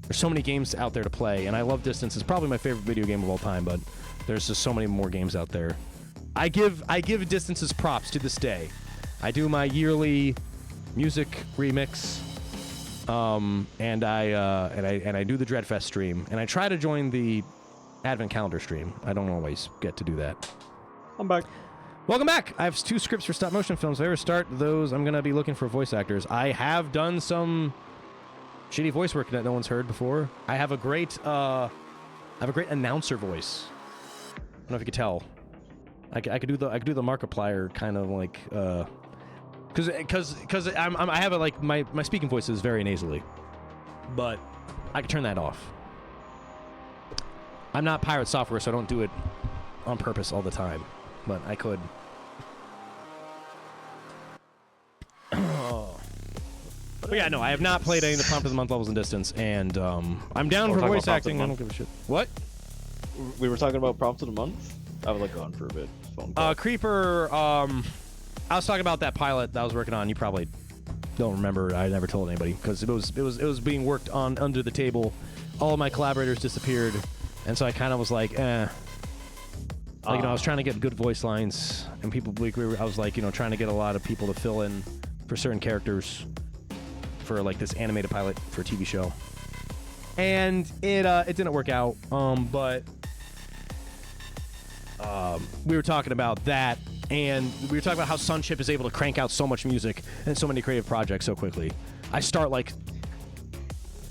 There's so many games out there to play, and I love Distance. It's probably my favorite video game of all time, but there's just so many more games out there. I give Distance's props to this day. I do my yearly music remix, and I do the Dreadfest stream, and I try to join the Advent Calendar stream. I don't always get to do that. I'm back. Welcome back. I have 2 scripts for stop motion films. If I ever start those, I'm gonna be looking for voice actors. I have done some shitty voice work that no one's heard before. I have a great announcer voice. I don't know if you could tell. I could do the Markiplier kind of because I have my speaking voice is very nasally, but I could turn that off. I'm not pirate software, so I don't do it on purpose all the time, but I could. But yeah, no, I have not played any of the Prompt of the Month levels in distance, and I'm down for talking voice about Prompt of the acting. I don't Month. give a shit. What? We were talking about Prompt of the Month. I was like gone for a bit. Phone call. Creeper. I was talking about that pilot that I was working on. You probably don't remember. I never told anybody because it was being worked on under the table. All of my collaborators disappeared, and so I kind of was like, eh. Like, I was trying to get good voice lines, and people. I was like, trying to get a lot of people to fill in for certain characters for like this animated pilot for a TV show, and it didn't work out. But we were talking about that, and we were talking about how Sunchip is able to crank out so much music and so many creative projects so quickly. I start like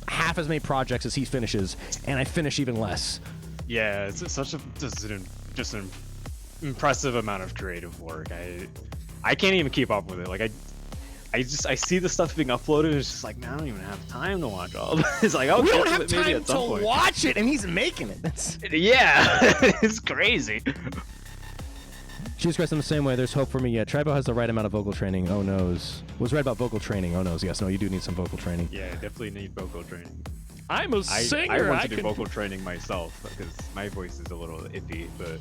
half as many projects as he finishes, and I finish even less. Yeah, it's such a just an impressive amount of creative work. I can't even keep up with it. Like I see the stuff being uploaded, and it's just like, man, I don't even have time to watch all of it. It's like, okay, We don't have maybe time at some to point. watch it, and he's making it. That's... Yeah, it's crazy. She expressed in the same way. There's hope for me yet. Tribow has the right amount of vocal training. Oh noes. Was right about vocal training. Oh noes. Yes, no, you do need some vocal training. Yeah, definitely need vocal training. I'm a singer. I want to do vocal training myself because my voice is a little iffy, but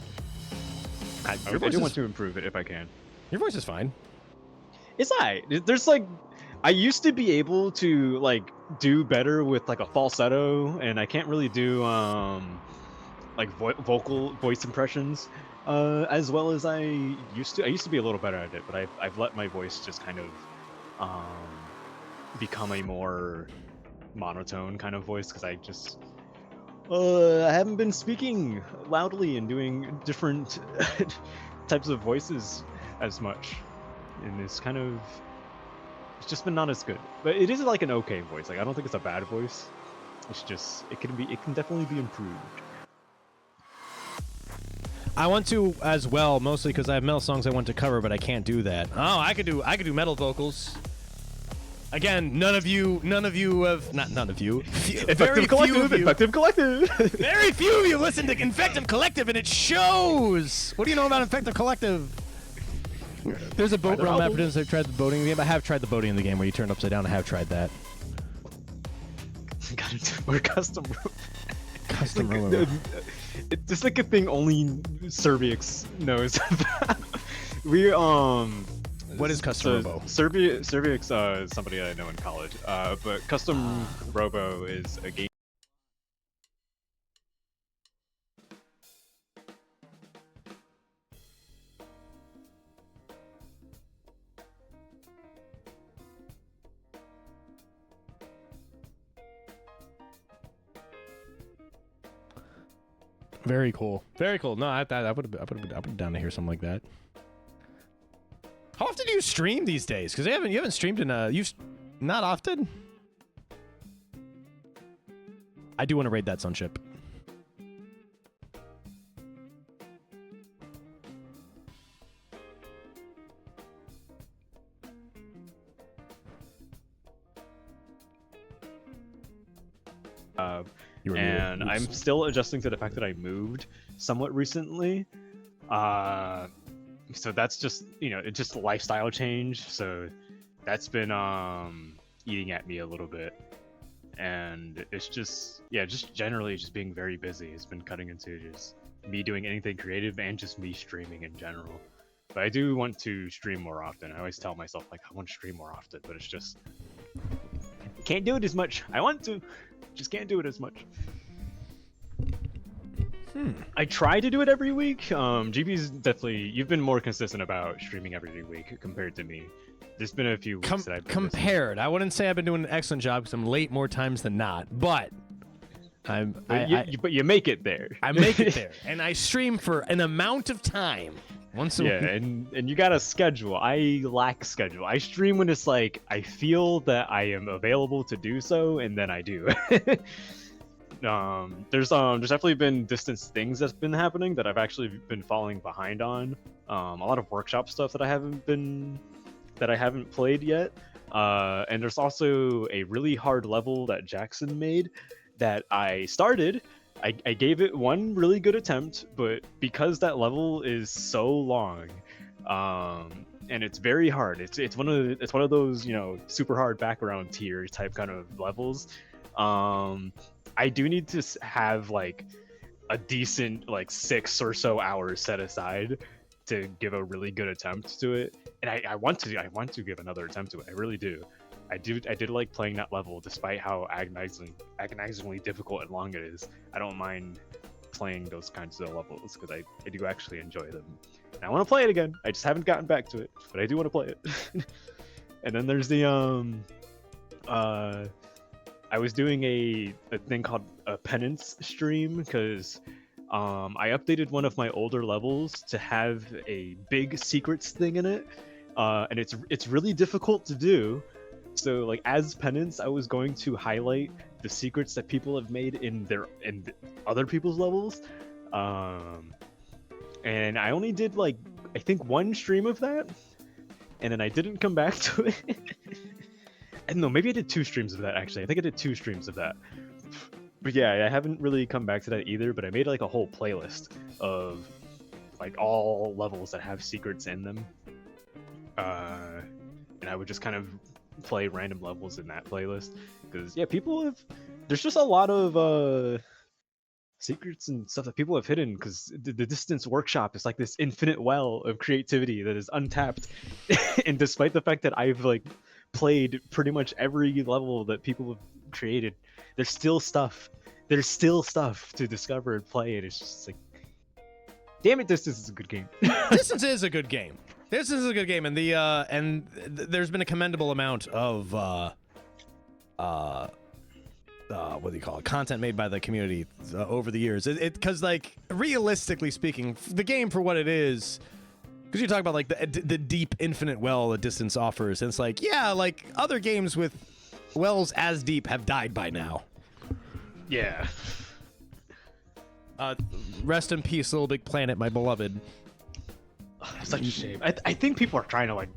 I do want to improve it if I can. Your voice is fine. It's alright. There's like, I used to be able to like do better with like a falsetto, and I can't really do like voice impressions as well as I used to. I used to be a little better at it, but I've let my voice just kind of become a more monotone kind of voice because I just I haven't been speaking loudly and doing different types of voices as much, and it's just been not as good. But it is like an okay voice. Like, I don't think it's a bad voice. It's just it can definitely be improved. I want to as well, mostly because I have metal songs I want to cover, but I can't do that. Oh, I could do metal vocals. Again, none of you have not none of you. Very few of you. Infective Collective. Very few of you listen to Infective Collective, and it shows. What do you know about Infective Collective? There's a boat realm map. I've tried the boating in the game. I have tried the boating in the game where you turn upside down. I have tried that. Gotta do more custom rope. Custom rope. It's like a thing only Servix knows about. We What is custom robo? Servix is somebody I know in college. But custom robo is a game. Very cool. Very cool. No, I would have been down to hear something like that. How often do you stream these days? Because you haven't streamed in not often. I do want to raid that Sunship. And I'm still adjusting to the fact that I moved somewhat recently. So that's just, it's just a lifestyle change. So that's been eating at me a little bit. And it's just, just generally just being very busy. It's been cutting into just me doing anything creative and just me streaming in general. But I do want to stream more often. I always tell myself, like, I want to stream more often, but it's just, can't do it as much. I want to, just can't do it as much. I try to do it every week. GB's definitely, you've been more consistent about streaming every week compared to me. There's been a few weeks that I've been compared. I wouldn't say I've been doing an excellent job because I'm late more times than not, but but you make it there. I make it there, and I stream for an amount of time once a week. and you got a schedule. I lack schedule. I stream when it's like I feel that I am available to do so, and then I do. There's definitely been distance things that's been happening that I've actually been falling behind on. A lot of workshop stuff that I haven't played yet. And there's also a really hard level that Jackson made that I started. I gave it one really good attempt, but because that level is so long, and it's very hard. It's one of those, you know, super hard background tier type kind of levels. I do need to have like a decent like 6 or so hours set aside to give a really good attempt to it, and I want to give another attempt to it. I really do. I did like playing that level despite how agonizingly difficult and long it is. I don't mind playing those kinds of levels because I do actually enjoy them. And I want to play it again. I just haven't gotten back to it, but I do want to play it. And then there's the I was doing a thing called a penance stream because I updated one of my older levels to have a big secrets thing in it, and it's really difficult to do. So like as penance, I was going to highlight the secrets that people have made in other people's levels, and I only did like I think 1 stream of that, and then I didn't come back to it. And no, maybe I did 2 streams of that actually. I think I did 2 streams of that. But yeah, I haven't really come back to that either, but I made like a whole playlist of like all levels that have secrets in them. And I would just kind of play random levels in that playlist. Because yeah, there's just a lot of secrets and stuff that people have hidden, because the Distance Workshop is like this infinite well of creativity that is untapped. And despite the fact that I've like played pretty much every level that people have created, there's still stuff to discover and play, and it's just like, damn it, Distance is a good game. Distance is a good game. Distance is a good game, and there's been a commendable amount of what do you call it? Content made by the community over the years. Because like realistically speaking, the game for what it is. Because you talk about like the deep infinite well that Distance offers, and it's like, yeah, like other games with wells as deep have died by now. Yeah. Rest in peace, Little Big Planet, my beloved. Such a shame. I think people are trying to like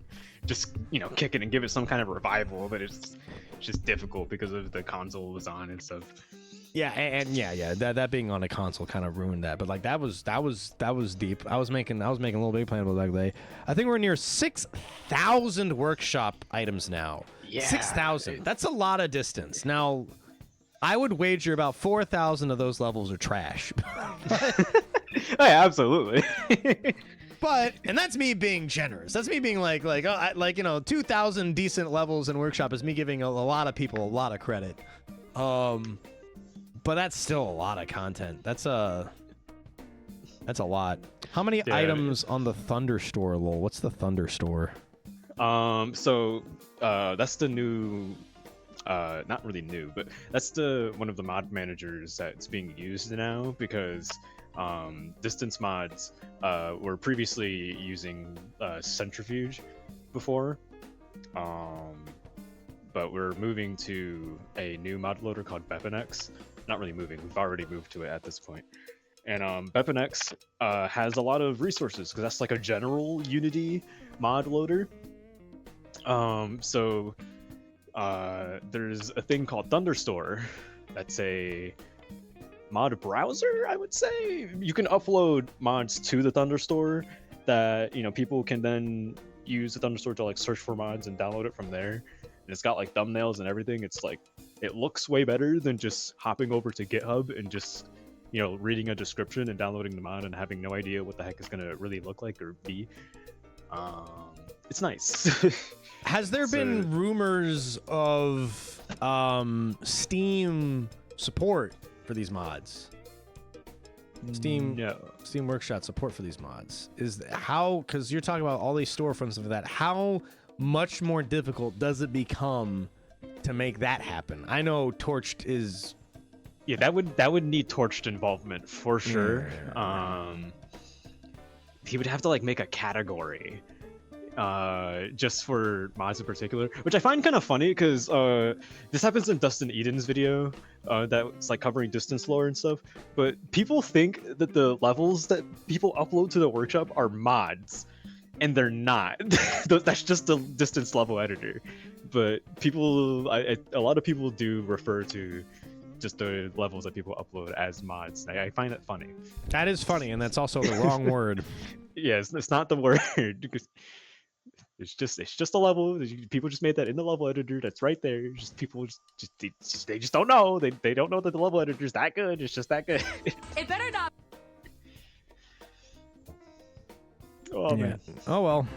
just, you know, kick it and give it some kind of revival, but it's just difficult because of the console it was on and stuff. Yeah, and yeah, that being on a console kind of ruined that. But like that was deep. I was making Little Big Planet back day. I think we're near 6,000 workshop items now. Yeah, 6,000. That's a lot of Distance. Now, I would wager about 4,000 of those levels are trash. Oh, yeah, absolutely. But, and that's me being generous. That's me being like 2,000 decent levels in workshop is me giving a lot of people a lot of credit. But that's still a lot of content. That's a lot. How many items on the Thunder Store, lol? What's the Thunder Store? So that's the new, not really new, but that's one of the mod managers that's being used now, because Distance mods were previously using Centrifuge before, but we're moving to a new mod loader called Bepinex. Not really moving, we've already moved to it at this point. And Bepinex has a lot of resources, because that's like a general Unity mod loader. So there's a thing called Thunderstore. That's a mod browser, I would say. You can upload mods to the Thunderstore that, you know, people can then use the Thunderstore to like search for mods and download it from there. And it's got like thumbnails and everything. It's like, it looks way better than just hopping over to GitHub and just, you know, reading a description and downloading the mod and having no idea what the heck it's gonna really look like or be. It's nice. Has there been rumors of Steam support for these mods? Steam Workshop support for these mods is how, because you're talking about all these storefronts of that. How much more difficult does it become to make that happen? I know Torched is. Yeah, that would need Torched involvement for sure. He would have to like make a category just for mods in particular, which I find kind of funny, because this happens in Dustin Eden's video that's like covering Distance lore and stuff, but people think that the levels that people upload to the workshop are mods, and they're not. That's just the Distance level editor. But people, a lot of people do refer to just the levels that people upload as mods. I find that funny. That is funny, and that's also the wrong word. Yes, it's not the word. It's just a level. People just made that in the level editor. That's right there. Just people they just don't know. They don't know that the level editor is that good. It's just that good. It better not. Oh man. Oh well.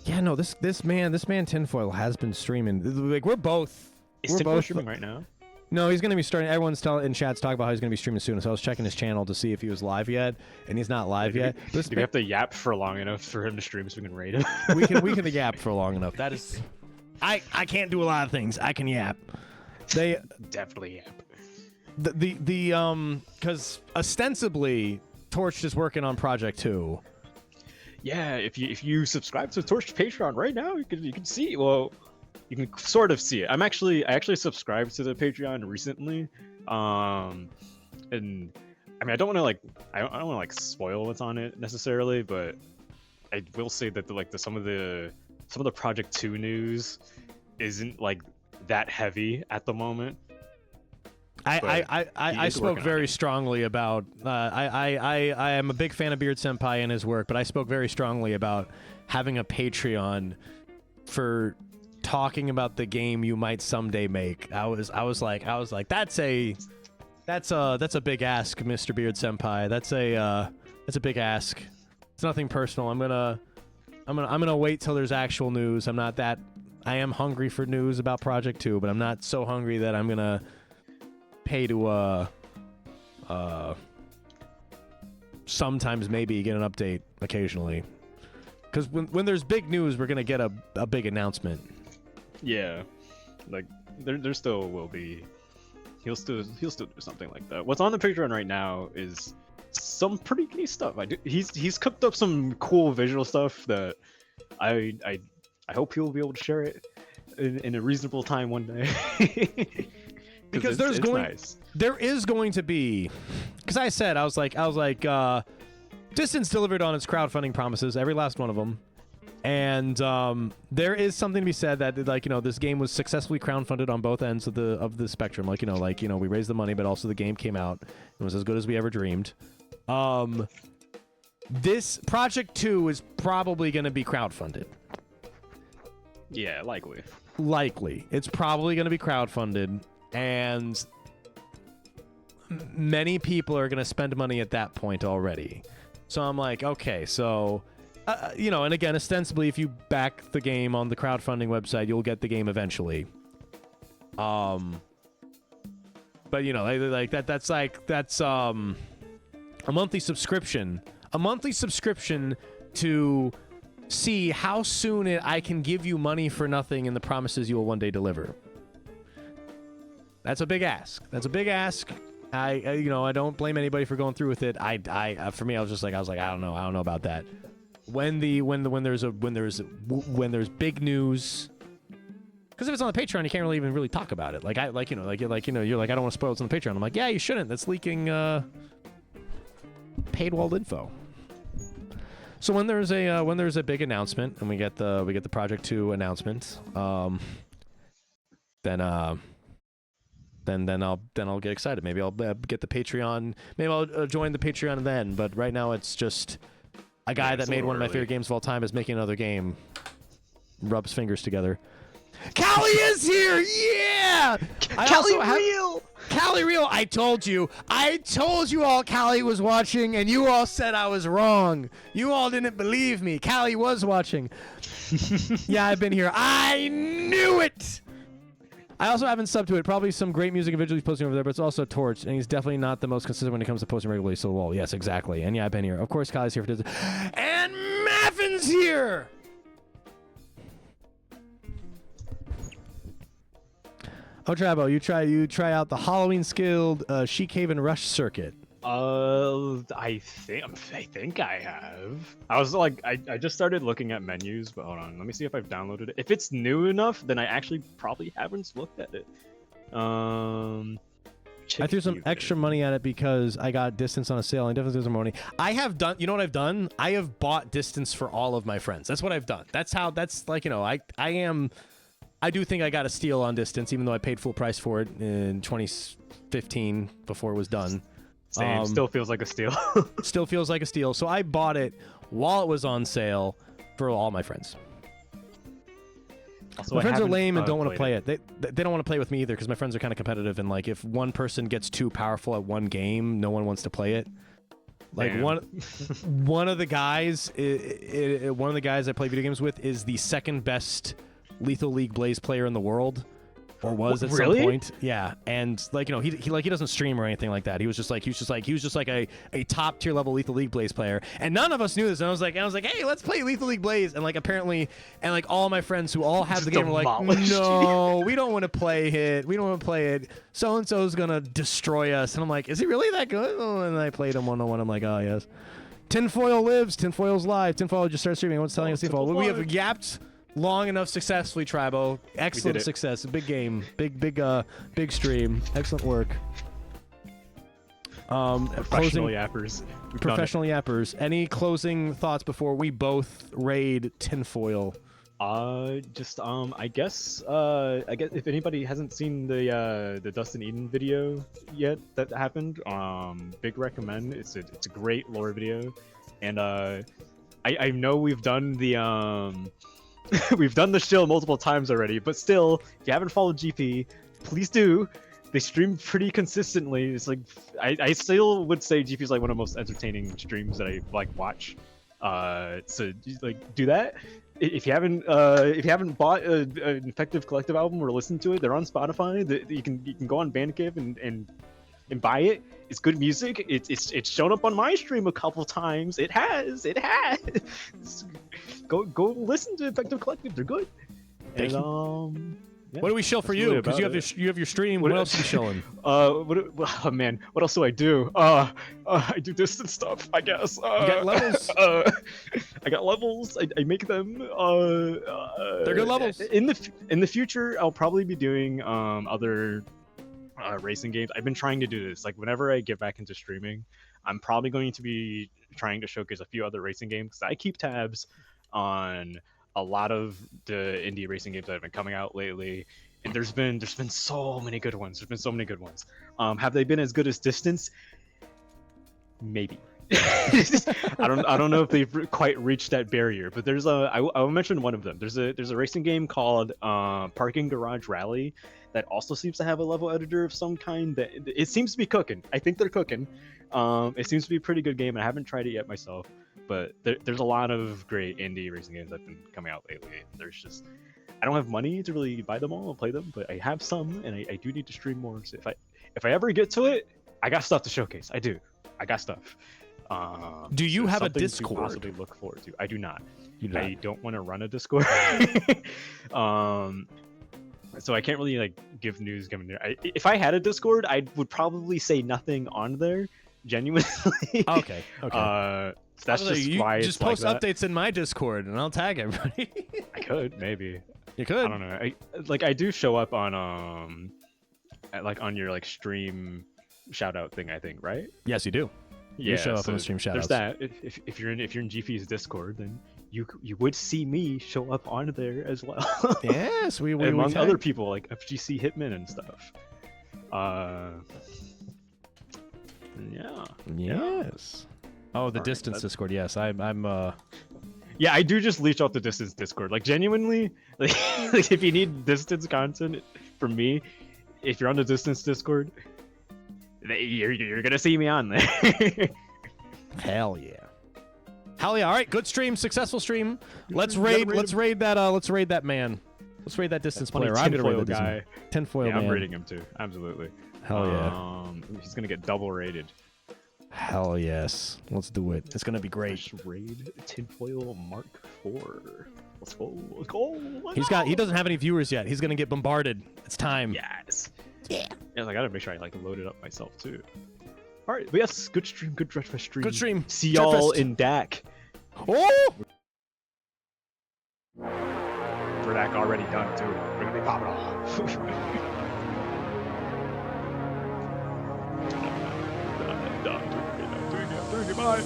Yeah, no, this man Tinfoil has been streaming. Like we're both Streaming right now. No, he's going to be starting. Everyone's in chat's talking about how he's going to be streaming soon. So I was checking his channel to see if he was live yet, and he's not live yet. Do we have to yap for long enough for him to stream so we can rate him? we can yap for long enough. That is, I can't do a lot of things. I can yap. They definitely yap. Because ostensibly Torched is working on Project 2. Yeah, if you subscribe to Torched Patreon right now, you can see. Well, you can sort of see it. I actually subscribed to the Patreon recently, and I mean I don't want to spoil what's on it necessarily, but I will say that some of the Project 2 news isn't like that heavy at the moment. I spoke very strongly about. I am a big fan of Beard Senpai and his work, but I spoke very strongly about having a Patreon for talking about the game you might someday make. I was like that's a big ask, Mr. Beard Senpai. That's a big ask. It's nothing personal. I'm gonna wait till there's actual news. I am hungry for news about Project 2, but I'm not so hungry that I'm gonna pay to sometimes maybe get an update occasionally. Because when there's big news, we're gonna get a big announcement. Yeah, like there still will be. He'll still do something like that. What's on the Patreon right now is some pretty neat stuff. He's cooked up some cool visual stuff that I hope he'll be able to share it in a reasonable time one day. Because there is going to be, because I was like Distance delivered on its crowdfunding promises, every last one of them. And there is something to be said that, this game was successfully crowdfunded on both ends of the spectrum. We raised the money, but also the game came out and was as good as we ever dreamed. This Project 2 is probably going to be crowdfunded. Yeah, likely. It's probably going to be crowdfunded, and many people are going to spend money at that point already. So I'm like, okay, so... and again, ostensibly, if you back the game on the crowdfunding website, you'll get the game eventually. But that's a monthly subscription. A monthly subscription to see how soon I can give you money for nothing and the promises you will one day deliver. That's a big ask. I don't blame anybody for going through with it. For me, I was like, I don't know about that. When there's big news, because if it's on the Patreon, you can't really even talk about it. You're like, I don't want to spoil what's on the Patreon. I'm like, yeah, you shouldn't. That's leaking paid-walled info. So when there's a big announcement and we get the Project 2 announcement, then I'll get excited. Maybe I'll get the Patreon. Maybe I'll join the Patreon then. But right now it's just a guy that made one of my favorite games of all time is making another game. Rubs fingers together. Callie is here! Yeah! Callie Real! I told you all Callie was watching, and you all said I was wrong. You all didn't believe me. Callie was watching. Yeah, I've been here. I knew it! I also haven't subbed to it. Probably some great music and visually he's posting over there, but it's also Torch, and he's definitely not the most consistent when it comes to posting regularly. So, well, yes, exactly. And yeah, I've been here. Of course, Kylie's here for this. And Maffin's here! Oh, Tribow, you try out the Halloween skilled Sheik Haven Rush circuit. I think I have. I was like, I just started looking at menus, but hold on, let me see if I've downloaded it. If it's new enough, then I actually probably haven't looked at it. I threw some extra money at it because I got Distance on a sale. I definitely threw some money. I have done, you know what I've done? I have bought Distance for all of my friends. That's what I've done. I do think I got a steal on Distance, even though I paid full price for it in 2015 before it was done. Same. Still feels like a steal. Still feels like a steal. So I bought it while it was on sale for all my friends. Also, My I friends are haven't, lame and don't want to played play it. They don't want to play with me either because my friends are kind of competitive and like if one person gets too powerful at one game, no one wants to play it. Like Damn. one of the guys I play video games with is the second best Lethal League Blaze player in the world, or was at Really? some point. Yeah, and like he doesn't stream or anything like that. He was just like a top tier level Lethal League Blaze player, and none of us knew this. And I was like, hey, let's play Lethal League Blaze. And like apparently, and like all my friends who all have the game were like, demolished no, we don't want to play it. We don't want to play it. So and so's gonna destroy us. And I'm like, is he really that good? Oh, and I played him 1-on-1. I'm like, oh yes. Tinfoil lives. Tinfoil's live. Tinfoil just started streaming. What's telling us Tinfoil? We have yapped long enough successfully, Tribow. Excellent success. Big game. Big stream. Excellent work. Professional yappers. We've done it. Professional yappers. Any closing thoughts before we both raid Tinfoil? I guess if anybody hasn't seen the Dustin Eden video yet that happened, big recommend. It's a great lore video, and I know we've done the we've done the shill multiple times already, but still, if you haven't followed GP, please do. They stream pretty consistently. It's like I still would say GP is like one of the most entertaining streams that I like watch. So like do that. If you haven't bought an Infective Collective album or listened to it, they're on Spotify. You can go on Bandcamp and buy it. It's good music. It's shown up on my stream a couple times. It has. Go listen to Infective Collective. They're good. Thank you. Yeah, what do we shill for you? Because you have your stream. What else are you shilling? Oh man, what else do I do? I do distance stuff, I guess. You got levels. I got levels. I make them. They're good levels. In the future, I'll probably be doing other racing games. I've been trying to do this. Like whenever I get back into streaming, I'm probably going to be trying to showcase a few other racing games. I keep tabs on a lot of the indie racing games that have been coming out lately, and there's been so many good ones. Have they been as good as Distance? Maybe. I don't know if they've quite reached that barrier, but there's I'll mention one of them. There's a racing game called Parking Garage Rally that also seems to have a level editor of some kind. That it seems to be cooking. I think they're cooking. It seems to be a pretty good game, and I haven't tried it yet myself. But there's a lot of great indie racing games that have been coming out lately. There's just I don't have money to really buy them all and play them, but I have some, and I do need to stream more. So if I ever get to it, I got stuff to showcase. I do. I got stuff. Do you have a something Discord? To possibly look forward to. I do not. You do not. I don't want to run a Discord. So I can't really like give news coming there. If I had a Discord, I would probably say nothing on there. Genuinely. Okay. So that's just why it's just post like that. updates in my Discord and I'll tag everybody. I could maybe. You could. I don't know. I do show up on on your like stream shout out thing, I think, right? Yes, you do. Yeah, You show up so on the stream shout there's outs. that. If you're in GP's Discord, then you would see me show up on there as well. Yes, we among tag. other people like FGC Hitman and stuff. Yeah. Yes. Oh, the Alright, distance that's- Discord. Yes, I'm. Yeah, I do just leech out the distance Discord. Like genuinely, like if you need distance content from me, if you're on the distance Discord, you're gonna see me on there. Hell yeah. Hell yeah. All right, good stream, successful stream. Let's raid that man. Let's raid that distance player. I'm gonna raid that guy. Tinfoil Yeah, man. I'm raiding him too. Absolutely. Hell yeah. He's gonna get double rated. Hell yes. Let's do it. It's gonna be great. Fresh raid Tinfoil Mark IV. Let's go. Let's go. He doesn't have any viewers yet. He's gonna get bombarded. It's time. Yes. Yeah. I gotta make sure I like load it up myself too. All right. But yes, good stream. Good Dreadfest stream. Good stream. See y'all Dreadfest. in DAC. Oh! For DAC already done too. We're gonna be popping off. Bye.